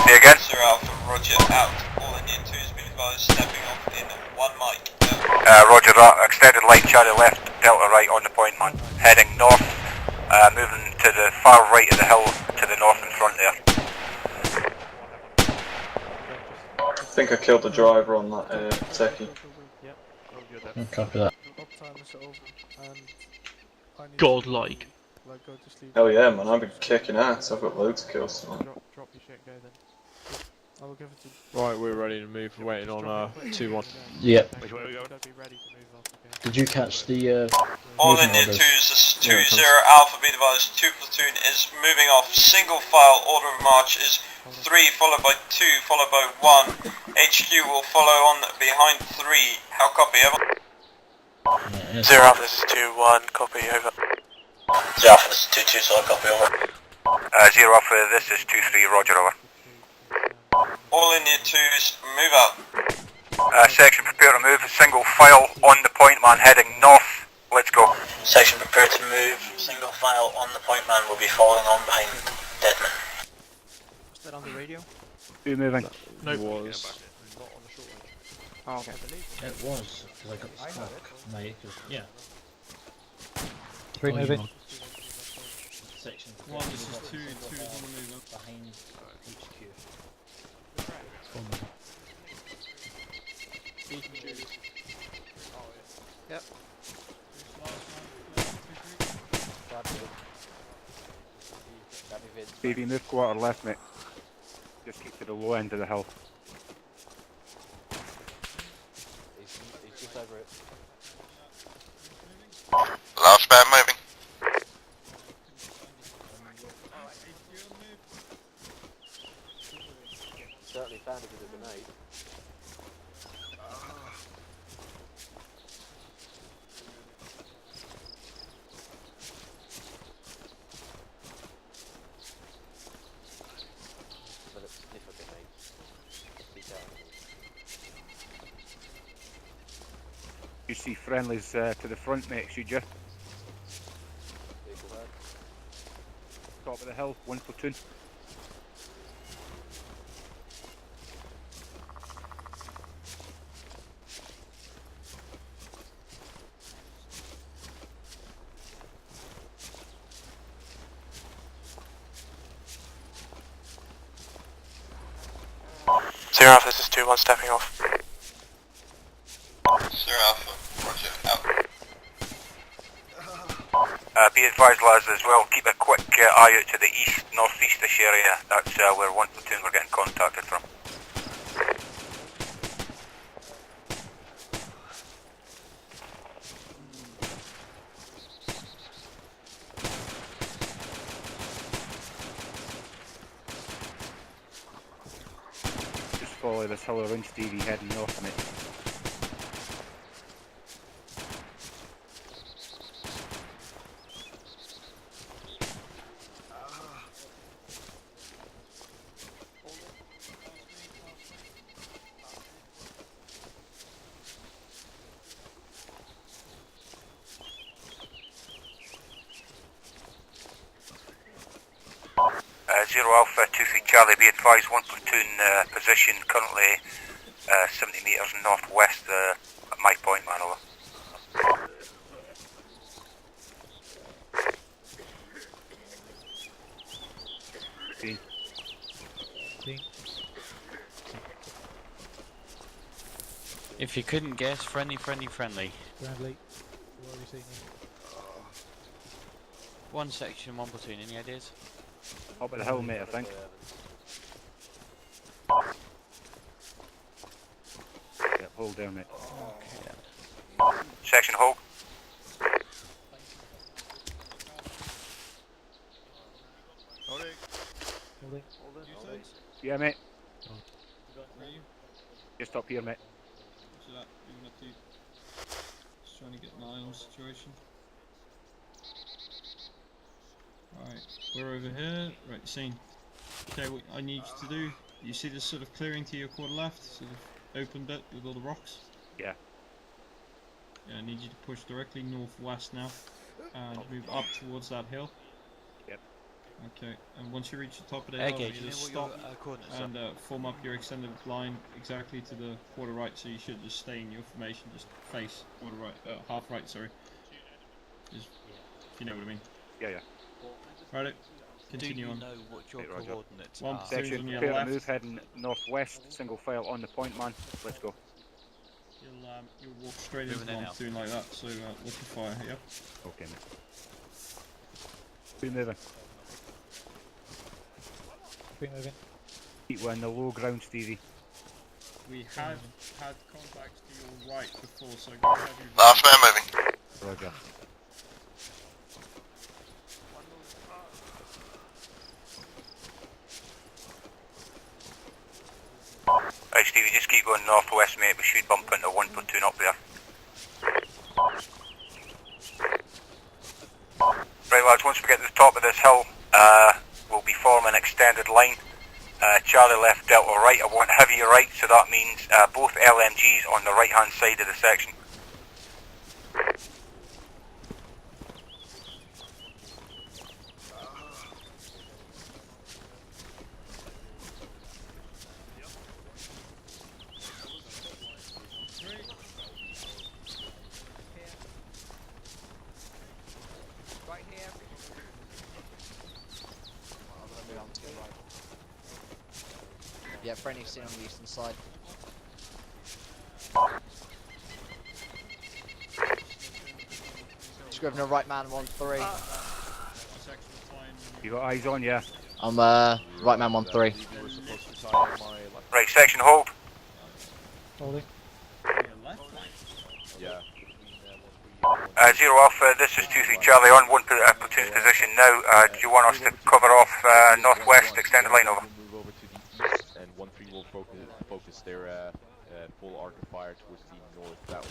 Say again? Sir Alpha, Roger, out. All Indian 2's been advised, stepping off in 1 mic. Roger that. Extended line, Charlie left, Delta right on the point, man. Heading north, moving to the far right of the hill to the north in front there. I think I killed the driver on that techie. Copy that. Godlike. Oh yeah, man, I've been kicking ass. I've got loads of kills tonight. Drop your shit, go then. I will give it to. Right, we're ready to move, we're waiting on 2-1. Yep. Be ready to move off, okay? Did you catch the All movement Indian orders? 2's, this is 2-0 Alpha, be advised, 2 platoon is moving off. Single file order of march is 3 followed by 2 followed by 1. HQ will follow on behind 3. How copy, over? 0 Alpha, this is 2-1, copy, over. 0 Alpha, this is 2-2, so I copy over. 0 Alpha, this is 2-3, Roger, over. All Indian 2's move out. Section, prepare to move, single file on the point, man, heading north. Let's go. Section prepared to move. Single file on the point man will be following on behind Deadman. Was that on the radio? Who moving? No, was. Oh, okay. It was, because I got stuck, mate. Yeah. 3 moving. Section 1, this is 2, 2 is on the move up. behind HQ. Yep. Stevie, move quarter left, mate. Just keep to the low end of the hill. He's just over it. Launch pad moving. Certainly found it with a grenade. But it's sniff a grenade. You see friendlies to the front, mate, should you? Top of the hill, 1 platoon. Zero Alpha, this is 2-1, stepping off. Sir Alpha, Roger, out. Be advised, lads, as well, keep a quick eye out to the east, northeastish area. That's where 1 platoon we're getting contacted from. follow this hill around Stevie heading north of it. Zero Alpha 23 Charlie, be advised, one platoon position currently 70 metres northwest at my point, man, over. If you couldn't guess, friendly. Friendly. Where are we seeing you? One section, one platoon, any ideas? Up at the hill, mate, I think. Yep, hold down, mate. Okay. Section hold. Holding. Yeah, mate. Where are you? Just up here, mate. What's that? Moving up to you. Just trying to get an eye on the situation. Right, we're over here. Right, scene. Okay, what I need you to do, you see this sort of clearing to your quarter left, sort of open bit with all the rocks? Yeah. Yeah, I need you to push directly northwest now and move up towards that hill. Yep. Okay, and once you reach the top of the hill, Okay, you do you know just what stop your coordinates and form up your extended line exactly to the quarter right, so you should just stay in your formation, just face quarter right, half right, sorry. Just, if you know what I mean. Yeah. Right, continue Do you on. know what your coordinates One are? platoon's Section, on your prepare to left. move, heading northwest, single file on the point, man. Let's go. You'll walk straight into Moving in one now. platoon like that, so watch your fire, yep. Okay, mate. Keep moving. Keep moving. Keep on the low ground, Stevie. We have had contacts to your right before, so go ahead and... Last man moving. Roger. Right, Stevie, just keep going northwest, mate. We should bump into one platoon up there. Right, lads, once we get to the top of this hill, we'll be forming an extended line. Charlie left, Delta right. I want heavy right, so that means both LMGs on the right-hand side of the section. Yeah, friendly seen on the eastern side. Scrivener, right man, 1-3. You got eyes on, yeah? I'm right man, 1-3. Right, section hold. Holding. Yeah. Zero Alpha, this is 2-3 Charlie on one platoon's position now. Do you want us to cover off northwest, extended line over? Move over to the east, and 1-3 will focus their full arc of fire towards the north. That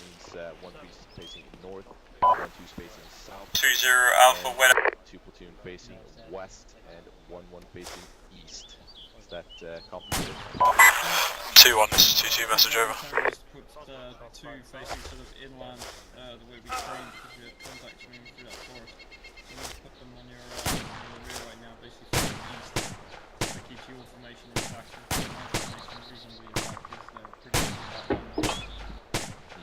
means 1-3 is facing north, 1-2 is facing south. 2-0 Alpha, where? 2 platoon facing west, and 1-1 facing east. Is that complicated? 2-1, this is 2-2, message over. Put 2 facing sort of inland, the way we trained, because we had contacts moving through that forest. So I'm going to put them on your rear right now, basically facing east. That keeps your formation intact. My formation reasonably intact, because they're pretty much in that line.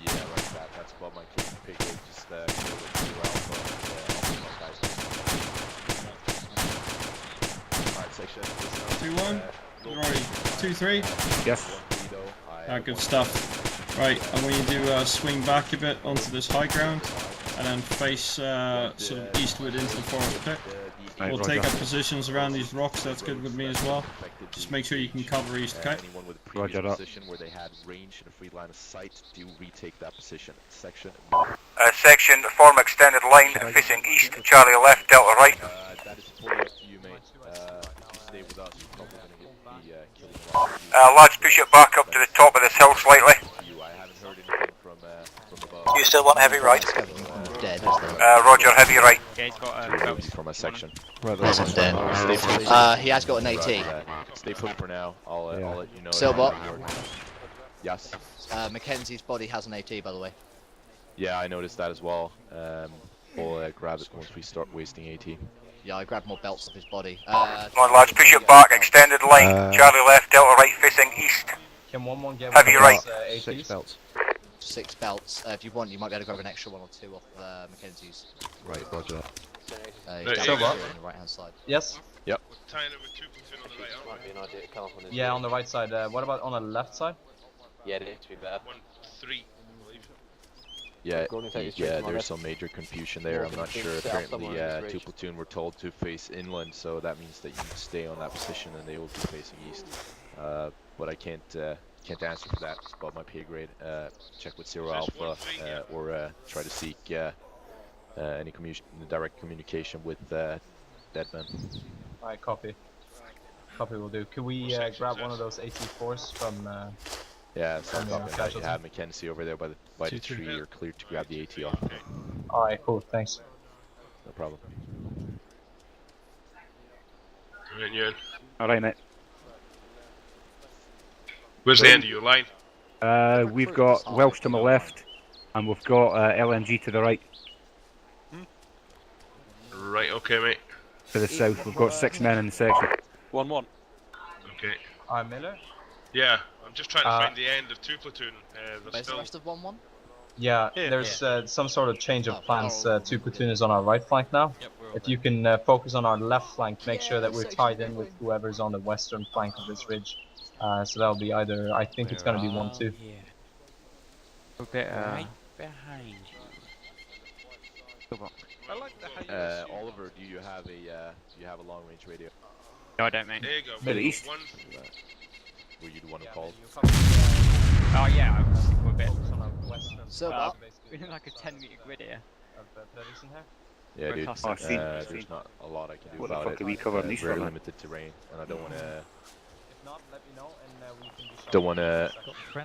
Yeah, like that's above my pig. Just go with 2 Alpha and my guys. Alright, section. 2-1. Rory, 2-3. Yes. Good stuff. Right, I want you to swing back a bit onto this high ground, and then face sort of eastward into the forest pit. We'll take up positions around these rocks. That's good with me as well. Just make sure you can cover east, okay? Anyone with a previous position where they had range and a free line of sight, do retake that position. Section. Section, form extended line, facing east, Charlie left, Delta right. That is fully up to you, mate. If you stay with us, you're probably going to be killing a lot of Lads, push it back up to the top of this hill slightly. Do you still want heavy right? Roger, heavy right. Yeah, he's got from a section. Hasn't dead. He has got an AT. Stay put for now. I'll let you know. Silbot. Yes. Mackenzie's body has an AT, by the way. Yeah, I noticed that as well. We'll grab it once we start wasting AT. Yeah, I grabbed more belts off his body. Come on, lads, push it back. Extended line. Charlie left, Delta right, facing east. Can one get heavy right. 6 belts. 6 belts. If you want, you might be able to grab an extra 1 or 2 off Mackenzie's. Right, roger. He's down on the right hand side. Yes. Yep. Might be an idea to come up on his Yeah, on the right side. What about on the left side? Yeah, it needs to be better. 1-3. Yeah, yeah, there's some major confusion there. I'm not sure. Apparently, 2 platoon were told to face inland, so that means that you stay on that position and they will be facing east. But I can't answer for that. It's above my pay grade. Check with Zero Alpha or try to seek any direct communication with Deadman. Alright, copy. Copy will do. Could we grab one of those AT4s from... Yeah, so you have Mackenzie over there by the tree. You're cleared to grab the AT off. Alright, cool, thanks. No problem. Alright, mate. Where's the end of your line? We've got Welsh to my left, and we've got LNG to the right. Right, okay, mate. To the south, we've got 6 men in the section. 1-1. Okay. Miller? Yeah, I'm just trying to find the end of 2 platoon. Where's the rest of 1-1? Yeah, there's some sort of change of plans. 2 platoon is on our right flank now. If you can focus on our left flank, make sure that we're tied in with whoever's on the western flank of this ridge. So that'll be either, I think it's going to be 1-2. A bit right behind you. Oliver, do you have a long range radio? No, I don't, mate. There you go. Middle East. Were you the one who called? Oh yeah, I was a bit. So we're in like a 10-meter grid here. Yeah, dude. There's not a lot I can do about it. What the fuck are we covering these very for? limited terrain, and I don't want to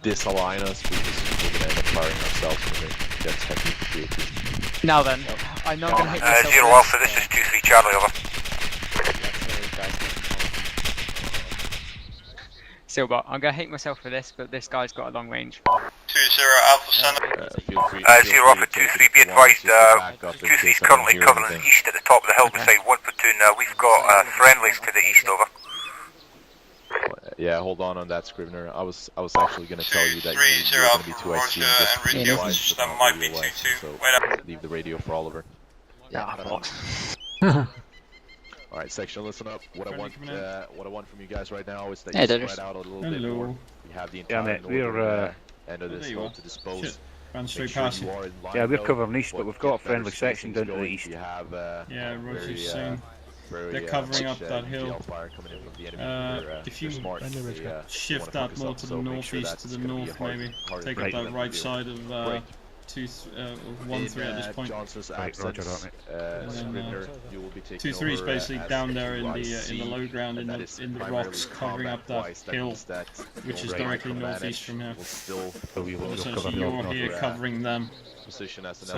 disalign us because we're gonna end up firing ourselves when it gets heavy. Now then, I'm not gonna hit myself. Zero Alpha, this is 2-3 Charlie, over. Silbot, I'm gonna hate myself for this, but this guy's got a long range. 2-0 Alpha Center. Zero Alpha 2-3, be advised, 2-3 is currently covering east at the top of the hill beside 1 platoon. We've got friendlies to the east, over. Yeah, hold on that, Scrivener. I was actually going to tell you that you're going to be 2IC and just twice, but not really away. So leave the radio for Oliver. Yeah, Alright, section, listen up. What I want from you guys right now is that Hey, you spread out a little bit more. We have the entire northern end of this hill to dispose. Ran straight past you. Yeah, we're covering east, but we've got a friendly section down to the east. Yeah, Roger, same. They're covering up that hill. If you shift that more to the northeast, to the north maybe, take up that right side of 1-3 at this point. And then 2-3 is basically down there in the low ground in the rocks, covering up that hill, which is directly northeast from here. So essentially you're here covering them, so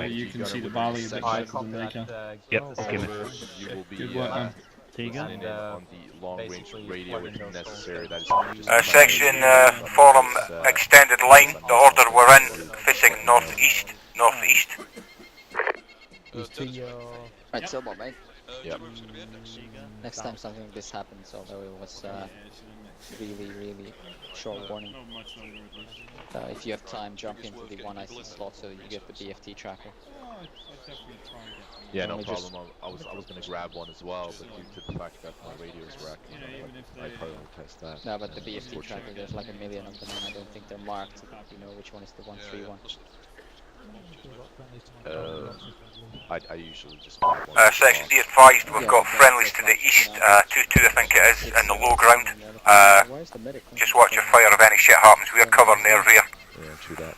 you can see the valley a bit better than they can. Yep, okay, mate. Good work, man. There you go. On the long range radio if necessary. That is Section forum extended line. The order we're in, facing northeast. Right, Silbot, mate. Yep. Next time something like this happens, although it was really short warning. If you have time, jump into the 1 IC slot so you get the BFT tracker. Yeah, no problem. I was going to grab one as well, but due to the fact that my radios were acting, I prioritized that. No, but the BFT tracker, there's like a million of them, and I don't think they're marked so that you know which one is the 131. I usually just grab one. Section, be advised, we've got friendlies to the east, 2-2 I think it is, in the low ground. Just watch your fire if any shit happens, we are covering their rear. Yeah, true that.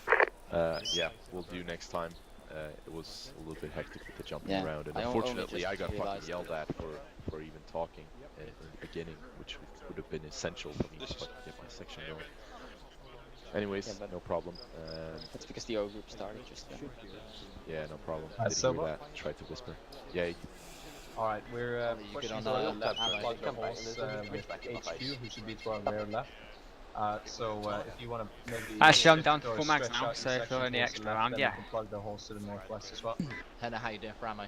Yeah, we'll do next time. It was a little bit hectic with the jumping Yeah, around. And I only unfortunately, just I got fucking realised yelled at for even talking in the beginning, which would have been essential for me to get my section going. Anyways, Yeah, but no problem. that's because the O group started just then. Yeah, no problem. Alright, Did so hear that. Tried to whisper. Yeah. Alright, we're pushing to our left to plug the come back, holes and there's a with back in my HQ, face. who should be to our rear left. If you want to maybe Actually, I'm shift down to or 4 max stretch now, out so your if section you're any towards the extra left, around, then yeah. we can plug the holes to the northwest as well. Henna, how you doing for ammo?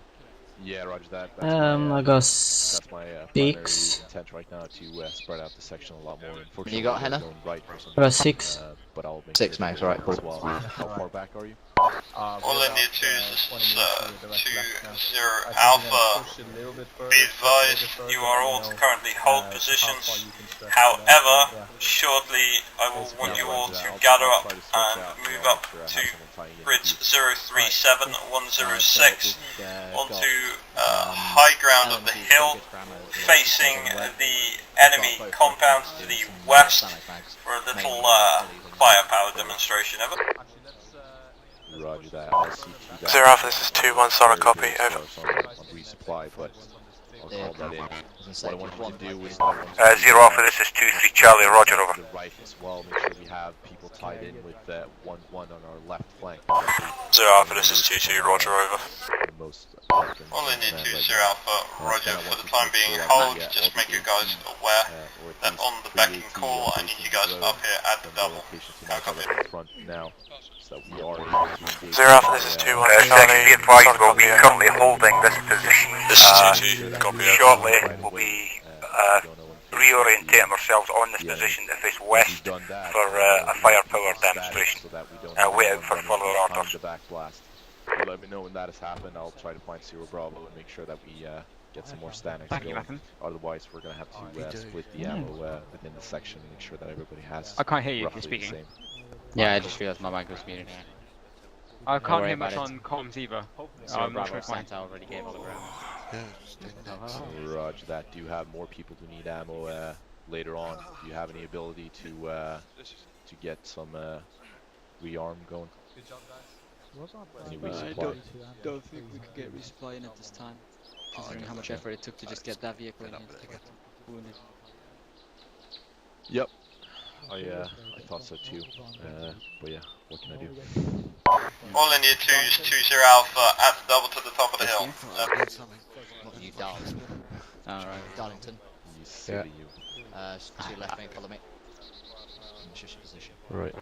Yeah, roger that. I got That's my primary 6. intent right now to spread out the section a lot more. Unfortunately, You got we're Henna? going right for some I got reason, 6. but I'll make 6 sure max, to right, as cool. well. How far back are you? All I need to is 20 Alpha. Be advised, you are all to currently hold positions. However, shortly I will want you all to gather up and move up to bridge 037-106 onto high ground of the hill, facing the enemy compound to the west for a little firepower demonstration. Roger that. I'll see to that. Zero Alpha, this is 2-1 solid copy, over. On resupply, but I'll call that in. What I want you to do is Zero Alpha, this is 2-3 Charlie, roger, over. The right as well. Make sure we have people tied in with 1-1 on our left flank. Zero Alpha, this is 2-2, roger, over. Only need to Zero Alpha, roger. For the time being, hold. Just make you guys aware that on the backing call, I need you guys up here at the double. Front now. So we are Zero Alpha, this is 2-1 Charlie. Be advised, we'll be currently holding this position. This is 2-2, copy. Shortly, we'll be reorientating ourselves on this position to face west for a firepower demonstration. Wait out for further orders. You let me know when that has happened. I'll try to find Zero Bravo and make sure that we get some more standings going. Otherwise, we're going to have to split the ammo within the section and make sure that everybody has. I can't hear you if you're speaking. Yeah, I just realised my mic was muted. I can't hear much on comms either. I'm not sure if Santa already gave all the ground. Roger that. Do you have more people who need ammo later on? Do you have any ability to get some rearm going? Any resupply? Don't think we could get resupply in at this time, considering how much effort it took to just get that vehicle in. Wounded. Yep. I thought so too. But yeah, what can I do? All I need to is 20 Alpha at the double to the top of the hill. You Darlington. Alright, Darlington. You silly you. To your left, mate, follow me. Shush position. Right.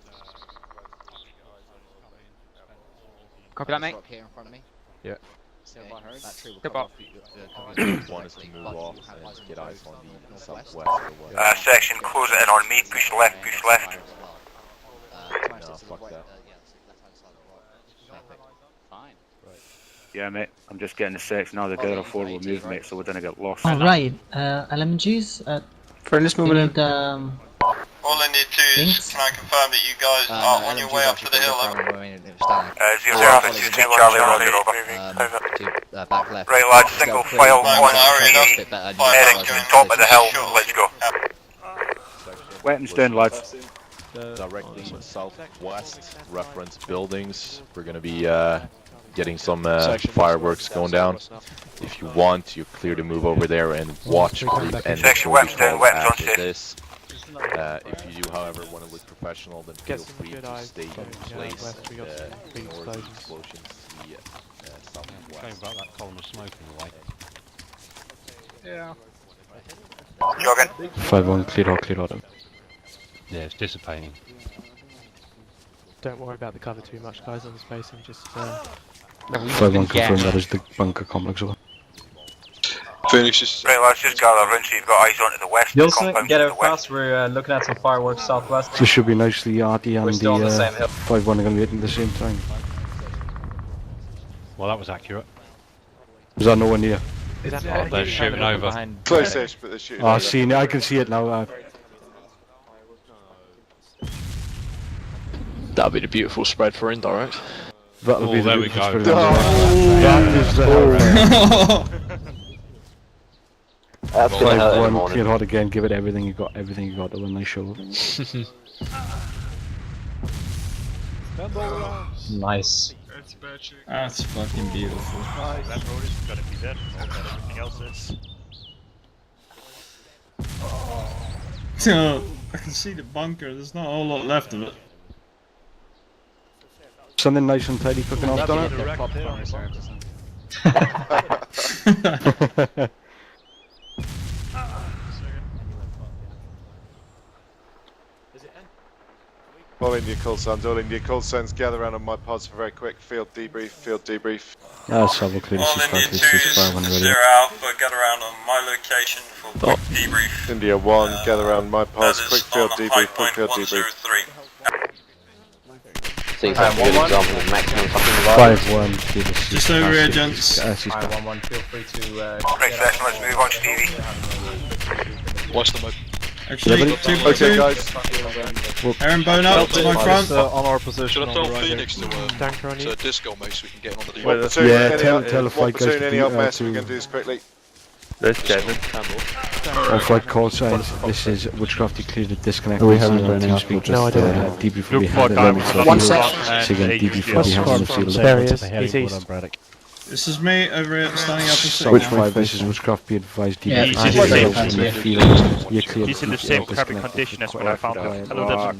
Copy that, mate. Up here in front of me. Yeah. That tree will Good cover ball. One is to move off and get eyes on the southwest. Section, close it in on me, push left, push left. No, fuck that. Fine. Yeah, mate. I'm just getting the section now. The girl forward will move, mate, so we're gonna get lost. Alright, LMGs. Friendly's moving in. All I need to is, can I confirm that you guys are on your way up to the hill? Zero Alpha, 2-2 Charlie, roger, over. Back left. Right lads, single file on the heading to the top of the hill, let's go. Weapons down, lads. Directly southwest, reference buildings. We're gonna be getting some fireworks going down. If you want, you're clear to move over there and watch. Section weapons down, weapons on after this. If you do, however, want to look professional, then feel free to stay in place and ignore the explosions to the southwest. Going about that column of smoke in the way. Yeah. Jogging. 5-1, clear out. Yeah, it's dissipating. Don't worry about the cover too much, guys, on the spacing, just 5-1 confirmed that is the bunker complex over. Phoenix is... Right lads, just gather around so you've got eyes onto the west. Yilson, get out fast, we're looking at some fireworks southwest. This should be nicely arty and We're still on the same hill. 5-1 are going to be hitting at the same time. Well, that was accurate. Was that nowhere near? Oh, they're shooting over. Close-ish, but they're shooting Oh, over. I can see it now. That'll be the beautiful spread for indirect. That'll be there the we go. spread. That is the hell. That's gonna hurt in the 5-1, morning. clear hot again, give it everything you got, to win nice show. Nice. That's fucking beautiful. That road is gonna be dead, but everything else is. So, I can see the bunker, there's not a whole lot left of it. Something nice and tidy cooking off, done it? All India call signs, all India call signs, gather around on my pods for very quick field debrief, field debrief. So we'll clear All India 2s, 0 Alpha, gather around on my location for quick debrief. India 1, gather around my pods, quick field debrief, quick field debrief. 103. See if I can give an example of maximum fucking 5-1, just over here, gents. 1-1, feel free to Right, session, let's move on, Stevie. Watch the mode. Actually, okay, guys. Aaron Bone up to my front. On our position. Should I tell Phoenix to disco, mate, so we can get on the deal? Yeah, tell the flight guys any old mess, we can do this quickly. There's Kevin. On flight call signs, this is Witchcraft declared a disconnect. We haven't done any speak. No, I don't. Debrief will be had. One sec. So again, debrief will be had on the field. There he is. He's east. This is me over here standing up and Switch 5, this is Witchcraft, be advised. Yeah, Debrief he's in the same crappy condition as when I found him. Hello,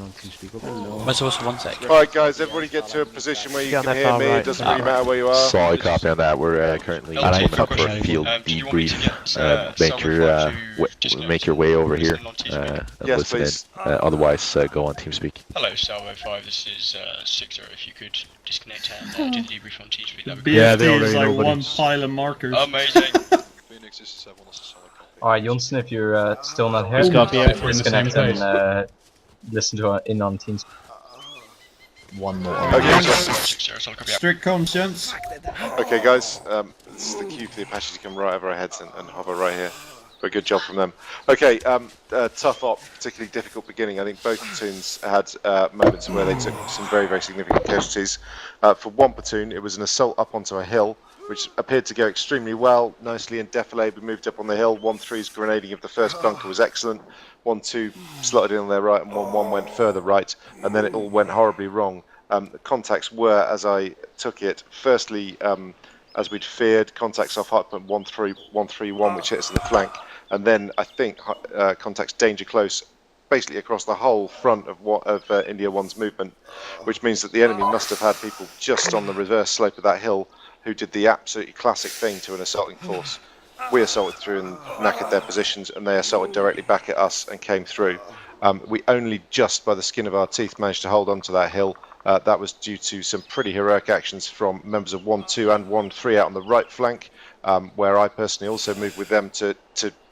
Where's also 1 sec. Alright guys, everybody get to a position where you can hear me, it doesn't really matter where you are. Solid copy on that. We're currently coming up for a field debrief. Make your way over here. Yes, listen please. in. Otherwise, go on TeamSpeak. Hello, Salvo 5. This is 6-0. If you could disconnect and do the debrief on TeamSpeak, that would be great. BFD is like one pile of markers. Amazing. Alright, Johnson, if you're still not here, disconnect and listen to in on TeamSpeak. One more. Okay, Strict comms, gents. Okay guys, this is the cue for the Apaches to come right over our heads and hover right here. Very good job from them. Okay, tough op, particularly difficult beginning. I think both platoons had moments where they took some very, very significant casualties. For one platoon, it was an assault up onto a hill, which appeared to go extremely well, nicely and defilade. We moved up on the hill. 1-3's grenading of the first bunker was excellent. 1-2 slotted in on their right, and 1-1 went further right, and then it all went horribly wrong. The contacts were, as I took it, firstly, as we'd feared, contacts off hardpoint 131, which hit us in the flank, and then I think contacts danger close, basically across the whole front of India 1's movement, which means that the enemy must have had people just on the reverse slope of that hill who did the absolutely classic thing to an assaulting force. We assaulted through and knackered their positions, and they assaulted directly back at us and came through. We only just by the skin of our teeth managed to hold on to that hill. That was due to some pretty heroic actions from members of 1-2 and 1-3 out on the right flank, where I personally also moved with them to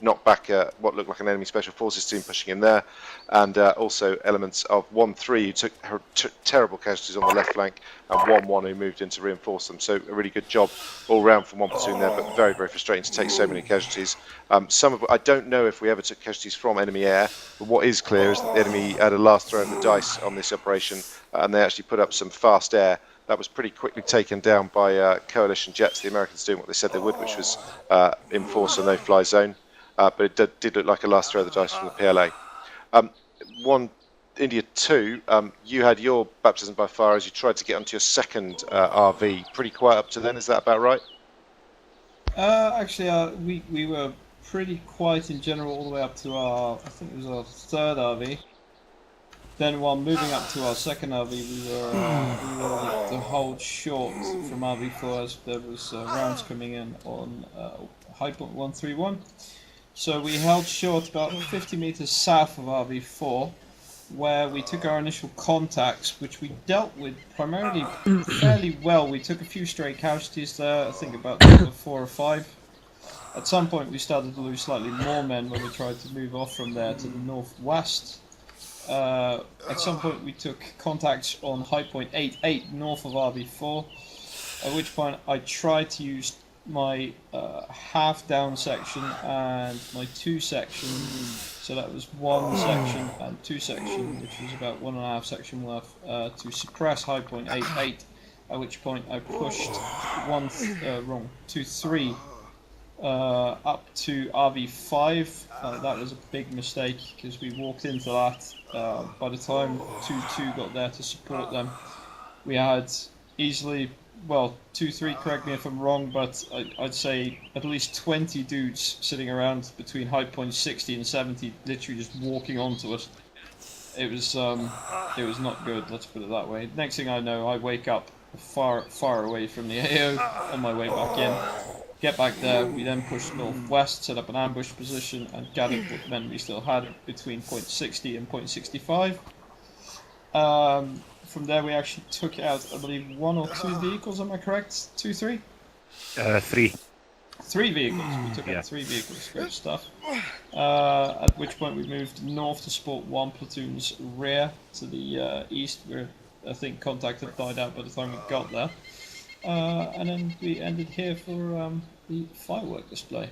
knock back what looked like an enemy special forces team pushing in there, and also elements of 1-3 who took terrible casualties on the left flank, and 1-1 who moved in to reinforce them. So a really good job all round from one platoon there, but very, very frustrating to take so many casualties. I don't know if we ever took casualties from enemy air, but what is clear is that the enemy had a last throw of the dice on this operation, and they actually put up some fast air. That was pretty quickly taken down by coalition jets, the Americans doing what they said they would, which was enforce a no-fly zone. But it did look like a last throw of the dice from the PLA. India 2, you had your baptism by fire as you tried to get onto your second RV. Pretty quiet up to then, is that about right? Actually, we were pretty quiet in general all the way up to I think it was our third RV. Then while moving up to our second RV, we were to hold short from RV4 as there was rounds coming in on high point 131. So we held short about 50 meters south of RV4, where we took our initial contacts, which we dealt with primarily fairly well. We took a few stray casualties there, I think about 4 or 5. At some point we started to lose slightly more men when we tried to move off from there to the northwest. At some point we took contacts on high point 88 north of RV4, at which point I tried to use my half down section and my 2 section, so that was 1 section and 2 section, which was about 1.5 section worth, to suppress high point 88, at which point I pushed 2-3 up to RV5. That was a big mistake because we walked into that. By the time 2-2 got there to support them, we had easily well, 2-3, correct me if I'm wrong, but I'd say at least 20 dudes sitting around between high points 60 and 70, literally just walking onto us. It was not good, let's put it that way. Next thing I know, I wake up far away from the AO on my way back in. Get back there, we then pushed northwest, set up an ambush position, and gathered what men we still had between point 60 and point 65. From there we actually took out, I believe, 1 or 2 vehicles, am I correct? 2, 3? 3. 3 vehicles, we took out 3 vehicles, great stuff. At which point we moved north to support 1 platoon's rear to the east, where I think contact had died out by the time we got there. And then we ended here for the firework display.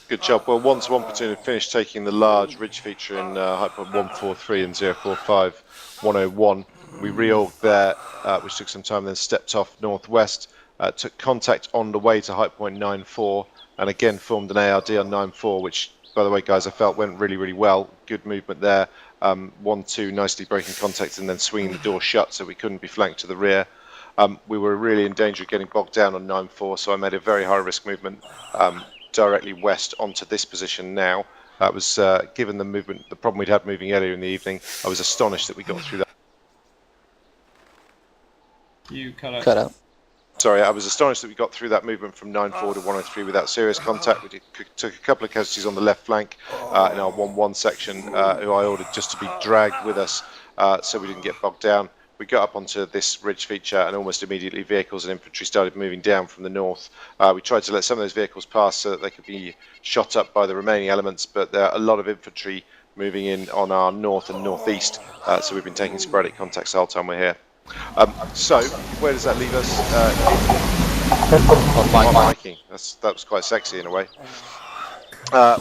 Good job. Well, once 1 platoon had finished taking the large ridge feature in high point 143 and 045 101, we reorged there, which took some time, then stepped off northwest, took contact on the way to high point 94, and again formed an ARD on 94, which, by the way, guys, I felt went really well. Good movement there. 1-2, nicely breaking contact and then swinging the door shut so we couldn't be flanked to the rear. We were really in danger of getting bogged down on 9-4, so I made a very high-risk movement directly west onto this position now. That was, given the movement, the problem we'd had moving earlier in the evening, I was astonished that we got through that. You cut out. Sorry, I was astonished that we got through that movement from 9-4 to 103 without serious contact. We took a couple of casualties on the left flank in our 1-1 section, who I ordered just to be dragged with us so we didn't get bogged down. We got up onto this ridge feature and almost immediately vehicles and infantry started moving down from the north. We tried to let some of those vehicles pass so that they could be shot up by the remaining elements, but there are a lot of infantry moving in on our north and northeast, so we've been taking sporadic contacts the whole time we're here. So, where does that leave us? Viking. That was quite sexy in a way.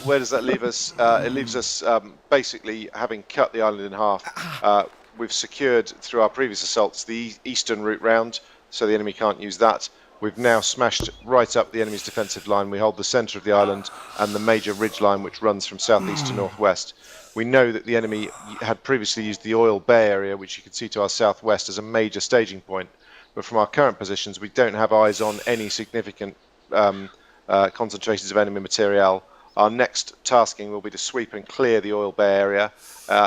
Where does that leave us? It leaves us basically having cut the island in half. We've secured through our previous assaults the eastern route round, so the enemy can't use that. We've now smashed right up the enemy's defensive line. We hold the centre of the island and the major ridge line which runs from southeast to northwest. We know that the enemy had previously used the Oil Bay area, which you can see to our southwest, as a major staging point. But from our current positions, we don't have eyes on any significant concentrations of enemy material. Our next tasking will be to sweep and clear the Oil Bay area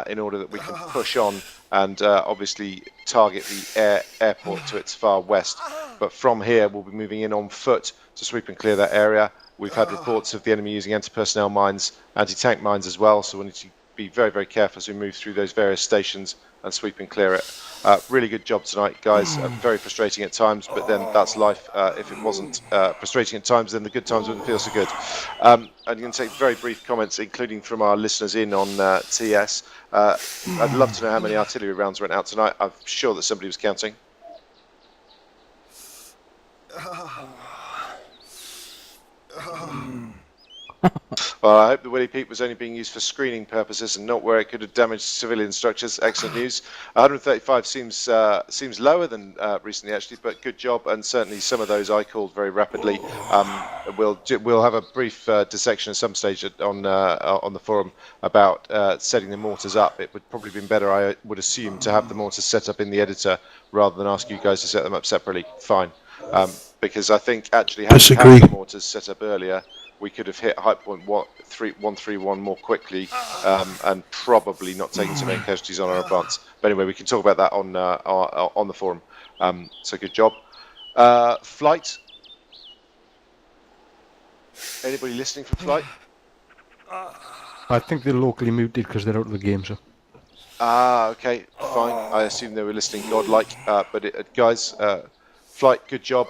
in order that we can push on and obviously target the airport to its far west. But from here, we'll be moving in on foot to sweep and clear that area. We've had reports of the enemy using anti-personnel mines, anti-tank mines as well, so we need to be very careful as we move through those various stations and sweep and clear it. Really good job tonight, guys. Very frustrating at times, but then that's life. If it wasn't frustrating at times, then the good times wouldn't feel so good. I'm going to take very brief comments, including from our listeners in on TS. I'd love to know how many artillery rounds went out tonight. I'm sure that somebody was counting. Well, I hope the Willy Peep was only being used for screening purposes and not where it could have damaged civilian structures. Excellent news. 135 seems lower than recently, actually, but good job. And certainly some of those I called very rapidly. We'll have a brief dissection at some stage on the forum about setting the mortars up. It would probably have been better, I would assume, to have the mortars set up in the editor rather than ask you guys to set them up separately. Fine, because I think actually having the mortars set up earlier, we could have hit height point 131 more quickly and probably not taken so many casualties on our advance. But anyway, we can talk about that on the forum. So good job. Flight. Anybody listening for flight? I think they're locally muted because they're out of the game, so. Ah, okay, fine. I assume they were listening godlike. But guys, flight, good job.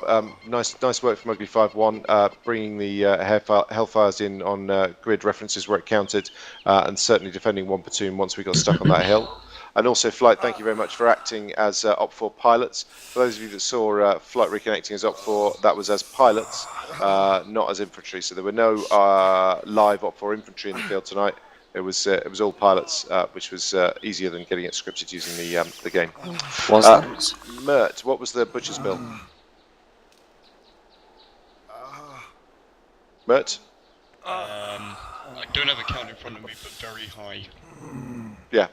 Nice work from Ugly 5-1, bringing the Hellfires in on grid references where it counted, and certainly defending one platoon once we got stuck on that hill. And also, Flight, thank you very much for acting as Op 4 pilots. For those of you that saw Flight reconnecting as Op 4, that was as pilots, not as infantry. So there were no live Op 4 infantry in the field tonight. It was all pilots, which was easier than getting it scripted using the game. Mert, what was the butcher's bill? Mert? I don't have a count in front of me, but very high. Yeah,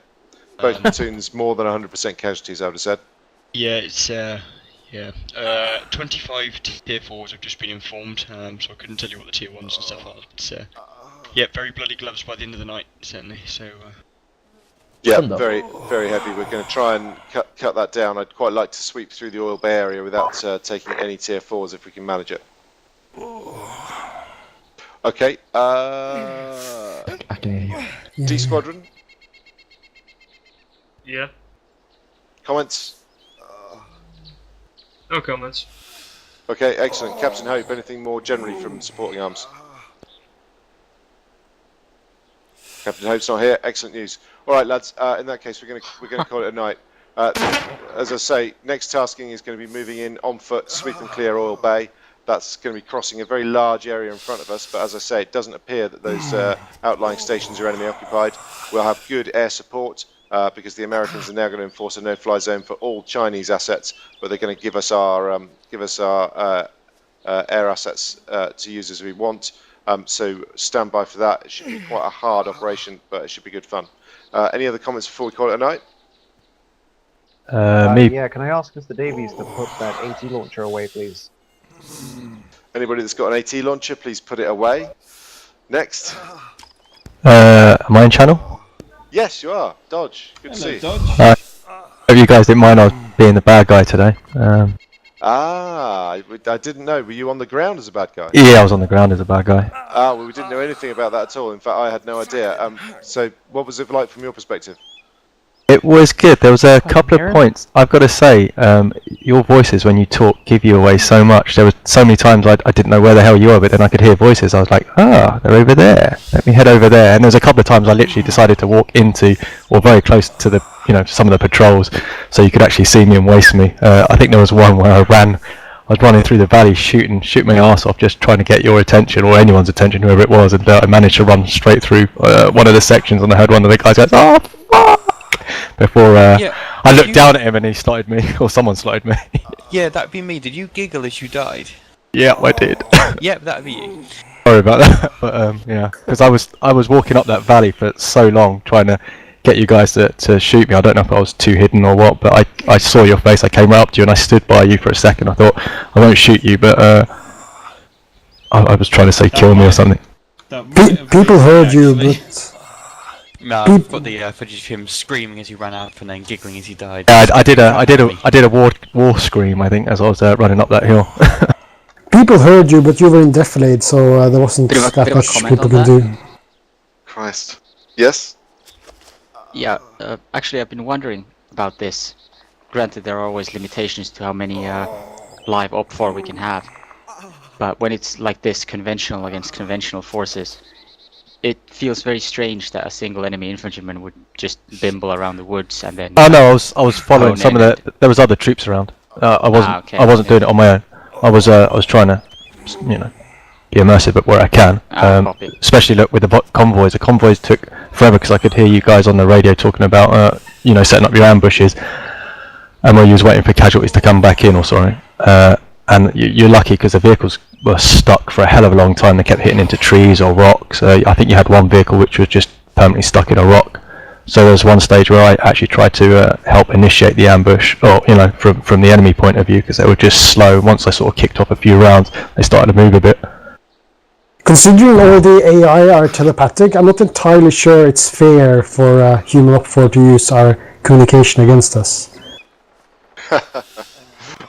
both platoons more than 100% casualties, I would have said. Yeah, it's Yeah, 25 tier 4s have just been informed, so I couldn't tell you what the tier 1s and stuff are. But, yeah, very bloody gloves by the end of the night, certainly. So. Yeah, very, very heavy. We're going to try and cut that down. I'd quite like to sweep through the oil bay area without taking any tier 4s if we can manage it. Okay. D Squadron. Yeah. Comments? No comments. Okay, excellent. Captain Hope, anything more generally from supporting arms? Captain Hope's not here. Excellent news. All right, lads. In that case, we're going to call it a night. As I say, next tasking is going to be moving in on foot, sweep and clear Oil Bay. That's going to be crossing a very large area in front of us. But as I say, it doesn't appear that those outlying stations are enemy occupied. We'll have good air support because the Americans are now going to enforce a no-fly zone for all Chinese assets, but they're going to give us our air assets to use as we want. So stand by for that. It should be quite a hard operation, but it should be good fun. Any other comments before we call it a night? Yeah, can I ask Mr. Davies to put that AT launcher away, please? Anybody that's got an AT launcher, please put it away. Next. Am I in channel? Yes, you are. Dodge. Good to see you. Dodge. Hope you guys didn't mind I was being the bad guy today. I didn't know. Were you on the ground as a bad guy? Yeah, I was on the ground as a bad guy. Well, we didn't know anything about that at all. In fact, I had no idea. So what was it like from your perspective? It was good. There was a couple of points. I've got to say, your voices when you talk give you away so much. There were so many times I didn't know where the hell you were, but then I could hear voices. I was like, they're over there. Let me head over there. And there was a couple of times I literally decided to walk into, or very close to the, some of the patrols, so you could actually see me and waste me. I think there was one where I was running through the valley shooting my arse off, just trying to get your attention or anyone's attention, whoever it was, and I managed to run straight through one of the sections, and I heard one of the guys go, "Oh, fuck!" Before I looked down at him and he slotted me, or someone slotted me. Yeah, that'd be me. Did you giggle as you died? Yeah, I did. Yep, that'd be you. Sorry about that, but yeah, because I was walking up that valley for so long trying to get you guys to shoot me. I don't know if I was too hidden or what, but I saw your face. I came right up to you and I stood by you for a second. I thought I won't shoot you, but I was trying to say kill me or something. People heard you, but No, I've got the footage of him screaming as he ran up and then giggling as he died. Yeah, I did a war scream, I think, as I was running up that hill. people heard you, but you were in defilade, so there wasn't that much people can do. Christ. Yes? Yeah, actually I've been wondering about this. Granted, there are always limitations to how many live Op 4 we can have. But when it's like this, conventional against conventional forces, it feels very strange that a single enemy infantryman would just bimble around the woods and then... Oh no, I was following some of the... There was other troops around. I wasn't doing it on my own. I was trying to, be immersive, but where I can. Especially look with the convoys. The convoys took forever because I could hear you guys on the radio talking about, setting up your ambushes, and where you was waiting for casualties to come back in or something. And you're lucky because the vehicles were stuck for a hell of a long time. They kept hitting into trees or rocks. I think you had one vehicle which was just permanently stuck in a rock. So there was one stage where I actually tried to help initiate the ambush, or from the enemy point of view, because they were just slow. Once I sort of kicked off a few rounds, they started to move a bit. Considering all the AI are telepathic, I'm not entirely sure it's fair for human Op 4 to use our communication against us.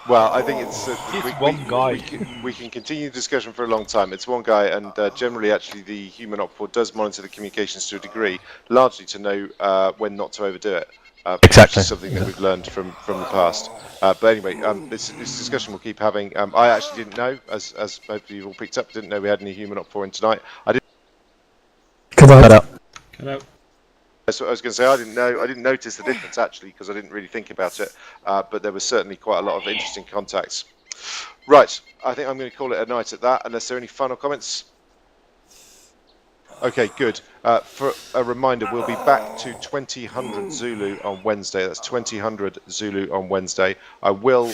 Well, I think it's one guy. We can continue the discussion for a long time. It's one guy, and generally, actually, the human Op 4 does monitor the communications to a degree, largely to know when not to overdo it. Exactly. Which is something that we've learned from the past. But anyway, this discussion we'll keep having. I actually didn't know, as hopefully you've all picked up, didn't know we had any human Op 4 in tonight. I didn't. Cut out. That's what I was going to say. I didn't notice the difference actually because I didn't really think about it. But there was certainly quite a lot of interesting contacts. Right, I think I'm going to call it a night at that. Unless there are any final comments. Okay, good. For a reminder, we'll be back to 2000 Zulu on Wednesday. That's 2000 Zulu on Wednesday. I will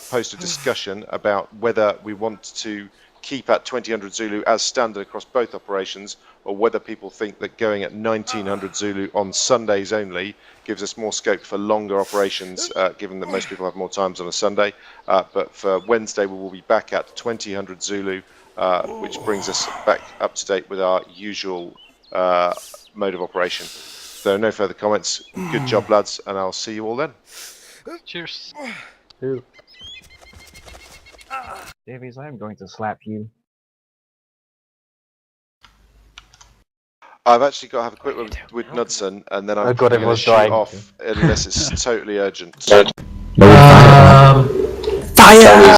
post a discussion about whether we want to keep at 2000 Zulu as standard across both operations, or whether people think that going at 1900 Zulu on Sundays only gives us more scope for longer operations, given that most people have more times on a Sunday. But for Wednesday, we will be back at 2000 Zulu, which brings us back up to date with our usual mode of operation. If there are no further comments, good job, lads, and I'll see you all then. Cheers. Dude. Davies, I am going to slap you. I've actually got to have a quick word with Knudsen, and then I'm God, going to everyone's shoot dying. off unless it's totally urgent. Fire!